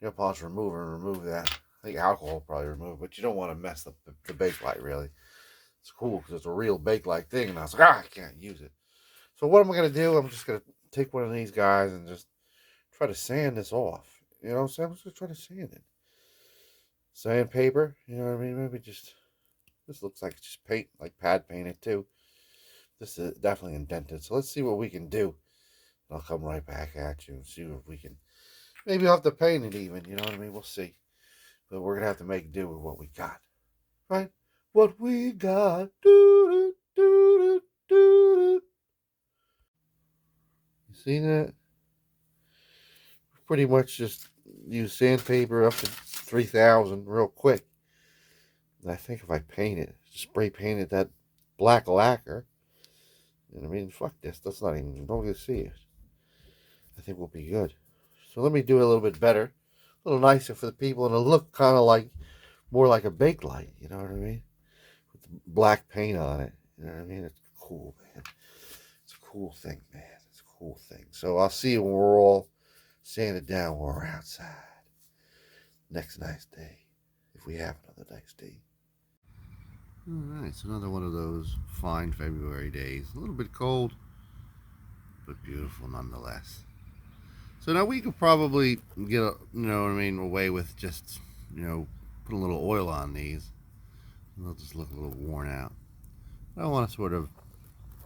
remover and remove that. I think alcohol probably remove, but you don't want to mess up the bake light, really. It's cool because it's a real bake light thing, and I was like, I can't use it. So what am I going to do? I'm just going to take one of these guys and just try to sand this off. You know what I'm saying? I'm just going to try to sand it. Sandpaper, you know what I mean? Maybe just, this looks like it's just paint, like pad painted too. This is definitely indented. So let's see what we can do. I'll come right back at you and see if we can, maybe I'll have to paint it even, you know what I mean? We'll see. But we're going to have to make do with what we got. Right? What we got. You see that? Pretty much just use sandpaper up to 3000 real quick. And I think if I paint it, spray painted that black lacquer, and I mean, fuck this. That's not even, nobody can see it. I think we'll be good. So let me do it a little bit better, a little nicer for the people, and it'll look kind of like, more like a bake light, you know what I mean? With black paint on it, you know what I mean? It's cool, man. It's a cool thing, man. It's a cool thing. So I'll see you when we're all sanded down when we're outside. Next nice day, if we have another nice day. All right, it's another one of those fine February days. A little bit cold, but beautiful nonetheless. So now we could probably get, you know what I mean, away with just, you know, put a little oil on these. And they'll just look a little worn out. But I want to sort of,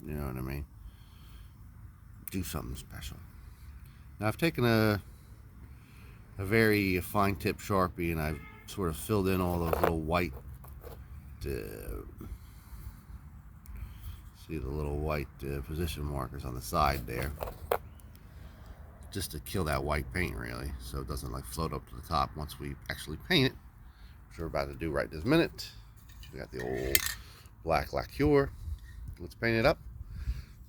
you know what I mean, do something special. Now I've taken a very fine tip Sharpie, and I've sort of filled in all those little white, see the little white position markers on the side there, just to kill that white paint, really, so it doesn't like float up to the top once we actually paint it, which we're about to do right this minute. We got the old black lacquer. Let's paint it up.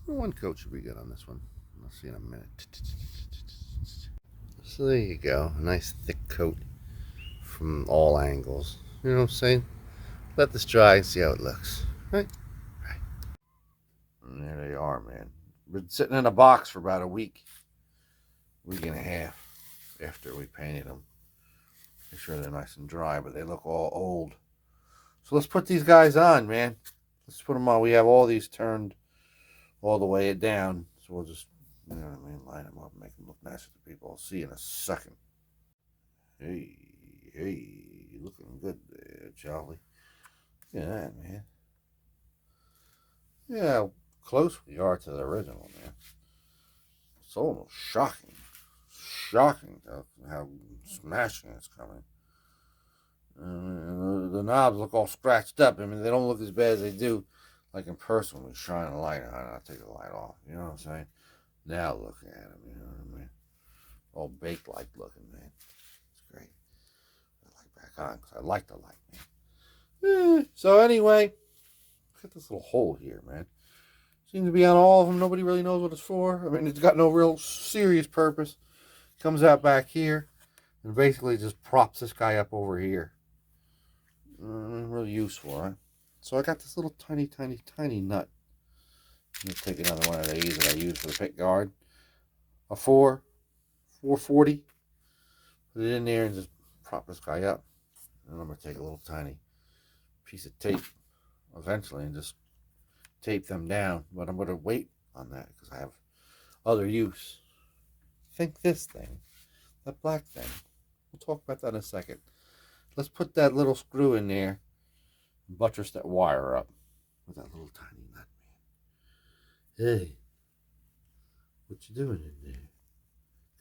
One coat should be good on this one. I'll see in a minute. So there you go, a nice thick coat from all angles. You know what I'm saying? Let this dry and see how it looks. Right? Right. And there they are, man. Been sitting in a box for about a week and a half after we painted them. Make sure they're nice and dry, but they look all old. So let's put these guys on, man. Let's put them on. We have all these turned all the way down, so we'll just, you know what I mean, line them up and make them look nice to people. I'll see you in a second. Hey, looking good there, Charlie. Look at that, man. Yeah, how close we are to the original, man. It's almost shocking. Shocking how smashing it's coming. The knobs look all scratched up. I mean, they don't look as bad as they do, like in person when we shine a light on it. I'll take the light off. You know what I'm saying? Now look at them. You know what I mean? All baked like looking, man. It's great. I like back on because I like the light, man. So anyway, look at this little hole here, man. Seems to be on all of them. Nobody really knows what it's for. I mean, it's got no real serious purpose. Comes out back here and basically just props this guy up over here. Real useful, huh? So I got this little tiny nut. Let me take another one of these that I use for the pick guard. A 440. Put it in there and just prop this guy up. And I'm going to take a little tiny piece of tape eventually and just tape them down. But I'm going to wait on that because I have other use. Think this thing That black thing. We'll talk about that in a second. Let's put that little screw in there and buttress that wire up with that little tiny nut, man. Hey, what you doing in there?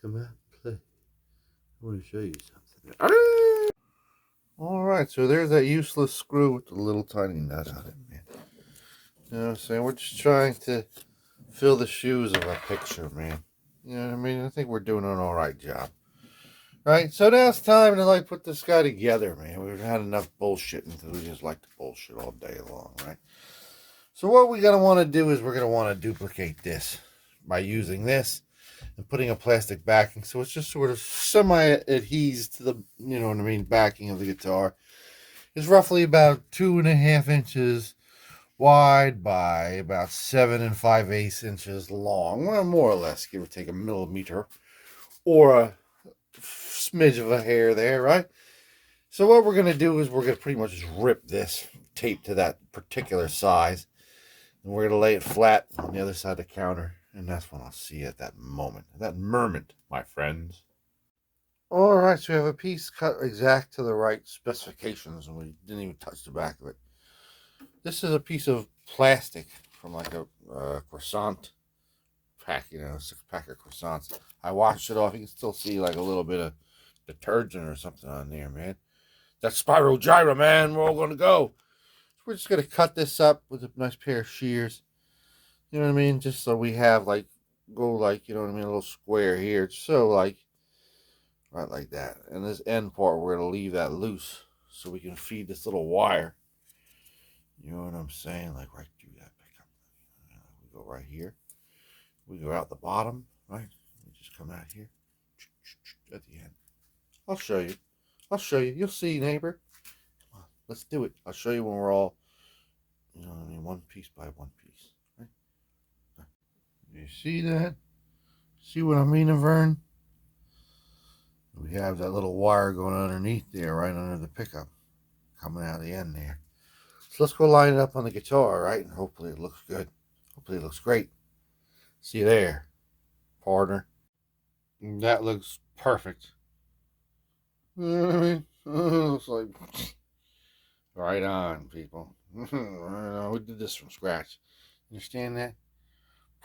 Come out and play. I want to show you something. All right, so there's that useless screw with the little tiny nut on it, man. You know what I'm saying? We're just trying to fill the shoes of a picture, man. You know what I mean? I think we're doing an all right job. Right, so now it's time to like put this guy together, man. We've had enough bullshitting because we just like to bullshit all day long, right? So what we're gonna want to do is we're gonna want to duplicate this by using this and putting a plastic backing, so it's just sort of semi-adheres to the, you know what I mean, backing of the guitar. It's roughly about 2.5 inches wide by about 7 5/8 inches long, well, more or less, give or take a millimeter or a smidge of a hair there, right? So what we're going to do is we're going to pretty much just rip this tape to that particular size, and we're going to lay it flat on the other side of the counter, and that's when I'll see you at that moment, my friends. All right, so we have a piece cut exact to the right specifications, and we didn't even touch the back of it. This is a piece of plastic from like a croissant pack, you know, 6-pack of croissants. I washed it off. You can still see like a little bit of detergent or something on there, man. That's Spyro Gyra, man. We're all going to go. So we're just going to cut this up with a nice pair of shears. You know what I mean? Just so we have like, go like, you know what I mean, a little square here. So like, right like that. And this end part, we're going to leave that loose so we can feed this little wire. You know what I'm saying? Like right through that pickup. We go right here. We go out the bottom, right? We just come out here at the end. I'll show you. I'll show you. You'll see, neighbor. Come on, let's do it. I'll show you when we're all, you know what I mean, one piece by one piece. Right? You see that? See what I mean, Vern? We have that little wire going underneath there, right under the pickup, coming out of the end there. So let's go line it up on the guitar, right? And hopefully it looks good. Hopefully it looks great. See you there, partner. That looks perfect. You know what I mean? Looks like right on, people. Right on. We did this from scratch. Understand that?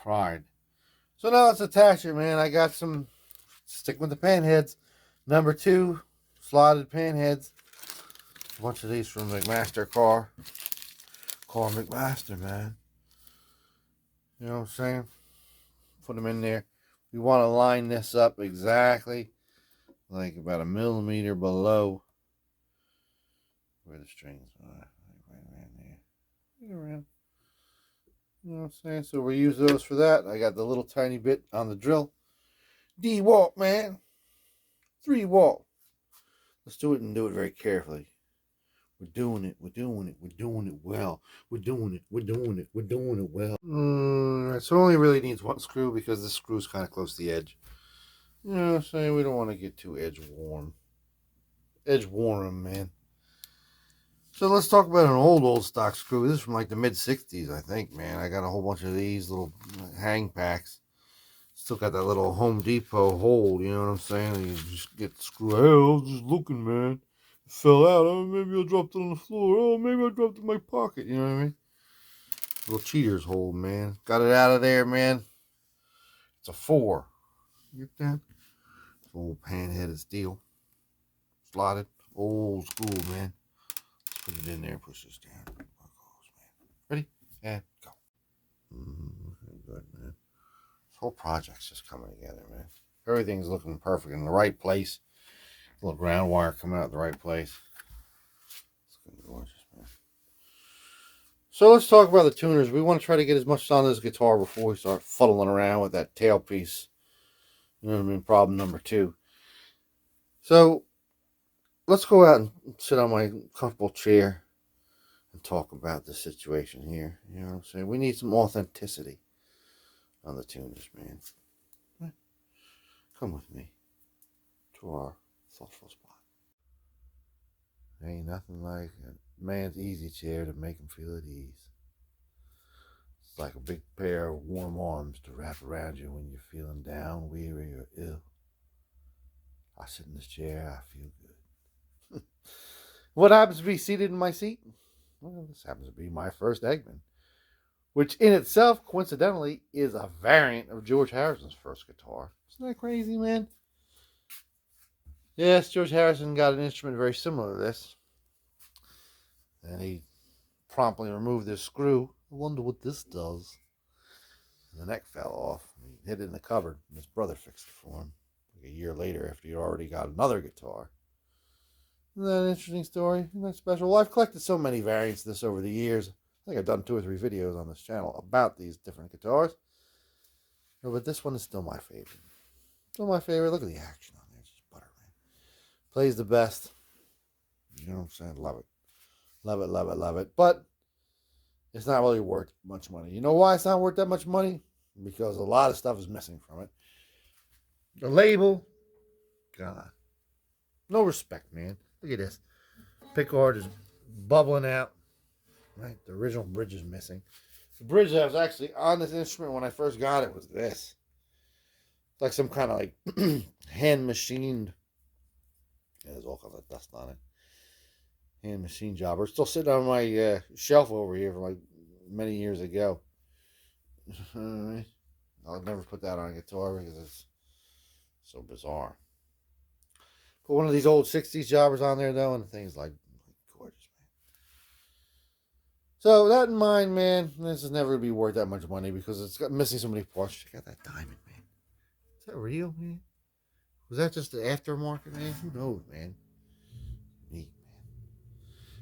Pride. So now let's attach it, man. I got some, stick with the pan heads. Number 2 slotted pan heads. A bunch of these from McMaster car. Car McMaster, man. You know what I'm saying? Put them in there. We want to line this up exactly like about a millimeter below where the strings are. Right around there. Right around. You know what I'm saying? So we use those for that. I got the little tiny bit on the drill. D-walk, man. 3-walk. Let's do it and do it very carefully. We're doing it. We're doing it. We're doing it well. We're doing it. We're doing it. We're doing it well. So it only really needs one screw because this screw's kind of close to the edge. You know what I'm saying? We don't want to get too edge warm. Edge warm, man. So let's talk about an old stock screw. This is from like the mid-60s, I think, man. I got a whole bunch of these little hang packs. Still got that little Home Depot hole, you know what I'm saying? You just get the screw. Hey, I was just looking, man. It fell out. Oh, maybe I dropped it on the floor. Oh, maybe I dropped it in my pocket. You know what I mean? Little cheater's hole, man. Got it out of there, man. It's a 4. You get that? It's old pan-headed steel. Slotted. Old school, man. Let's put it in there and push this down. There it goes, man. Ready? And go. Good, man. This whole project's just coming together, man. Everything's looking perfect in the right place. Little ground wire coming out the right place. It's looking gorgeous, man. So let's talk about the tuners. We want to try to get as much on this guitar before we start fuddling around with that tailpiece. You know what I mean? Problem number 2. So let's go out and sit on my comfortable chair and talk about the situation here. You know what I'm saying? We need some authenticity on the tuners, man. Come with me to our thoughtful spot. Ain't nothing like a man's easy chair to make him feel at ease. It's like a big pair of warm arms to wrap around you when you're feeling down, weary, or ill. I sit in this chair, I feel good. What happens to be seated in my seat? Well, this happens to be my first Egmond, which in itself, coincidentally, is a variant of George Harrison's first guitar. Isn't that crazy, man? Yes, George Harrison got an instrument very similar to this. And he promptly removed this screw. I wonder what this does. And the neck fell off. He hid it in the cupboard, and his brother fixed it for him. Like a year later, after he'd already got another guitar. Isn't that an interesting story? Isn't that special? Well, I've collected so many variants of this over the years. I think I've done 2 or 3 videos on this channel about these different guitars. But this one is still my favorite. Still my favorite. Look at the action on there. It's just butter, man. Plays the best. You know what I'm saying? Love it. Love it, love it, love it. But it's not really worth much money. You know why it's not worth that much money? Because a lot of stuff is missing from it. The label, God. No respect, man. Look at this. Pickguard is bubbling out. Right? The original bridge is missing. The bridge that was actually on this instrument when I first got it was this. It's like some kind of like hand machined. Yeah, there's all kinds of dust on it. Hand machine job. It's still sitting on my shelf over here from like many years ago. I'll never put that on a guitar because it's so bizarre. Put one of these old 60s jobbers on there though, and the thing's like gorgeous, man. So that in mind, man, this is never gonna be worth that much money because it's got missing so many parts. Check out that diamond, man. Is that real, man? Was that just the aftermarket, man? Who knows, man? Neat, man.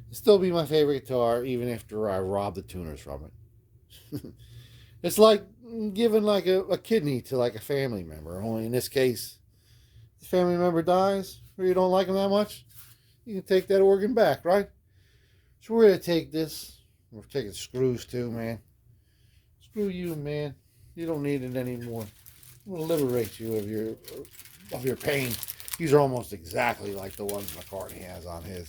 It'll still be my favorite guitar even after I rob the tuners from it. It's like giving like a kidney to like a family member. Only in this case, the family member dies or you don't like them that much, you can take that organ back, right? So we're going to take this. We're taking screws too, man. Screw you, man. You don't need it anymore. I'm going to liberate you of your pain. These are almost exactly like the ones McCartney has on his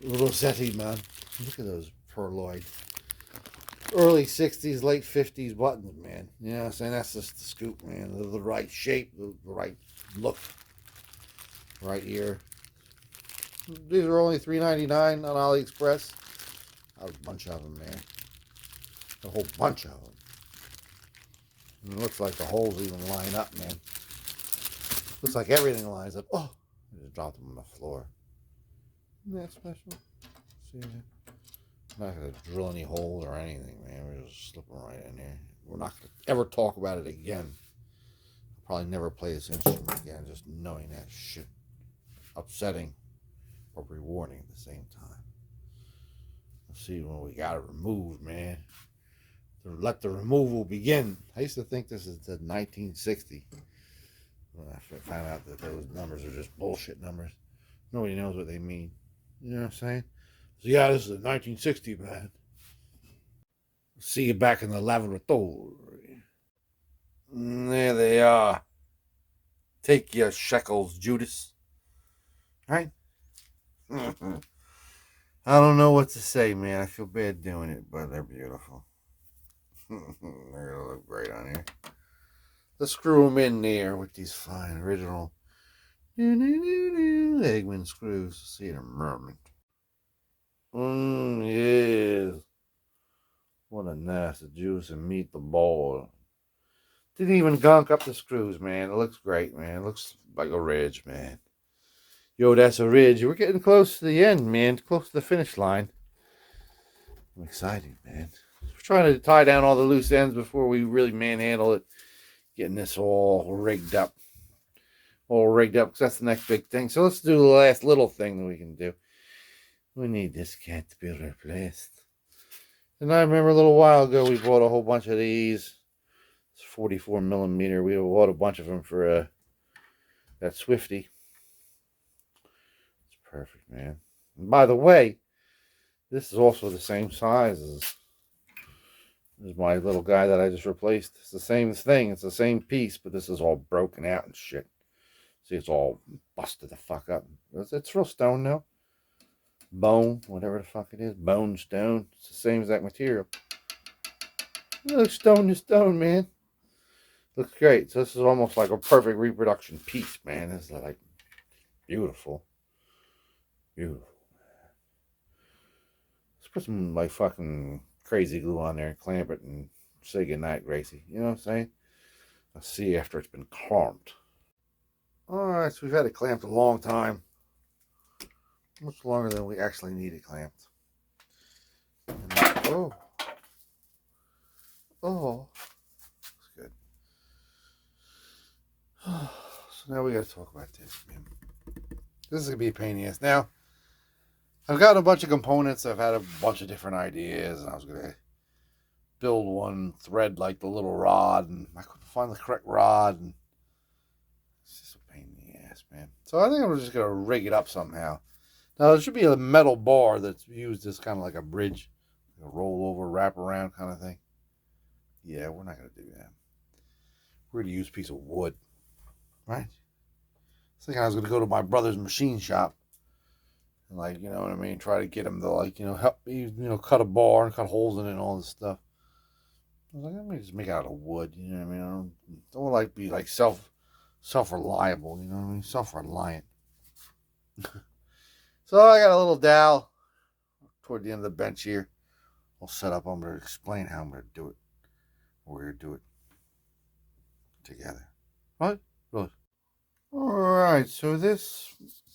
Rosetti, man. Look at those pearloid. Early 60s, late 50s buttons, man. You know what I'm saying? That's just the scoop, man. The right shape, the right look. Right here. These are only $3.99 on AliExpress. I have a bunch of them, man. A whole bunch of them. And it looks like the holes even line up, man. Looks like everything lines up. Oh, I just dropped them on the floor. Isn't that special? See that? I'm not going to drill any holes or anything, man. We're just slipping right in there. We're not going to ever talk about it again. I'll probably never play this instrument again, just knowing that shit. Upsetting or rewarding at the same time. Let's see when we got it removed, man. Let the removal begin. I used to think this is the 1960. When I found out that those numbers are just bullshit numbers. Nobody knows what they mean. You know what I'm saying? So yeah, this is a 1960, man. See you back in the laboratory. There they are. Take your shekels, Judas. Right? I don't know what to say, man. I feel bad doing it, but they're beautiful. They're gonna look great on here. Let's screw them in there with these fine original Egmond screws. See it in a moment. Yes. What a nasty juice and meat the ball. Didn't even gunk up the screws, man. It looks great, man. It looks like a ridge, man. Yo, that's a ridge. We're getting close to the end, man. Close to the finish line. I'm excited, man. We're trying to tie down all the loose ends before we really manhandle it. Getting this all rigged up. All rigged up, because that's the next big thing. So let's do the last little thing that we can do. We need this cat to be replaced. And I remember a little while ago, we bought a whole bunch of these. It's 44 millimeter. We bought a bunch of them for that Swifty. It's perfect, man. And by the way, this is also the same size as my little guy that I just replaced. It's the same thing. It's the same piece, but this is all broken out and shit. See, it's all busted the fuck up. It's real stone now. Bone, whatever the fuck it is. Bone, stone. It's the same exact material. It looks stone to stone, man. Looks great. So this is almost like a perfect reproduction piece, man. This is like Beautiful. Beautiful. Let's put some like fucking crazy glue on there and clamp it and say goodnight, Gracie. You know what I'm saying? I'll see you after it's been clamped. Alright, so we've had it clamped a long time. Much longer than we actually need it clamped. And, oh. Oh. That's good. So now we gotta talk about this, man. This is gonna be a pain in the ass. Now, I've gotten a bunch of components. I've had a bunch of different ideas, and I was gonna build one thread like the little rod, and I couldn't find the correct rod, and it's just a pain in the ass, man. So I think I'm just gonna rig it up somehow. Now there should be a metal bar that's used as kind of like a bridge, like a roll over, wrap around kind of thing. Yeah, we're not gonna do that. We're gonna use a piece of wood, right? I was thinking I was gonna go to my brother's machine shop. And like, you know what I mean, try to get him to like, help me, cut a bar and cut holes in it and all this stuff. I was like, let me just make it out of wood, you know what I mean? I don't like be like self-reliable, you know what I mean? Self-reliant. So I got a little dowel toward the end of the bench here. I'll set up. I'm going to explain how I'm going to do it. We're going to do it together. Right? Really? All right. So this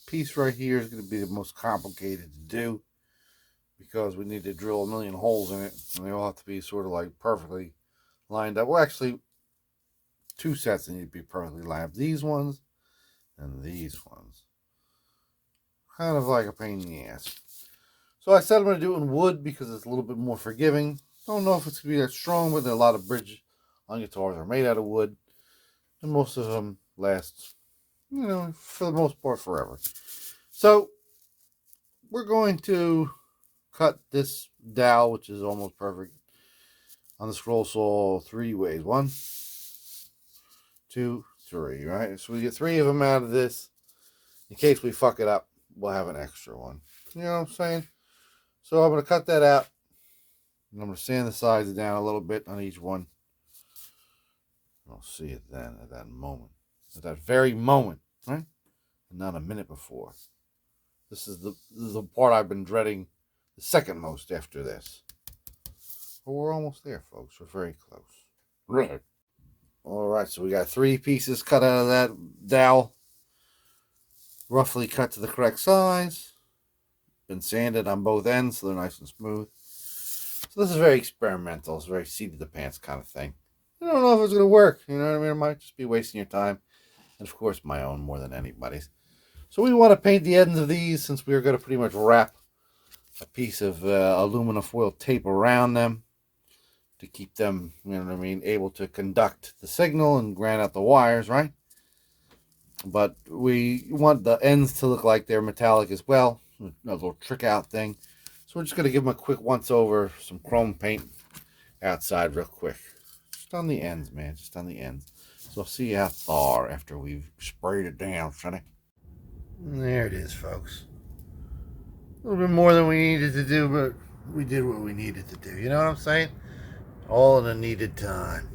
piece right here is going to be the most complicated to do because we need to drill a million holes in it, and they all have to be sort of like perfectly lined up. Well, actually, two sets that need to be perfectly lined up. These ones and these ones. Kind of like a pain in the ass. So I said I'm going to do it in wood because it's a little bit more forgiving. Don't know if it's going to be that strong, but a lot of bridges on guitars are made out of wood. And most of them last, for the most part, forever. So we're going to cut this dowel, which is almost perfect, on the scroll saw 3 ways. 1, 2, 3, right? So we get 3 of them out of this. In case we fuck it up, we'll have an extra one. You know what I'm saying? So I'm going to cut that out. And I'm going to sand the sides down a little bit on each one. I'll see it then at that moment. At that very moment, right? And not a minute before. This is the part I've been dreading the second most after this. But we're almost there, folks. We're very close. Right. All right, so we got 3 pieces cut out of that dowel. Roughly cut to the correct size. Been sanded on both ends so they're nice and smooth. So this is very experimental. It's very seat of the pants kind of thing. I don't know if it's going to work. You know what I mean? It might just be wasting your time. And of course my own more than anybody's. So we want to paint the ends of these since we're going to pretty much wrap a piece of aluminum foil tape around them to keep them, you know what I mean, able to conduct the signal and ground out the wires, right? But we want the ends to look like they're metallic as well. A little trick out thing. So we're just going to give them a quick once over, some chrome paint outside real quick. Just on the ends, man. Just on the ends. So I'll see you out there after we've sprayed it down, sonny. There it is, folks. A little bit more than we needed to do, but we did what we needed to do. You know what I'm saying? All in a needed time.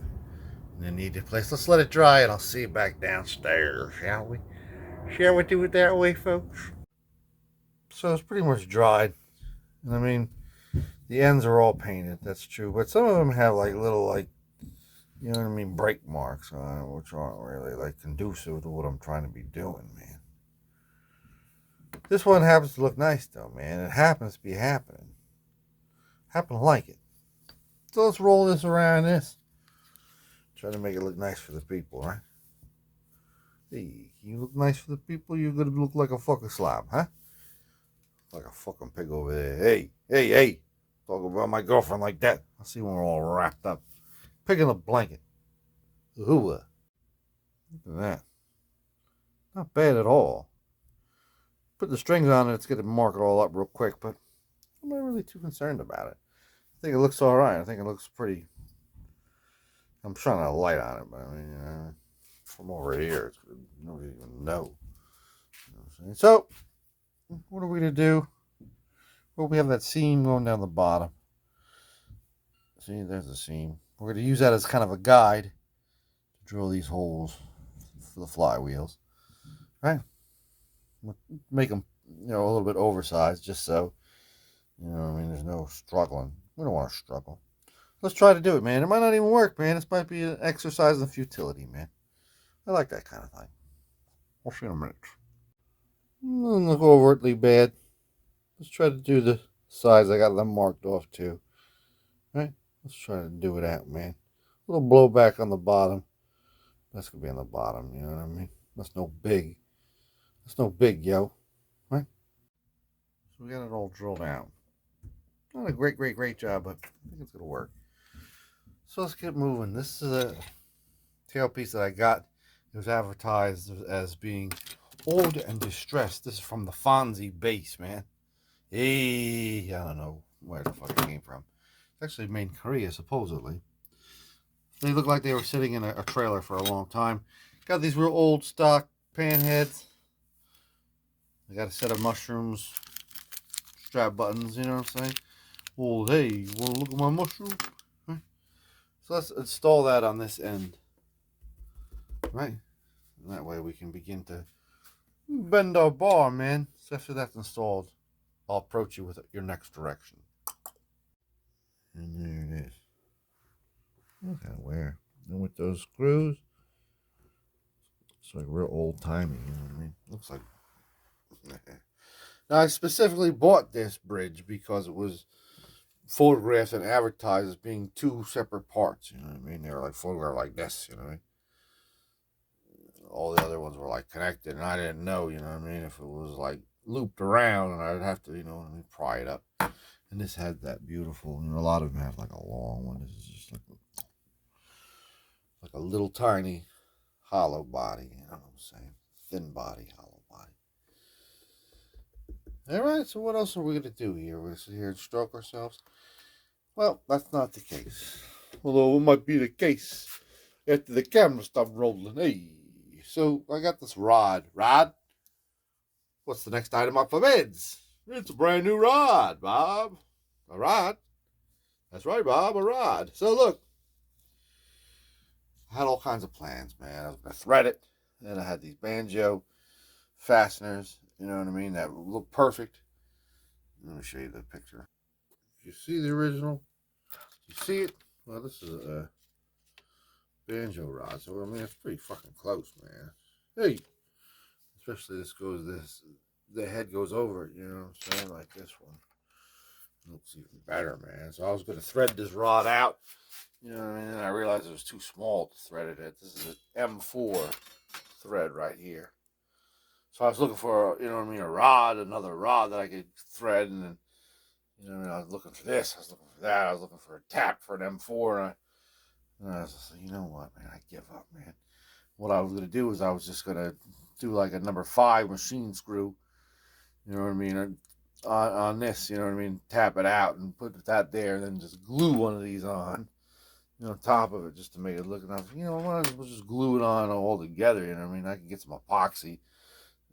In a needed place. Let's let it dry and I'll see you back downstairs, shall we? Shall we do it that way, folks? So it's pretty much dried. I mean, the ends are all painted, that's true. But some of them have like little, like, you know what I mean, break marks on it, which aren't really like conducive to what I'm trying to be doing, man. This one happens to look nice though, man. It happens to be happening. Happen to like it. So let's roll this around this. Try to make it look nice for the people, right? Hey, you look nice for the people, you're gonna look like a fucking slob, huh? Like a fucking pig over there. Hey. Talk about my girlfriend like that. I'll see when we're all wrapped up. Pig in a blanket. Ooh. Look at that. Not bad at all. Put the strings on it, it's going to mark it all up real quick, but I'm not really too concerned about it. I think it looks alright. I think it looks pretty. I'm shining a light on it, but I mean, from over here, it's good. Nobody even know. You know what I'm saying? So, what are we going to do? Well, we have that seam going down the bottom. See, there's the seam. We're going to use that as kind of a guide to drill these holes for the flywheels. Right? make them, you know, a little bit oversized, just so, you know, I mean, there's no struggling. We don't want to struggle. Let's try to do it, man. It might not even work, man. This might be an exercise in futility, man. I like that kind of thing. We'll see in a minute. Doesn't look overtly bad. Let's try to do the size. I got them marked off too. Right? Let's try to do it out, man. A little blowback on the bottom. That's gonna be on the bottom, you know what I mean? That's no big. That's no big, yo. Right? So we got it all drilled out. Not a great job, but I think it's gonna work. So let's get moving. This is a tailpiece that I got. It was advertised as being old and distressed. This is from the Fonzie bass, man. Hey, I don't know where the fuck it came from. It's actually made in Korea, supposedly. They look like they were sitting in a trailer for a long time. Got these real old stock pan heads. I got a set of mushrooms, strap buttons, you know what I'm saying? Well, hey, you want to look at my mushroom? Right. So let's install that on this end. Right? And that way we can begin to bend our bar, man. So after that's installed, I'll approach you with your next direction. And there it is. Look at where. And with those screws, it's like real old timey, you know what I mean? Looks like. Now I specifically bought this bridge because it was photographed and advertised as being two separate parts, you know what I mean? They were like photographed like this, you know what I mean? All the other ones were like connected, and I didn't know, you know what I mean, if it was like looped around, and I'd have to, you know what I mean, pry it up. And this had that beautiful, you know, a lot of them have like a long one. This is just like a little tiny hollow body, you know what I'm saying? Thin body, hollow body. All right, so what else are we going to do here? We're going to sit here and stroke ourselves? Well, that's not the case. Although it might be the case after the camera stopped rolling. Hey, so I got this rod. Rod? What's the next item up for bids? It's a brand new rod, Bob. A rod? That's right, Bob, a rod. So look, I had all kinds of plans, man. I was going to thread it. Then I had these banjo fasteners, you know what I mean, that look perfect. Let me show you the picture. You see the original? You see it? Well, this is a banjo rod, so I mean, it's pretty fucking close, man. Hey, especially the head goes over it, you know what I'm saying, like this one. It looks even better, man. So I was going to thread this rod out, you know what I mean, and I realized it was too small to thread it at. This is an M4 thread right here. So I was looking for, you know what I mean, a rod, another rod that I could thread, and then, you know what I mean, I was looking for this, I was looking for that, I was looking for a tap for an M4, and I was just like, you know what, man, I give up, man. What I was going to do is I was just going to do like a number 5 machine screw, you know what I mean, on this, you know what I mean, tap it out and put that there, and then just glue one of these on, you know, top of it, just to make it look enough, you know, might as well just glue it on all together, you know what I mean, I can get some epoxy,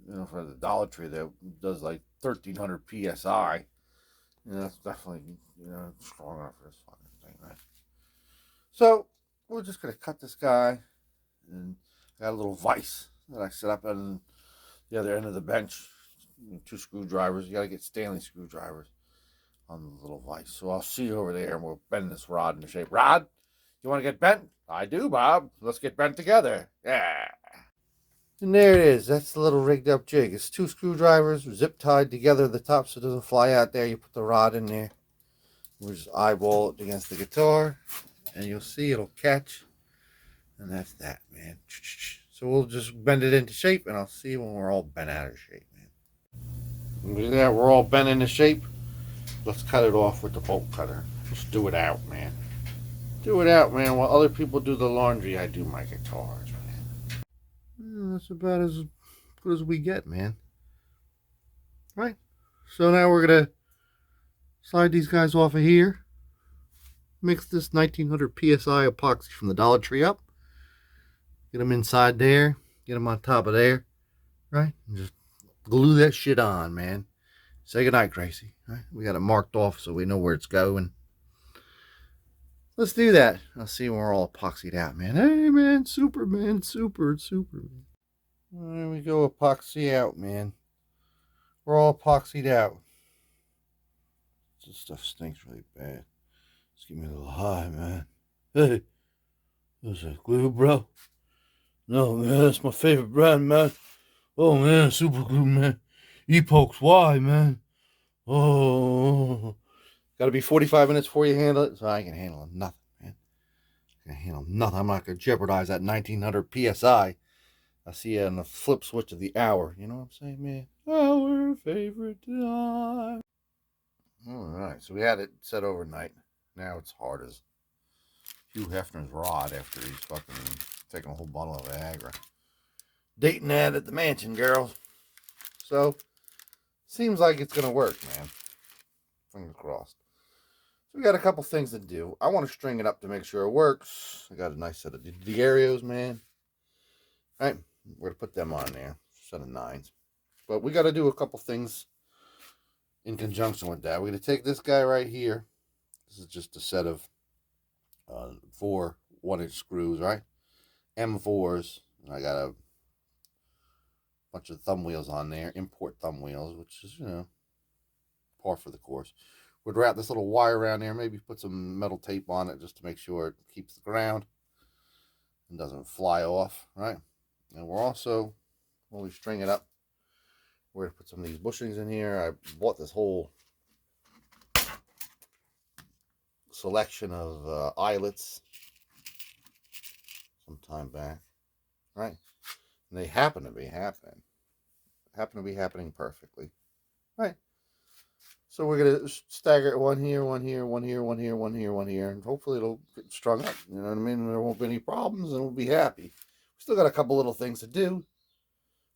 you know, for the Dollar Tree that does like 1300 psi. You know, that's definitely, you know, strong enough for this fucking thing, right? So we're just gonna cut this guy, and I got a little vise that I set up on the other end of the bench. 2 screwdrivers. You gotta get Stanley screwdrivers on the little vise. So I'll see you over there, and we'll bend this rod into shape. Rod, you want to get bent? I do, Bob. Let's get bent together. Yeah. And there it is. That's the little rigged up jig. It's 2 screwdrivers zip tied together at the top so it doesn't fly out there. You put the rod in there. We'll just eyeball it against the guitar, and you'll see it'll catch. And that's that, man. So we'll just bend it into shape, and I'll see you when we're all bent out of shape, man. Look at that. We're all bent into shape. Let's cut it off with the bolt cutter. Let's do it out, man. Do it out, man. While other people do the laundry, I do my guitars, man. That's about as good as we get, man. Right? So now we're going to slide these guys off of here. Mix this 1900 psi epoxy from the Dollar Tree up. Get them inside there. Get them on top of there. Right? And just glue that shit on, man. Say goodnight, Gracie. Right? We got it marked off so we know where it's going. Let's do that. I'll see when we're all epoxied out, man. Hey, man. Super, man. Super, man. There we go. Epoxy out, man. We're all epoxied out. This stuff stinks really bad. Just give me a little high, man. Hey, is that glue, bro? No, man, that's my favorite brand, man. Oh, man, super glue, man. Epochs, why, man? Oh, got to be 45 minutes before you handle it. So I can handle nothing, man. I can handle nothing. I'm not going to jeopardize that 1900 PSI. I see it on the flip switch of the hour. You know what I'm saying, man? Our favorite time. All right, so we had it set overnight. Now it's hard as Hugh Hefner's rod after he's fucking taking a whole bottle of Viagra. Dating that at the mansion, girls. So, seems like it's going to work, man. Fingers crossed. So we got a couple things to do. I want to string it up to make sure it works. I got a nice set of Diarios, man. All right, we're going to put them on there. Set of 9s. But we got to do a couple things in conjunction with that. We're going to take this guy right here. This is just a set of 4 1-inch screws, right? M4s. And I got a bunch of thumb wheels on there. Import thumb wheels, which is, you know, par for the course. We'd wrap this little wire around there. Maybe put some metal tape on it just to make sure it keeps the ground and doesn't fly off, right? And we're also, when we string it up, we're going to put some of these bushings in here. I bought this whole selection of eyelets some time back, right? And they happen to be happening perfectly, right? So we're gonna stagger it, one here, one here, one here, one here, one here, one here, and hopefully it'll get strung up. You know what I mean? There won't be any problems, and we'll be happy. We still got a couple little things to do.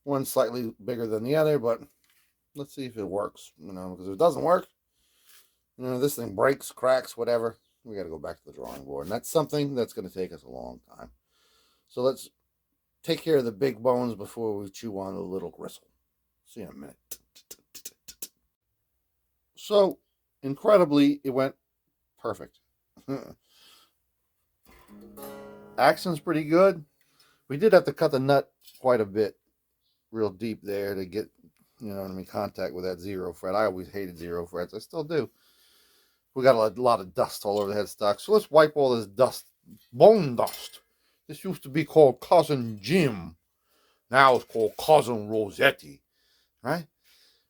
One slightly bigger than the other, but let's see if it works. You know, because if it doesn't work, you know, this thing breaks, cracks, whatever, we got to go back to the drawing board, and that's something that's going to take us a long time. So let's take care of the big bones before we chew on the little gristle. See you in a minute. So, incredibly, it went perfect. Action's pretty good. We did have to cut the nut quite a bit, real deep there to get, you know what I mean, contact with that 0 fret. I always hated 0 frets. I still do. We got a lot of dust all over the headstock. So let's wipe all this dust, bone dust. This used to be called Cousin Jim. Now it's called Cousin Rosetti, right?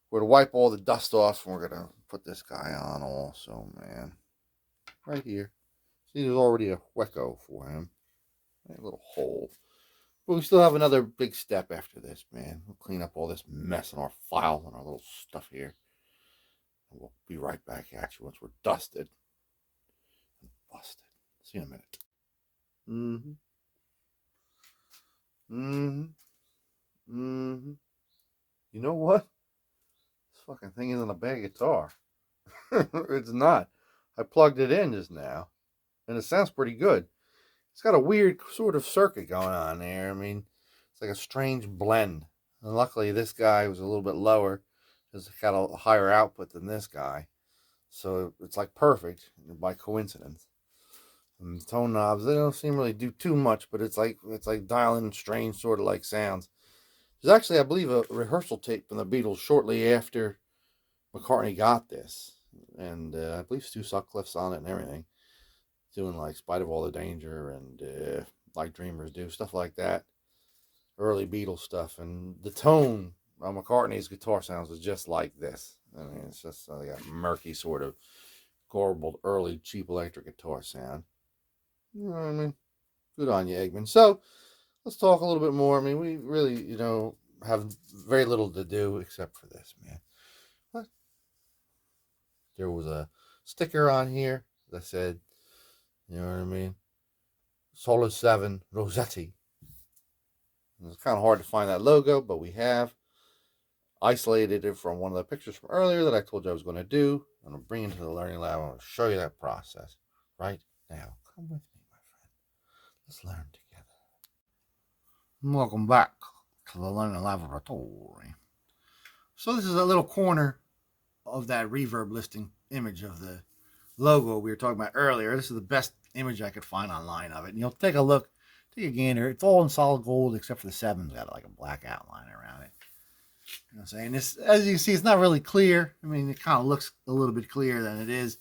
We're going to wipe all the dust off, and we're going to put this guy on also, man. Right here. See, there's already a hueco for him. A little hole. But we still have another big step after this, man. We'll clean up all this mess in our files and our little stuff here. And we'll be right back at you once we're dusted and busted. See you in a minute. You know what? This fucking thing isn't a bad guitar. It's not. I plugged it in just now, and it sounds pretty good. It's got a weird sort of circuit going on there. I mean, it's like a strange blend. And luckily, this guy was a little bit lower. It's got a higher output than this guy. So it's like perfect by coincidence. And the tone knobs, they don't seem to really do too much, but it's like dialing strange sort of like sounds. There's actually, I believe, a rehearsal tape from the Beatles shortly after McCartney got this. And I believe Stu Sutcliffe's on it and everything. Doing like Spite of All the Danger and Like Dreamers Do, stuff like that. Early Beatles stuff. And the tone of McCartney's guitar sounds was just like this. I mean, it's just like a murky sort of garbled early cheap electric guitar sound. You know what I mean? Good on you, Egmond. So, let's talk a little bit more. I mean, we really, you know, have very little to do except for this, man. What? There was a sticker on here that said, you know what I mean? Solid 7 Rosetti. It's kind of hard to find that logo, but we have isolated it from one of the pictures from earlier that I told you I was going to do. I'm going to bring it to the Learning Lab. I'm going to show you that process right now. Come with me, my friend. Let's learn together. Welcome back to the Learning Laboratory. So this is a little corner of that reverb listing image of the logo we were talking about earlier. This is the best image I could find online of it. And you'll take a look, take a gander. It's all in solid gold except for the 7's got like a black outline around it. You know what I'm saying? This, as you can see, it's not really clear. I mean, it kind of looks a little bit clearer than it is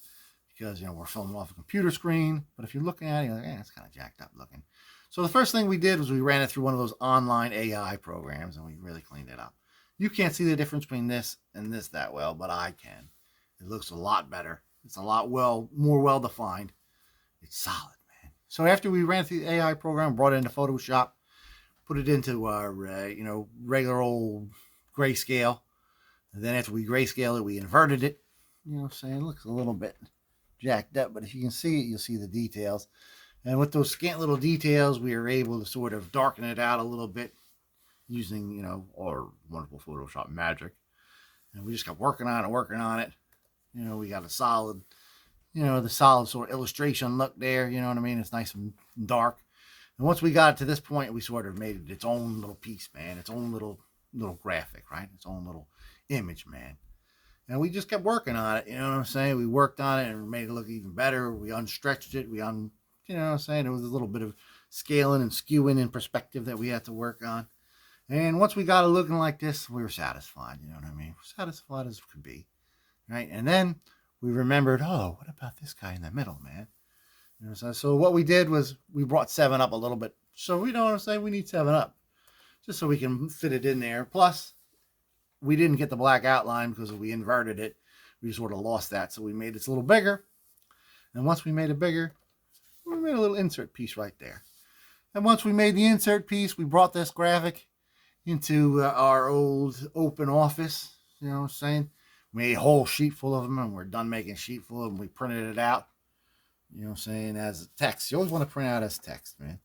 because, you know, we're filming off a computer screen. But if you're looking at it, you're like, it's kind of jacked up looking. So the first thing we did was we ran it through one of those online AI programs, and we really cleaned it up. You can't see the difference between this and this that well, but I can. It looks a lot better. It's a lot more well-defined. It's solid, man. So after we ran through the AI program, brought it into Photoshop, put it into our, regular old grayscale. And then after we grayscale it, we inverted it. You know what I'm saying? It looks a little bit jacked up, but if you can see it, you'll see the details. And with those scant little details, we were able to sort of darken it out a little bit using, you know, our wonderful Photoshop magic. And we just kept working on it. You know, we got a solid, the solid sort of illustration look there. You know what I mean? It's nice and dark. And once we got it to this point, we sort of made it its own little piece, man. Its own little graphic, right? Its own little image, man. And we just kept working on it. You know what I'm saying? We worked on it and made it look even better. We unstretched it. You know what I'm saying? There was a little bit of scaling and skewing in perspective that we had to work on. And once we got it looking like this, we were satisfied. You know what I mean? Satisfied as could be, right? And then we remembered, oh, what about this guy in the middle, man? You know, so what we did was we brought 7 Up a little bit. So we know what I'm saying? We need 7 Up just so we can fit it in there. Plus, we didn't get the black outline because we inverted it. We sort of lost that. So we made it a little bigger. And once we made it bigger, we made a little insert piece right there. And once we made the insert piece, we brought this graphic into our old open office. You know what I'm saying? We made a whole sheet full of them, and we're done making a sheet full of them. We printed it out. You know what I'm saying? As text. You always want to print out as text, man.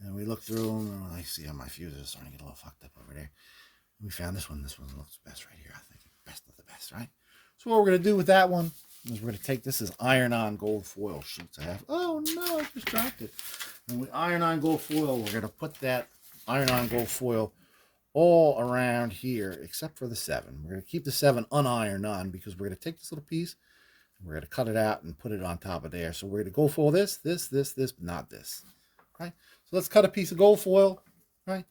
And we looked through them, and I see how my fuse is starting to get a little fucked up over there. We found this one. This one looks best right here, I think. Best of the best, right? So what we're going to do with that one is we're going to take, this is iron-on gold foil sheets I have. Oh, no, I just dropped it. And with iron-on gold foil, we're going to put that iron-on gold foil all around here, except for the 7. We're going to keep the 7 unironed on because we're going to take this little piece, we're going to cut it out and put it on top of there. So we're going to go for this, but not this. Right? So let's cut a piece of gold foil, right?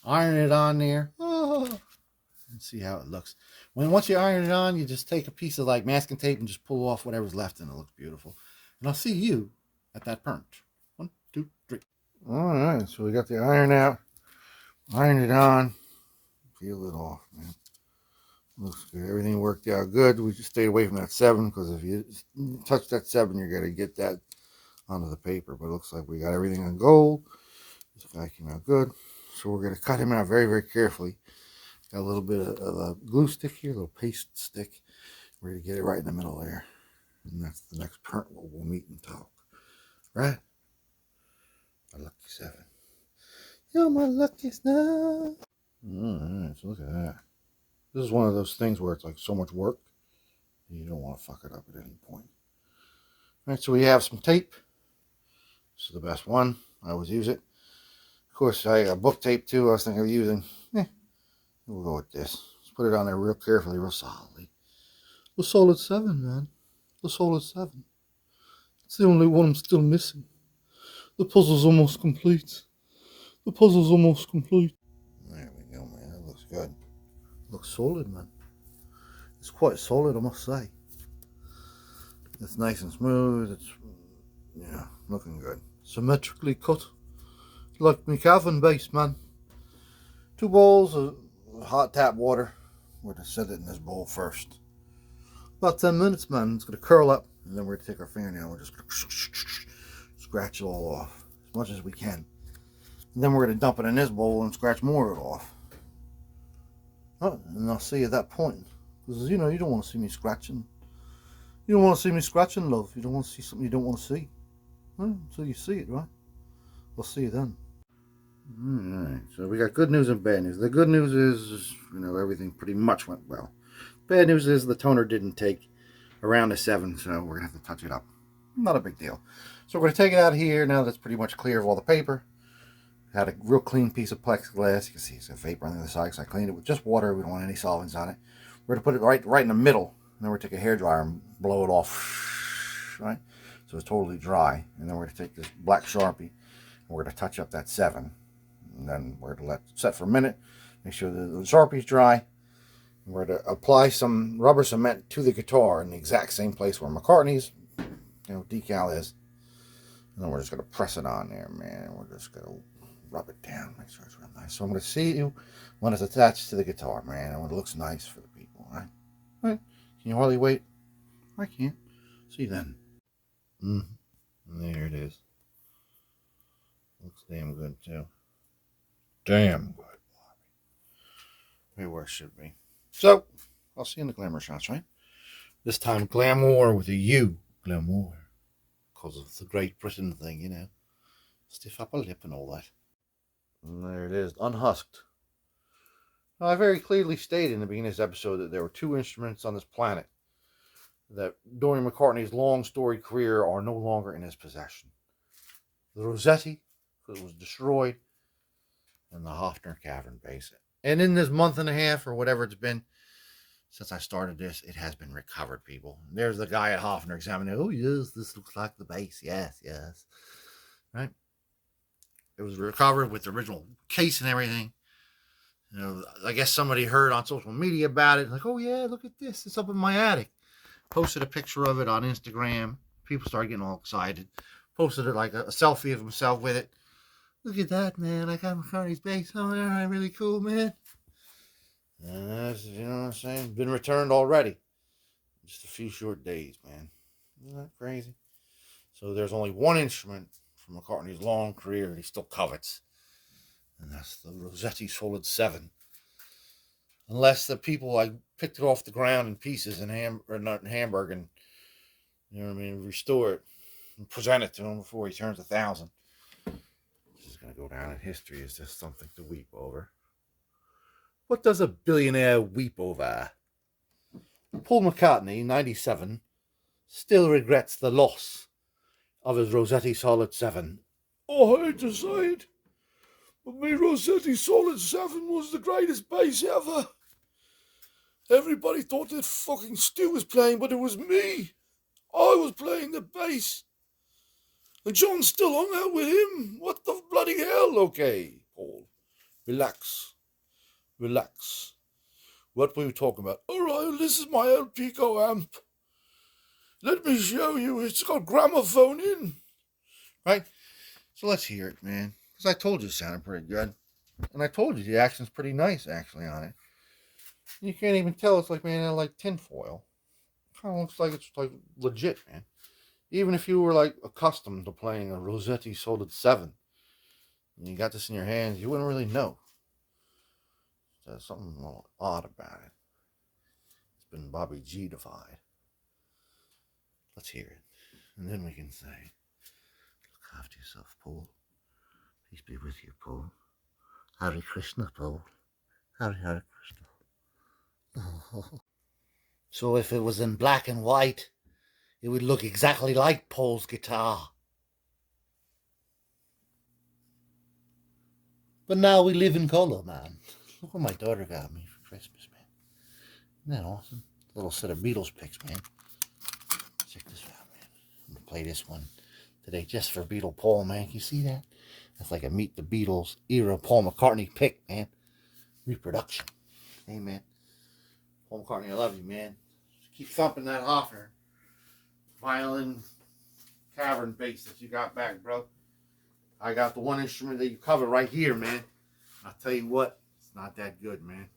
Iron it on there. Oh, and see how it looks. Once you iron it on, you just take a piece of like masking tape and just pull off whatever's left, and it looks beautiful. And I'll see you at that punch. 1, 2, 3. All right, so we got the iron out, ironed it on, peel it off, man. Looks good. Everything worked out good. We just stayed away from that 7 because if you touch that 7, you're going to get that onto the paper. But it looks like we got everything on gold. This guy came out good. So we're going to cut him out very, very carefully. Got a little bit of a glue stick here, a little paste stick. We're going to get it right in the middle there. And that's the next part where we'll meet and talk. Right? My lucky 7. You're my lucky star. Alright, so look at that. This is one of those things where it's like so much work, you don't want to fuck it up at any point. Alright, so we have some tape. This is the best one. I always use it. Of course, I got book tape too. I was thinking of using. We'll go with this. Let's put it on there real carefully, real solidly. The Solid 7, man. The Solid 7. It's the only one I'm still missing. The puzzle's almost complete. The puzzle's almost complete. There we go, man. That looks good. Looks solid, man. It's quite solid, I must say. It's nice and smooth. It's, looking good. Symmetrically cut. Like McCartney bass, man. 2 bowls of hot tap water. We're going to set it in this bowl first. About 10 minutes, man. It's going to curl up. And then we're going to take our fingernail and we're just going to scratch it all off as much as we can. And then we're going to dump it in this bowl and scratch more of it off. Oh, and I'll see you at that point. Because, you don't want to see me scratching. You don't want to see me scratching, love. You don't want to see something you don't want to see. Well, so you see it, right? I'll see you then. Alright, so we got good news and bad news. The good news is, everything pretty much went well. Bad news is the toner didn't take around a 7, so we're going to have to touch it up. Not a big deal. So we're going to take it out of here. Now that's pretty much clear of all the paper. Had a real clean piece of plexiglass. You can see it's got vapor on the other side because I cleaned it with just water. We don't want any solvents on it. We're going to put it right in the middle. And then we're going to take a hairdryer and blow it off. Right? So it's totally dry. And then we're going to take this black Sharpie and we're going to touch up that 7. And then we're going to let it set for a minute. Make sure that the Sharpie's dry. We're to apply some rubber cement to the guitar in the exact same place where McCartney's, decal is. And then we're just going to press it on there, man. And we're just going to rub it down, make sure it's real nice. So I'm going to see you when it's attached to the guitar, man, and when it looks nice for the people, right? Right? Can you hardly wait? I can't. See you then. There it is. Looks damn good, too. Damn good. Way where it should be. So, I'll see you in the glamour shots, right? This time, glamour with a U. Glamour. Because it's the Great Britain thing, Stiff upper lip and all that. And there it is, unhusked. Now, I very clearly stated in the beginning of this episode that there were two instruments on this planet that during McCartney's long storied career are no longer in his possession. The Rosetti, because it was destroyed, and the Hofner Cavern bass. And in this month and a half, or whatever it's been, since I started this, it has been recovered, people. There's the guy at Hofner examining, oh yes, this looks like the bass, yes. Right? It was recovered with the original case and everything. I guess somebody heard on social media about it, like, oh yeah, look at this, it's up in my attic. Posted a picture of it on Instagram. People started getting all excited. Posted it like a selfie of himself with it. Look at that, man. I got McCartney's bass. Oh, yeah, really cool, man. You know what I'm saying? Been returned already. Just a few short days, man. Isn't that crazy? So there's only one instrument from McCartney's long career that he still covets. And that's the Rosetti Solid 7. Unless the people picked it off the ground in pieces in Hamburg and, restore it and present it to him before he turns 1,000. This is going to go down in history as just something to weep over. What does a billionaire weep over? Paul McCartney, 97, still regrets the loss of his Rosetti Solid 7. Oh, I hate to say it, but my Rosetti Solid 7 was the greatest bass ever. Everybody thought that fucking Stu was playing, but it was me. I was playing the bass. And John still hung out with him. What the bloody hell? Okay, Paul. Relax. What were you talking about? All right, this is my old Pico amp. Let me show you. It's got gramophone in. Right? So let's hear it, man. Because I told you it sounded pretty good. And I told you the action's pretty nice, actually, on it. You can't even tell it's like tinfoil. Kind of looks like it's like legit, man. Even if you were accustomed to playing a Rosetti Solid 7 and you got this in your hands, you wouldn't really know. There's something a little odd about it. It's been Bobby G-defied. Let's hear it. And then we can say, look after yourself, Paul. Peace be with you, Paul. Hare Krishna, Paul. Hare Krishna. Oh. So if it was in black and white, it would look exactly like Paul's guitar. But now we live in color, man. Look what my daughter got me for Christmas, man. Isn't that awesome? A little set of Beatles picks, man. Check this out, man. I'm going to play this one today just for Beatle Paul, man. Can you see that? That's like a Meet the Beatles era Paul McCartney pick, man. Reproduction. Hey, man. Paul McCartney, I love you, man. Just keep thumping that Hofner violin cavern bass that you got back, bro. I got the one instrument that you cover right here, man. I'll tell you what, it's not that good, man.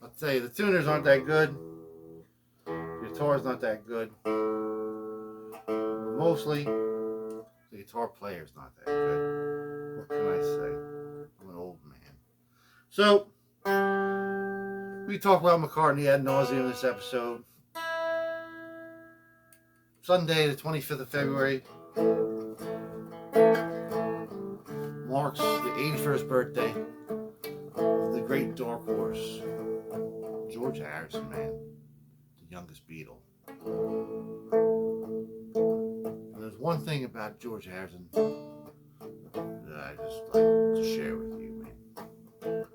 I'll tell you, the tuners aren't that good. The guitar's not that good. Mostly, the guitar player's not that good. What can I say? I'm an old man. So, we talk about McCartney ad nauseum in this episode. Sunday, the 25th of February, marks the 81st birthday of the great dark horse, George Harrison, man, the youngest Beatle. And there's one thing about George Harrison that I just like to share with you, man.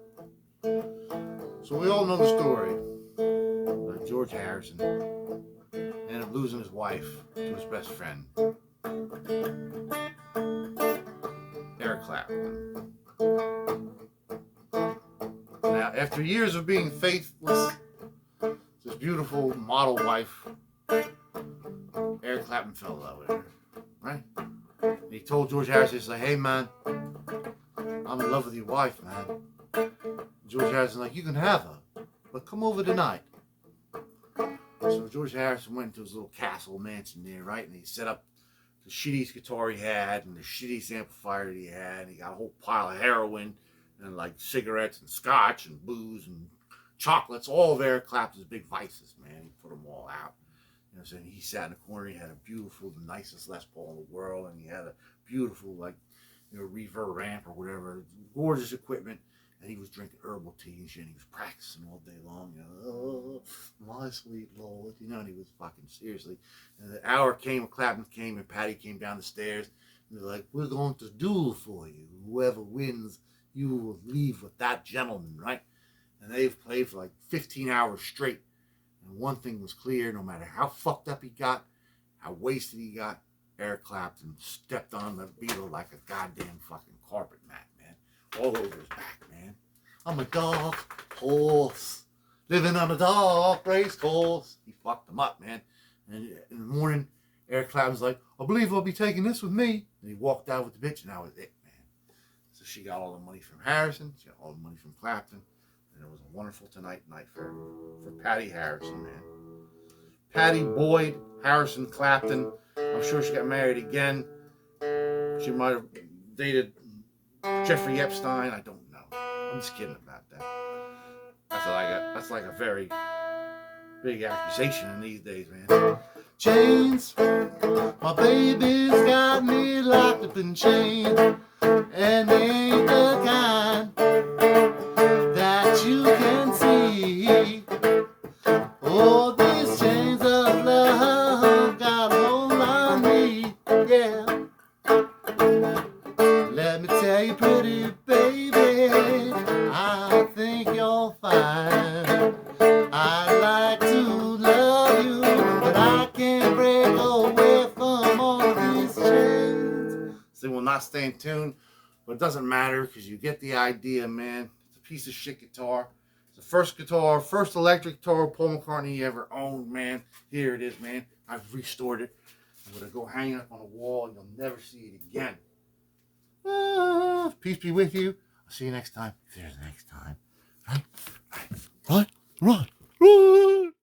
So we all know the story George Harrison ended up losing his wife to his best friend, Eric Clapton. Now, after years of being faithless to his beautiful model wife, Eric Clapton fell in love with her, right? And he told George Harrison, he's like, hey man, I'm in love with your wife, man. George Harrison's like, you can have her, but come over tonight. So George Harrison went to his little castle mansion there, right? And he set up the shittiest guitar he had and the shittiest amplifier that he had. And he got a whole pile of heroin and like cigarettes and scotch and booze and chocolates, all of Eric Clapton's big vices, man. He put them all out. You know what I'm saying? He sat in the corner, he had a beautiful, the nicest Les Paul in the world, and he had a beautiful, like, you know, reverb amp or whatever, gorgeous equipment, and he was drinking herbal tea and shit, and he was practicing all day long, you know, oh, my sweet Lord, you know, and he was fucking seriously. And the hour came, Clapton came, and Patty came down the stairs, and they're like, we're going to duel for you. Whoever wins, you will leave with that gentleman, right? And they've played for like 15 hours straight. And one thing was clear, no matter how fucked up he got, how wasted he got, Eric Clapton stepped on the Beatle like a goddamn fucking carpet mat, man. All over his back, man. I'm a dark horse, living on a dark race course. He fucked him up, man. And in the morning, Eric Clapton's like, I believe I'll be taking this with me. And he walked out with the bitch, and that was it, man. So she got all the money from Harrison, she got all the money from Clapton. And it was a wonderful night for Patty Harrison, man. Patty Boyd Harrison Clapton. I'm sure she got married again. She might have dated Jeffrey Epstein. I don't know. I'm just kidding about that. That's like a very big accusation in these days, man. Chains, my baby's got me locked up in chains, and they ain't the kind that you can see. Oh, these chains of love got a hold on me, yeah. Let me tell you, pretty baby, I think you're fine. I'd like to love you, but I can't break away from all these chains. So they will not stay in tune, but it doesn't matter because you get the idea, man. It's a piece of shit guitar. It's the first electric guitar Paul McCartney ever owned, man. Here it is, man. I've restored it. I'm going to go hang it up on a wall and you'll never see it again. Peace be with you. I'll see you next time. If there's a next time. Right? Right? Right? Right? Right?